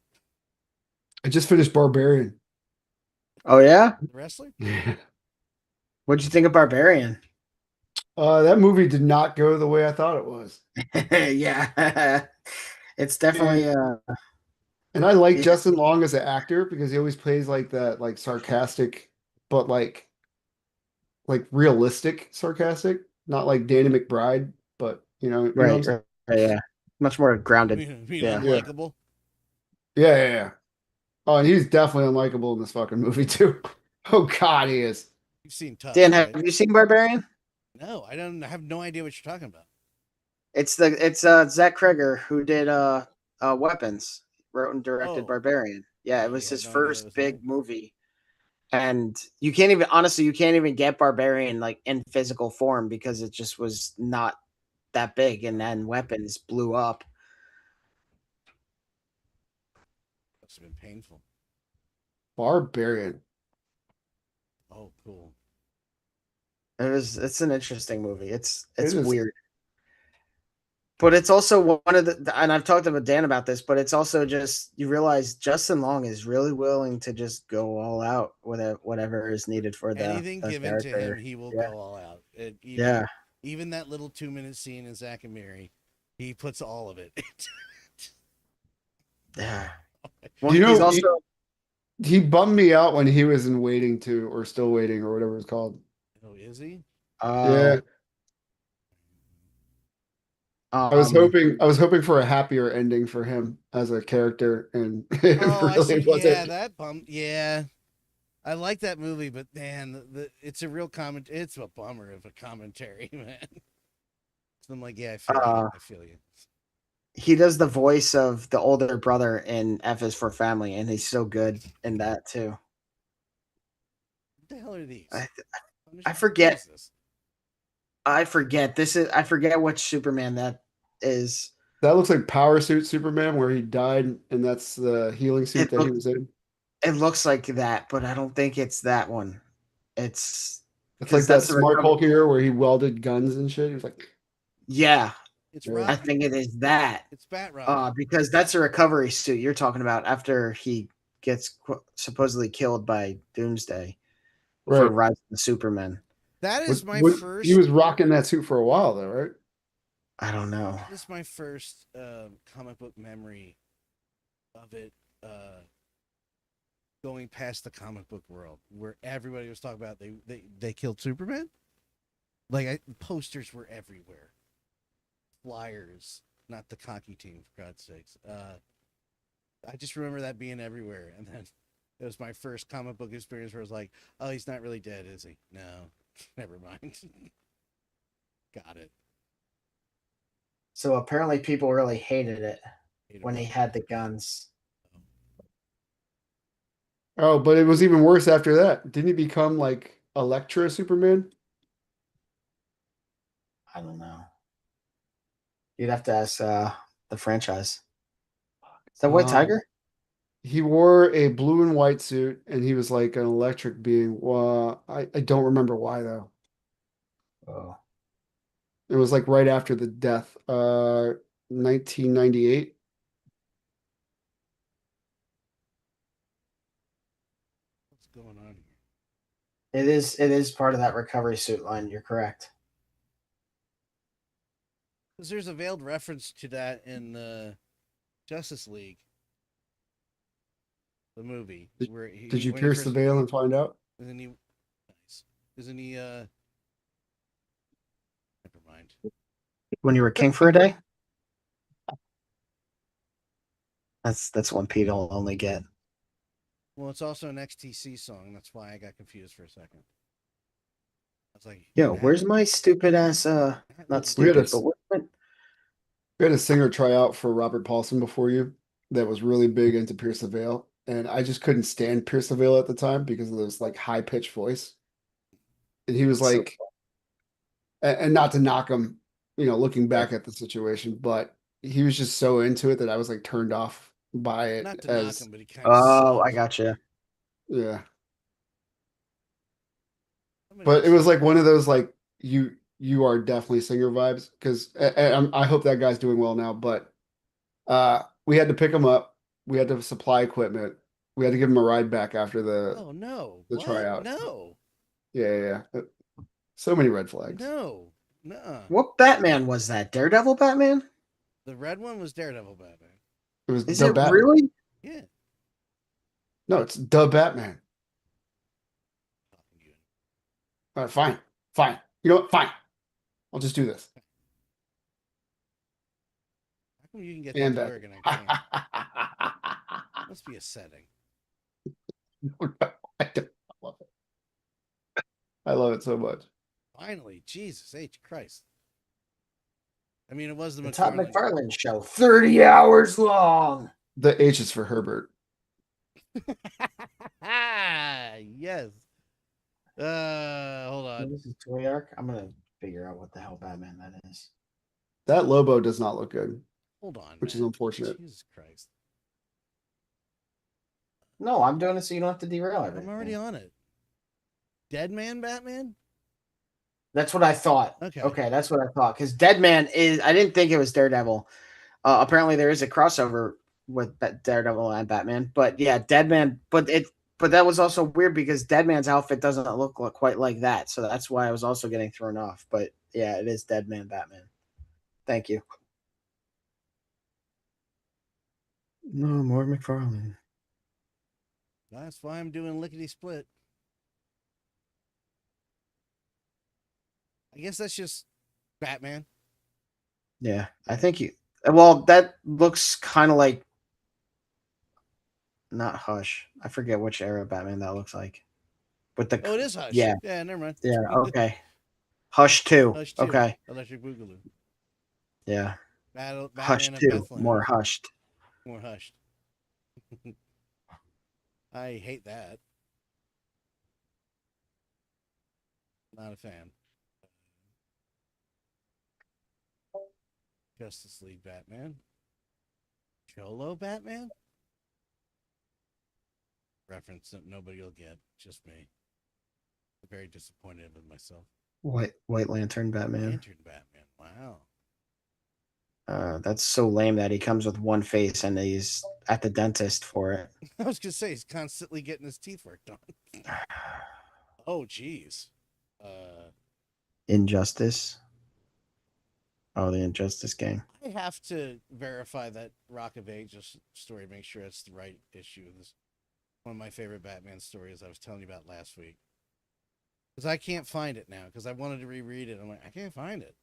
I just finished Barbarian. Oh yeah? The wrestler? What'd you think of Barbarian? That movie did not go the way I thought it was. Yeah. It's definitely And I like Yeah. Justin Long as an actor because he always plays like that, like sarcastic, but like realistic sarcastic, not like Danny McBride, but you know what I'm saying? right, yeah. Much more grounded. Yeah. Yeah. Unlikable. Yeah. Oh, and he's definitely unlikable in this fucking movie too. Oh God, he is. You've seen Tough. Dan, right? have you seen Barbarian? No, I have no idea what you're talking about. It's Zach Kreger who did Weapons, wrote and directed Oh. Barbarian. Yeah, it was Yeah, his no idea that first was big him. movie. And you can't even get Barbarian like in physical form because it just was not that big, and then Weapons blew up. Must have been painful. Barbarian. Oh, cool. It's an interesting movie. It's It is. weird. But it's also one of the, and I've talked about Dan about this, but it's also just, you realize Justin Long is really willing to just go all out with whatever is needed for the Anything the given to character. him, he will Yeah. go all out. Even that little 2-minute scene in Zach and Miri, he puts all of it. Yeah. Do you know he's also, he bummed me out when he was in Waiting to or Still Waiting or whatever it's called. Oh, is he? Yeah. I was hoping for a happier ending for him as a character, and it Oh, I really see. wasn't. Yeah, that bummed. Yeah, I like that movie, but man, it's a real comment. It's a bummer of a commentary, man. So I'm like, yeah, I feel you. I feel you. he does the voice of the older brother in F is for Family, and he's so good in that too. What the hell are these? I forget. What is this? I forget which Superman that is. That looks like Power Suit Superman, where he died, and that's the healing suit that he was in. It looks like that, but I don't think it's that one. It's It's like that that's the Smart recover- Hulk here, where he welded guns and shit. He was like, Yeah, It's I I Robin. think it is that. It's Bat Robin. Because that's a recovery suit you're talking about after he gets supposedly killed by Doomsday for right. Rise of the Superman. That is my What- first. He was rocking that suit for a while, though, right? I don't know. This is my first comic book memory of it going past the comic book world, where everybody was talking about they killed Superman. Like posters were everywhere, flyers, not the cocky team, for God's sakes. I just remember that being everywhere, and then it was my first comic book experience where I was like, "Oh, he's not really dead, is he?" No, never mind. Got it. So apparently people really hated it Hated when he what? had the guns. Oh, but it was even worse after that. Didn't he become like Electra Superman? I don't know. You'd have to ask the franchise. Is that White Tiger? He wore a blue and white suit, and he was like an electric being. Well, I don't remember why though. Oh. It was like right after the death, 1998. What's going on here? It is part of that recovery suit line. You're correct. Because there's a veiled reference to that in Justice League, the movie. Where Did you when he pierce the first- veil and find out? Isn't he? Nice. Isn't he? Never mind. When you were king for a day? That's one Pete will only get. Well, it's also an XTC song. That's why I got confused for a second. I was like, Yo, where's my stupid ass not stupid, but where's my We had a singer try out for Robert Paulson before you that was really big into Pierce the Veil, and I just couldn't stand Pierce the Veil at the time because of this like high pitched voice. And he was like, and not to knock him, looking back at the situation, but he was just so into it that I was like turned off by it. Not to knock him, but he kind Oh, of. I gotcha. Yeah. But it was like one of those like you are definitely singer vibes because I hope that guy's doing well now. But we had to pick him up. We had to supply equipment. We had to give him a ride back after the Oh no! the What? tryout. No! Yeah. So many red flags. No! Nuh-uh. What Batman was that? Daredevil Batman? The red one was Daredevil Batman. It was Is the it Batman. really? Yeah. No, it's the Batman. All right, fine. You know what? Fine. I'll just do this. How come you can get And that to that. work and I can't? Must be a setting. love it. I love it so much. Finally, Jesus H. Christ. I mean, it was the Todd McFarlane. McFarlane show, 30 hours long. The H is for Herbert. Yes. Hold on. This is Toy Arc. I'm gonna figure out what the hell Batman that is. That Lobo does not look good. Hold on. Which is man. unfortunate. Jesus Christ. No, I'm doing it so you don't have to derail everything. I'm already on it. Dead Man Batman? That's what I thought. Okay. That's what I thought. Because Deadman is. I didn't think it was Daredevil. Apparently, there is a crossover with Daredevil and Batman. But yeah, Deadman. But that was also weird because Deadman's outfit doesn't look quite like that. So that's why I was also getting thrown off. But yeah, it is Deadman Batman. Thank you. No more McFarlane. That's why I'm doing lickety split. I guess that's just Batman. Yeah, I think you. Well, that looks kind of like not Hush. I forget which era of Batman that looks like. With the Oh, it is Hush. Yeah. Yeah, never mind. Yeah. Okay. Hush 2. Hush 2. Okay. Electric Boogaloo. Yeah. Batman Hush of 2. Bethlehem. More hushed. More hushed. I hate that. Not a fan. Justice League Batman. Cholo Batman? Reference that nobody will get. Just me. I'm very disappointed with myself. White Lantern Batman. Lantern Batman. Wow. That's so lame that he comes with one face and he's at the dentist for it. I was gonna say he's constantly getting his teeth worked on. Oh, geez. Injustice. Oh, the Injustice gang. I have to verify that Rock of Ages story, make sure it's the right issue. This one of my favorite Batman stories I was telling you about last week. Because I can't find it now, because I wanted to reread it. I'm like, I can't find it.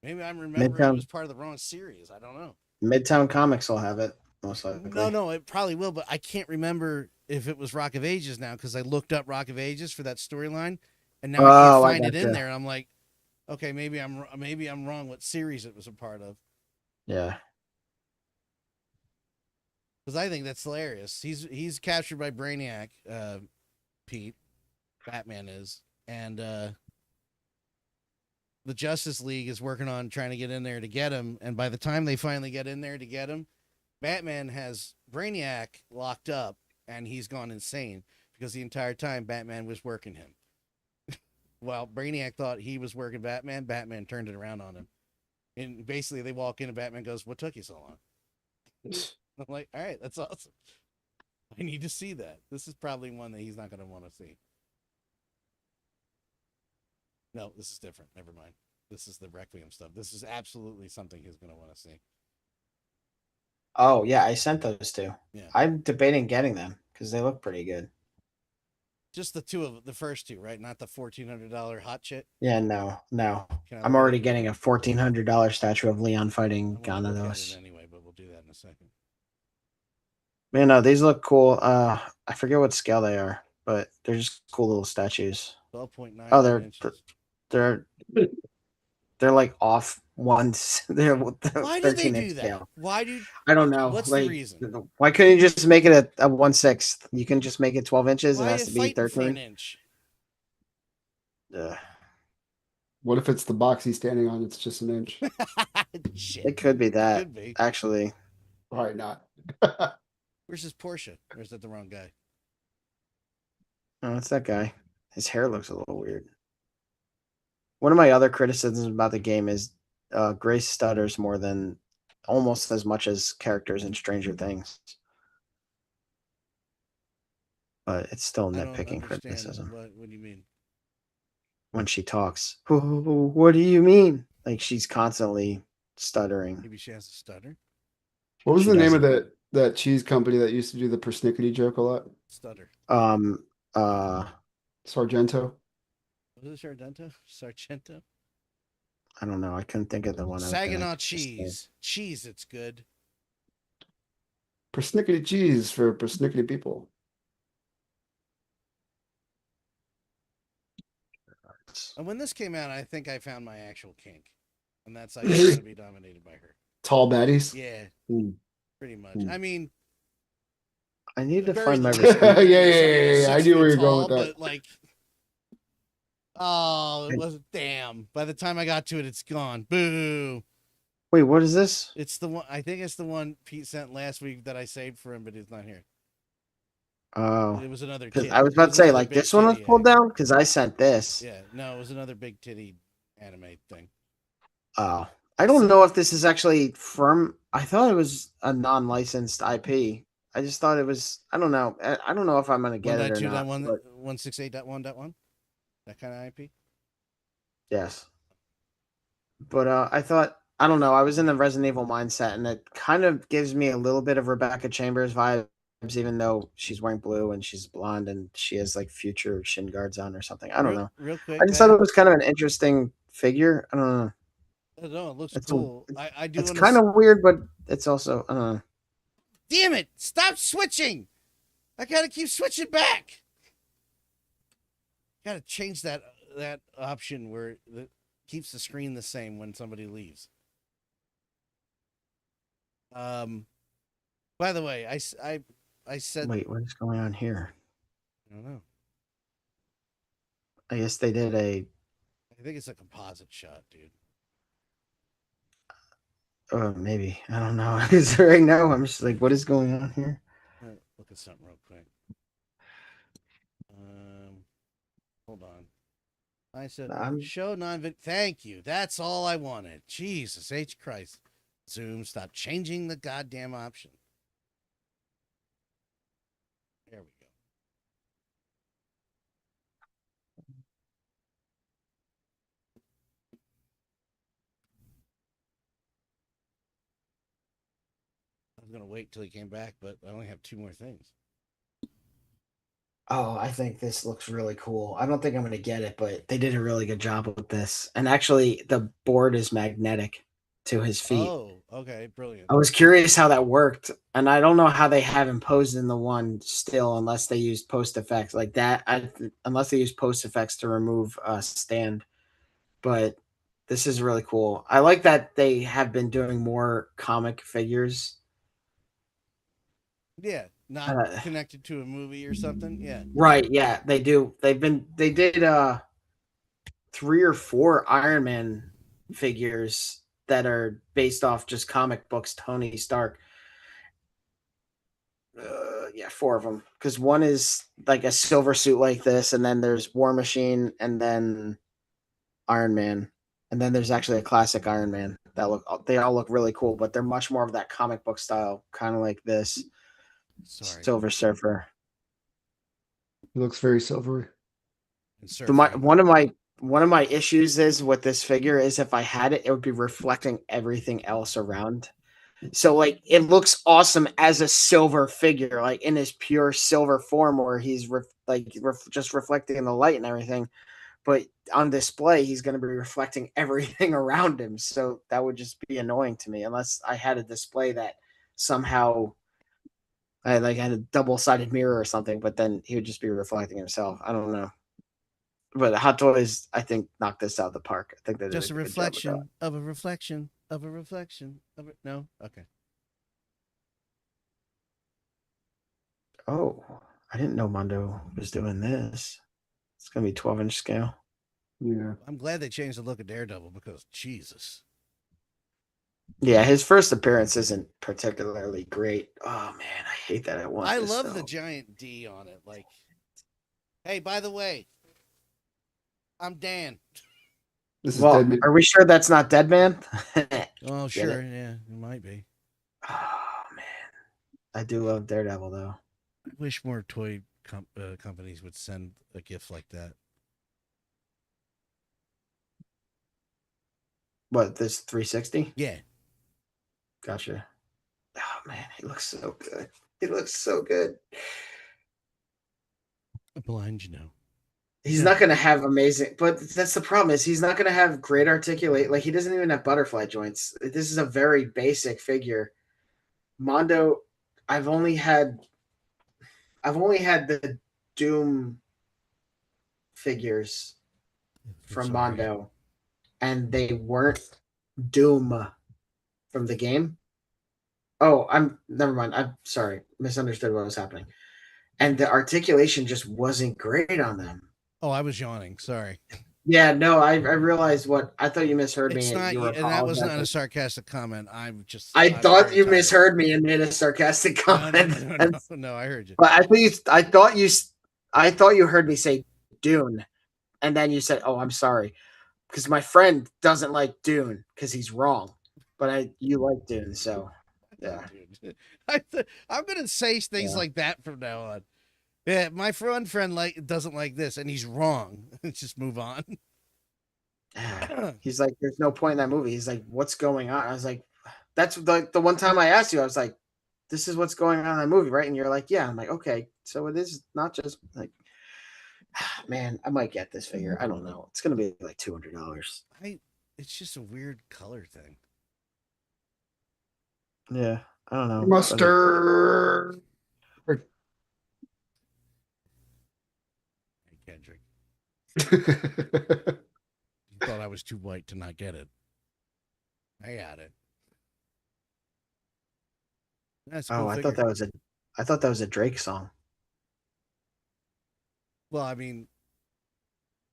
Maybe I'm remembering it Midtown, was part of the wrong series. I don't know. Midtown Comics will have it most likely. No, it probably will, but I can't remember if it was Rock of Ages now because I looked up Rock of Ages for that storyline, and now I can't find it in there. And I'm like, okay, maybe I'm wrong. What series it was a part of? Yeah. Because I think that's hilarious. He's captured by Brainiac, Pete, Batman is, and the Justice League is working on trying to get in there to get him. And by the time they finally get in there to get him, Batman has Brainiac locked up, and he's gone insane because the entire time Batman was working him. Well, Brainiac thought he was working Batman. Batman turned it around on him. And basically they walk in and Batman goes, "What took you so long?" I'm like, all right, that's awesome. I need to see that. This is probably one that he's not going to want to see. No, this is different. Never mind. This is the Requiem stuff. This is absolutely something he's going to want to see. Oh, yeah, I sent those two. Yeah. I'm debating getting them because they look pretty good. Just the first two, right? Not the $1,400 hot shit. Yeah, no. I'm already getting a $1,400 statue of Leon fighting Gyarados. Anyway, but we'll do that in a second. Man, no, these look cool. I forget what scale they are, but they're just cool little statues. 12.9. Oh, they're like off ones. They're why do they do that? Scale. Why do I don't know? What's the reason? Why couldn't you just make it a 1/6? You can just make it 12 inches. Why it has to be 13 for an inch. What if it's the box he's standing on? It's just an inch. Shit. It could be that. Could be. Actually, Probably not. Where's his Porsche? Or is that the wrong guy? oh, it's that guy. His hair looks a little weird. One of my other criticisms about the game is Grace stutters almost as much as characters in Stranger Things. But it's still nitpicking criticism. What do you mean? When she talks, what do you mean? Like she's constantly stuttering. Maybe she has a stutter. What was the name of that cheese company that used to do the persnickety joke a lot? Stutter. Sargento. Was it Sargento? Sargento? I don't know. I couldn't think of the one. Saginaw cheese. Cheese, it's good. Persnickety cheese for persnickety people. And when this came out, I think I found my actual kink. And that's I going to be dominated by her. Tall baddies? Yeah. Pretty much. I mean, I need to find my yeah. I knew where you're going with that. But like, oh, it wasn't. Damn. By the time I got to it, it's gone. Boo. Wait, what is this? It's the one. I think it's the one Pete sent last week that I saved for him, but he's not here. Oh, it was another kid. I was about to say, like, this one was pulled down because I sent this. Yeah, no, it was another big titty anime thing. Oh, I don't know if this is actually from. I thought it was a non-licensed IP. I just thought it was. I don't know. I don't know if I'm gonna get it or not. 168.1.1. That kind of IP. Yes, but I thought. I don't know. I was in the Resident Evil mindset, and it kind of gives me a little bit of Rebecca Chambers vibes, even though she's wearing blue and she's blonde and she has like future shin guards on or something. I don't know. Real quick, I just thought it was kind of an interesting figure. I don't know. I don't know. It looks cool. I do. It's kind of weird, but it's also. I don't know. Damn it! Stop switching. I gotta keep switching back. Gotta change that option where it keeps the screen the same when somebody leaves. By the way, I said. Wait, what is going on here? I don't know. I guess they did a. I think it's a composite shot, dude. Maybe. I don't know. Because right now I'm just like, what is going on here? Look at something real quick. Hold on. I said show non-vid. Thank you. That's all I wanted. Jesus H Christ. Zoom, stop changing the goddamn option. There we go. I was gonna wait till he came back, but I only have 2 more things. Oh, I think this looks really cool. I don't think I'm going to get it, but they did a really good job with this. And actually, the board is magnetic to his feet. Oh, okay, brilliant. I was curious how that worked, and I don't know how they have him posed in the one still, unless they used post effects like that. Unless they use post effects to remove stand. But this is really cool. I like that they have been doing more comic figures. Yeah, not connected to a movie or something. Yeah. Right, yeah, they do. They did 3 or 4 Iron Man figures that are based off just comic books, Tony Stark. Yeah, 4 of them. Because one is like a silver suit like this, and then there's War Machine, and then Iron Man. And then there's actually a classic Iron Man they all look really cool, but they're much more of that comic book style, kind of like this. Sorry. Silver Surfer. It looks very silvery. One of my issues is with this figure is if I had it, it would be reflecting everything else around. So like it looks awesome as a silver figure, like in his pure silver form, where he's just reflecting the light and everything. But on display, he's going to be reflecting everything around him. So that would just be annoying to me, unless I had a display that somehow I had a double-sided mirror or something. But then he would just be reflecting himself. I don't know. But Hot Toys, I think, knocked this out of the park. I think they did just a reflection of a reflection of a reflection of it. No, okay. Oh, I didn't know Mondo was doing this. It's gonna be 12-inch scale. Yeah, I'm glad they changed the look of Daredevil because Jesus. Yeah, his first appearance isn't particularly great. Oh man, I hate that. I love the giant D on it. Like, hey, by the way, I'm Dan. this is Well, Deadman. are we sure that's not Deadman? Oh, sure, yeah, it might be. Oh man, I do love Daredevil though. I wish more toy companies would send a gift like that. What, this 360? Yeah. Gotcha. Oh man, he looks so good. He looks so good. Blind, you know. He's not going to have amazing, but that's the problem is he's not going to have great articulate. Like he doesn't even have butterfly joints. This is a very basic figure. Mondo, I've only had the Doom figures from Mondo, and they weren't Doom from the game. Oh, never mind. I'm sorry. Misunderstood what was happening. And the articulation just wasn't great on them. Oh, I was yawning. Sorry. Yeah, no, I realized what I thought you misheard me. It's not, and that was not a sarcastic comment. I thought you misheard me and made a sarcastic comment. No, I heard you. But I thought you heard me say Dune, and then you said, "Oh, I'm sorry," because my friend doesn't like Dune because he's wrong, but you like Dune, so yeah. I'm gonna say things like that from now on. Yeah, my friend doesn't like this, and he's wrong. Let's just move on. He's like, there's no point in that movie. He's like, what's going on? I was like, that's the one time I asked you, I was like, this is what's going on in that movie, right? And you're like, yeah. I'm like, okay, so it is not just like, man, I might get this figure. I don't know. It's gonna be like $200. It's just a weird color thing. Yeah, I don't know. Mustard. Kendrick. You thought I was too white to not get it. I got it. That's a cool I thought that was a Drake song. Well, I mean,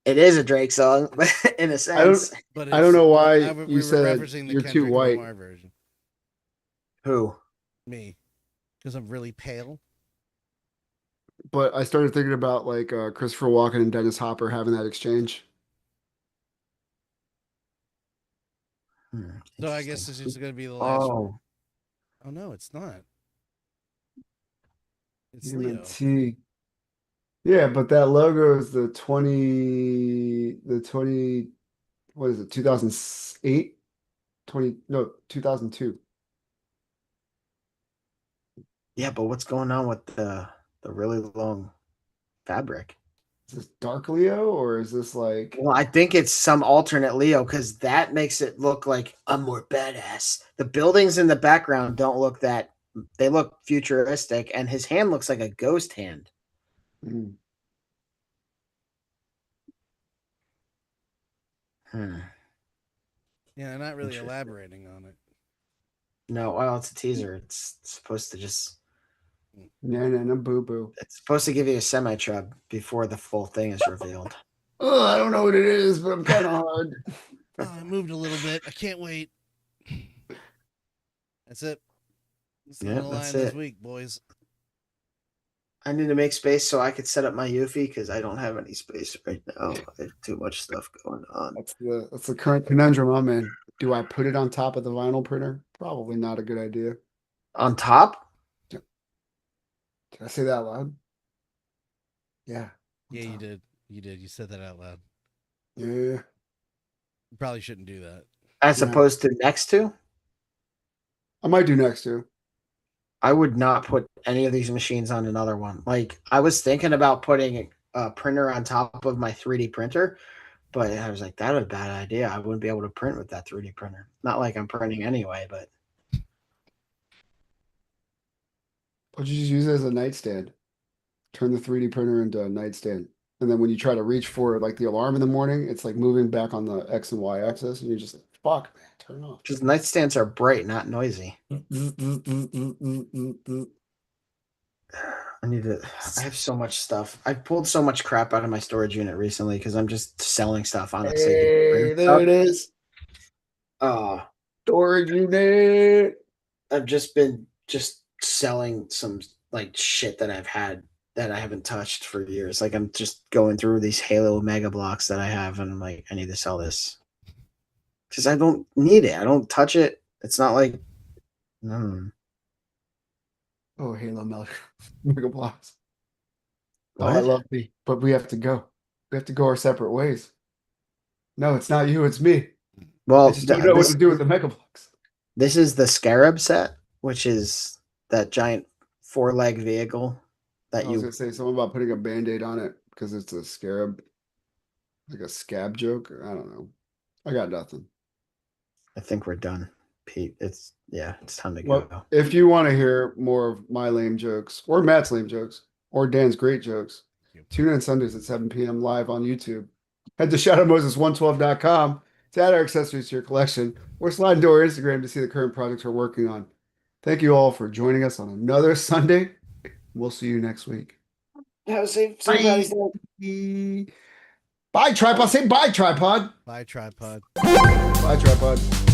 it is a Drake song, in a sense. I don't know why you said referencing the you're too Kendrick white. Lamar version. Who? Me, because I'm really pale. But I started thinking about like Christopher Walken and Dennis Hopper having that exchange. So I guess this is going to be the last one. Oh no, it's not. It's Leo. T. Yeah, but that logo is the 20, what is it, 2008? 2002. Yeah, but what's going on with the really long fabric. Is this dark Leo or is this like? Well, I think it's some alternate Leo because that makes it look like I'm more badass. The buildings in the background don't look that. They look futuristic, and his hand looks like a ghost hand. Mm. Yeah, they're not really elaborating on it. No, well, it's a teaser. It's supposed to just. No, boo boo. It's supposed to give you a semi-chub before the full thing is revealed. Oh, I don't know what it is, but I'm kind of hard. Oh, I moved a little bit. I can't wait. That's it. That's the line this week, boys. I need to make space so I could set up my Ŵffy because I don't have any space right now. I have too much stuff going on. That's the current conundrum I'm in. Do I put it on top of the vinyl printer? Probably not a good idea. On top? Did I say that out loud? Yeah. Yeah, you did. You did. You said that out loud. Yeah. You probably shouldn't do that. As opposed to next to? I might do next to. I would not put any of these machines on another one. Like, I was thinking about putting a printer on top of my 3D printer, but I was like, that was a bad idea. I wouldn't be able to print with that 3D printer. Not like I'm printing anyway, but. Why don't you just use it as a nightstand? Turn the 3D printer into a nightstand. And then when you try to reach for like the alarm in the morning, it's like moving back on the X and Y axis. And you're just like, fuck, man, turn off. Because nightstands are bright, not noisy. I have so much stuff. I pulled so much crap out of my storage unit recently because I'm just selling stuff on it. Hey, there it is. Storage unit. I've just been selling some like shit that I've had that I haven't touched for years. Like I'm just going through these Halo Mega Blocks that I have, and I'm like, I need to sell this because I don't need it. I don't touch it. It's not like, Oh, Halo Mega Blocks. Oh, What? I love me, but we have to go. We have to go our separate ways. No, it's not you. It's me. Well, I just don't know what to do with the Mega Blocks. This is the Scarab set, which is that giant 4-leg vehicle that I was gonna say something about putting a Band-Aid on it because it's a scarab, like a scab joke. I don't know. I got nothing. I think we're done, Pete. It's time to go. Well, if you want to hear more of my lame jokes or Matt's lame jokes or Dan's great jokes, tune in Sundays at 7 p.m. live on YouTube. Head to shadowmoses112.com to add our accessories to your collection or slide into our Instagram to see the current projects we're working on. Thank you all for joining us on another Sunday. We'll see you next week. Yeah, Bye, tripod. Say bye, tripod. Bye, tripod. Bye, tripod.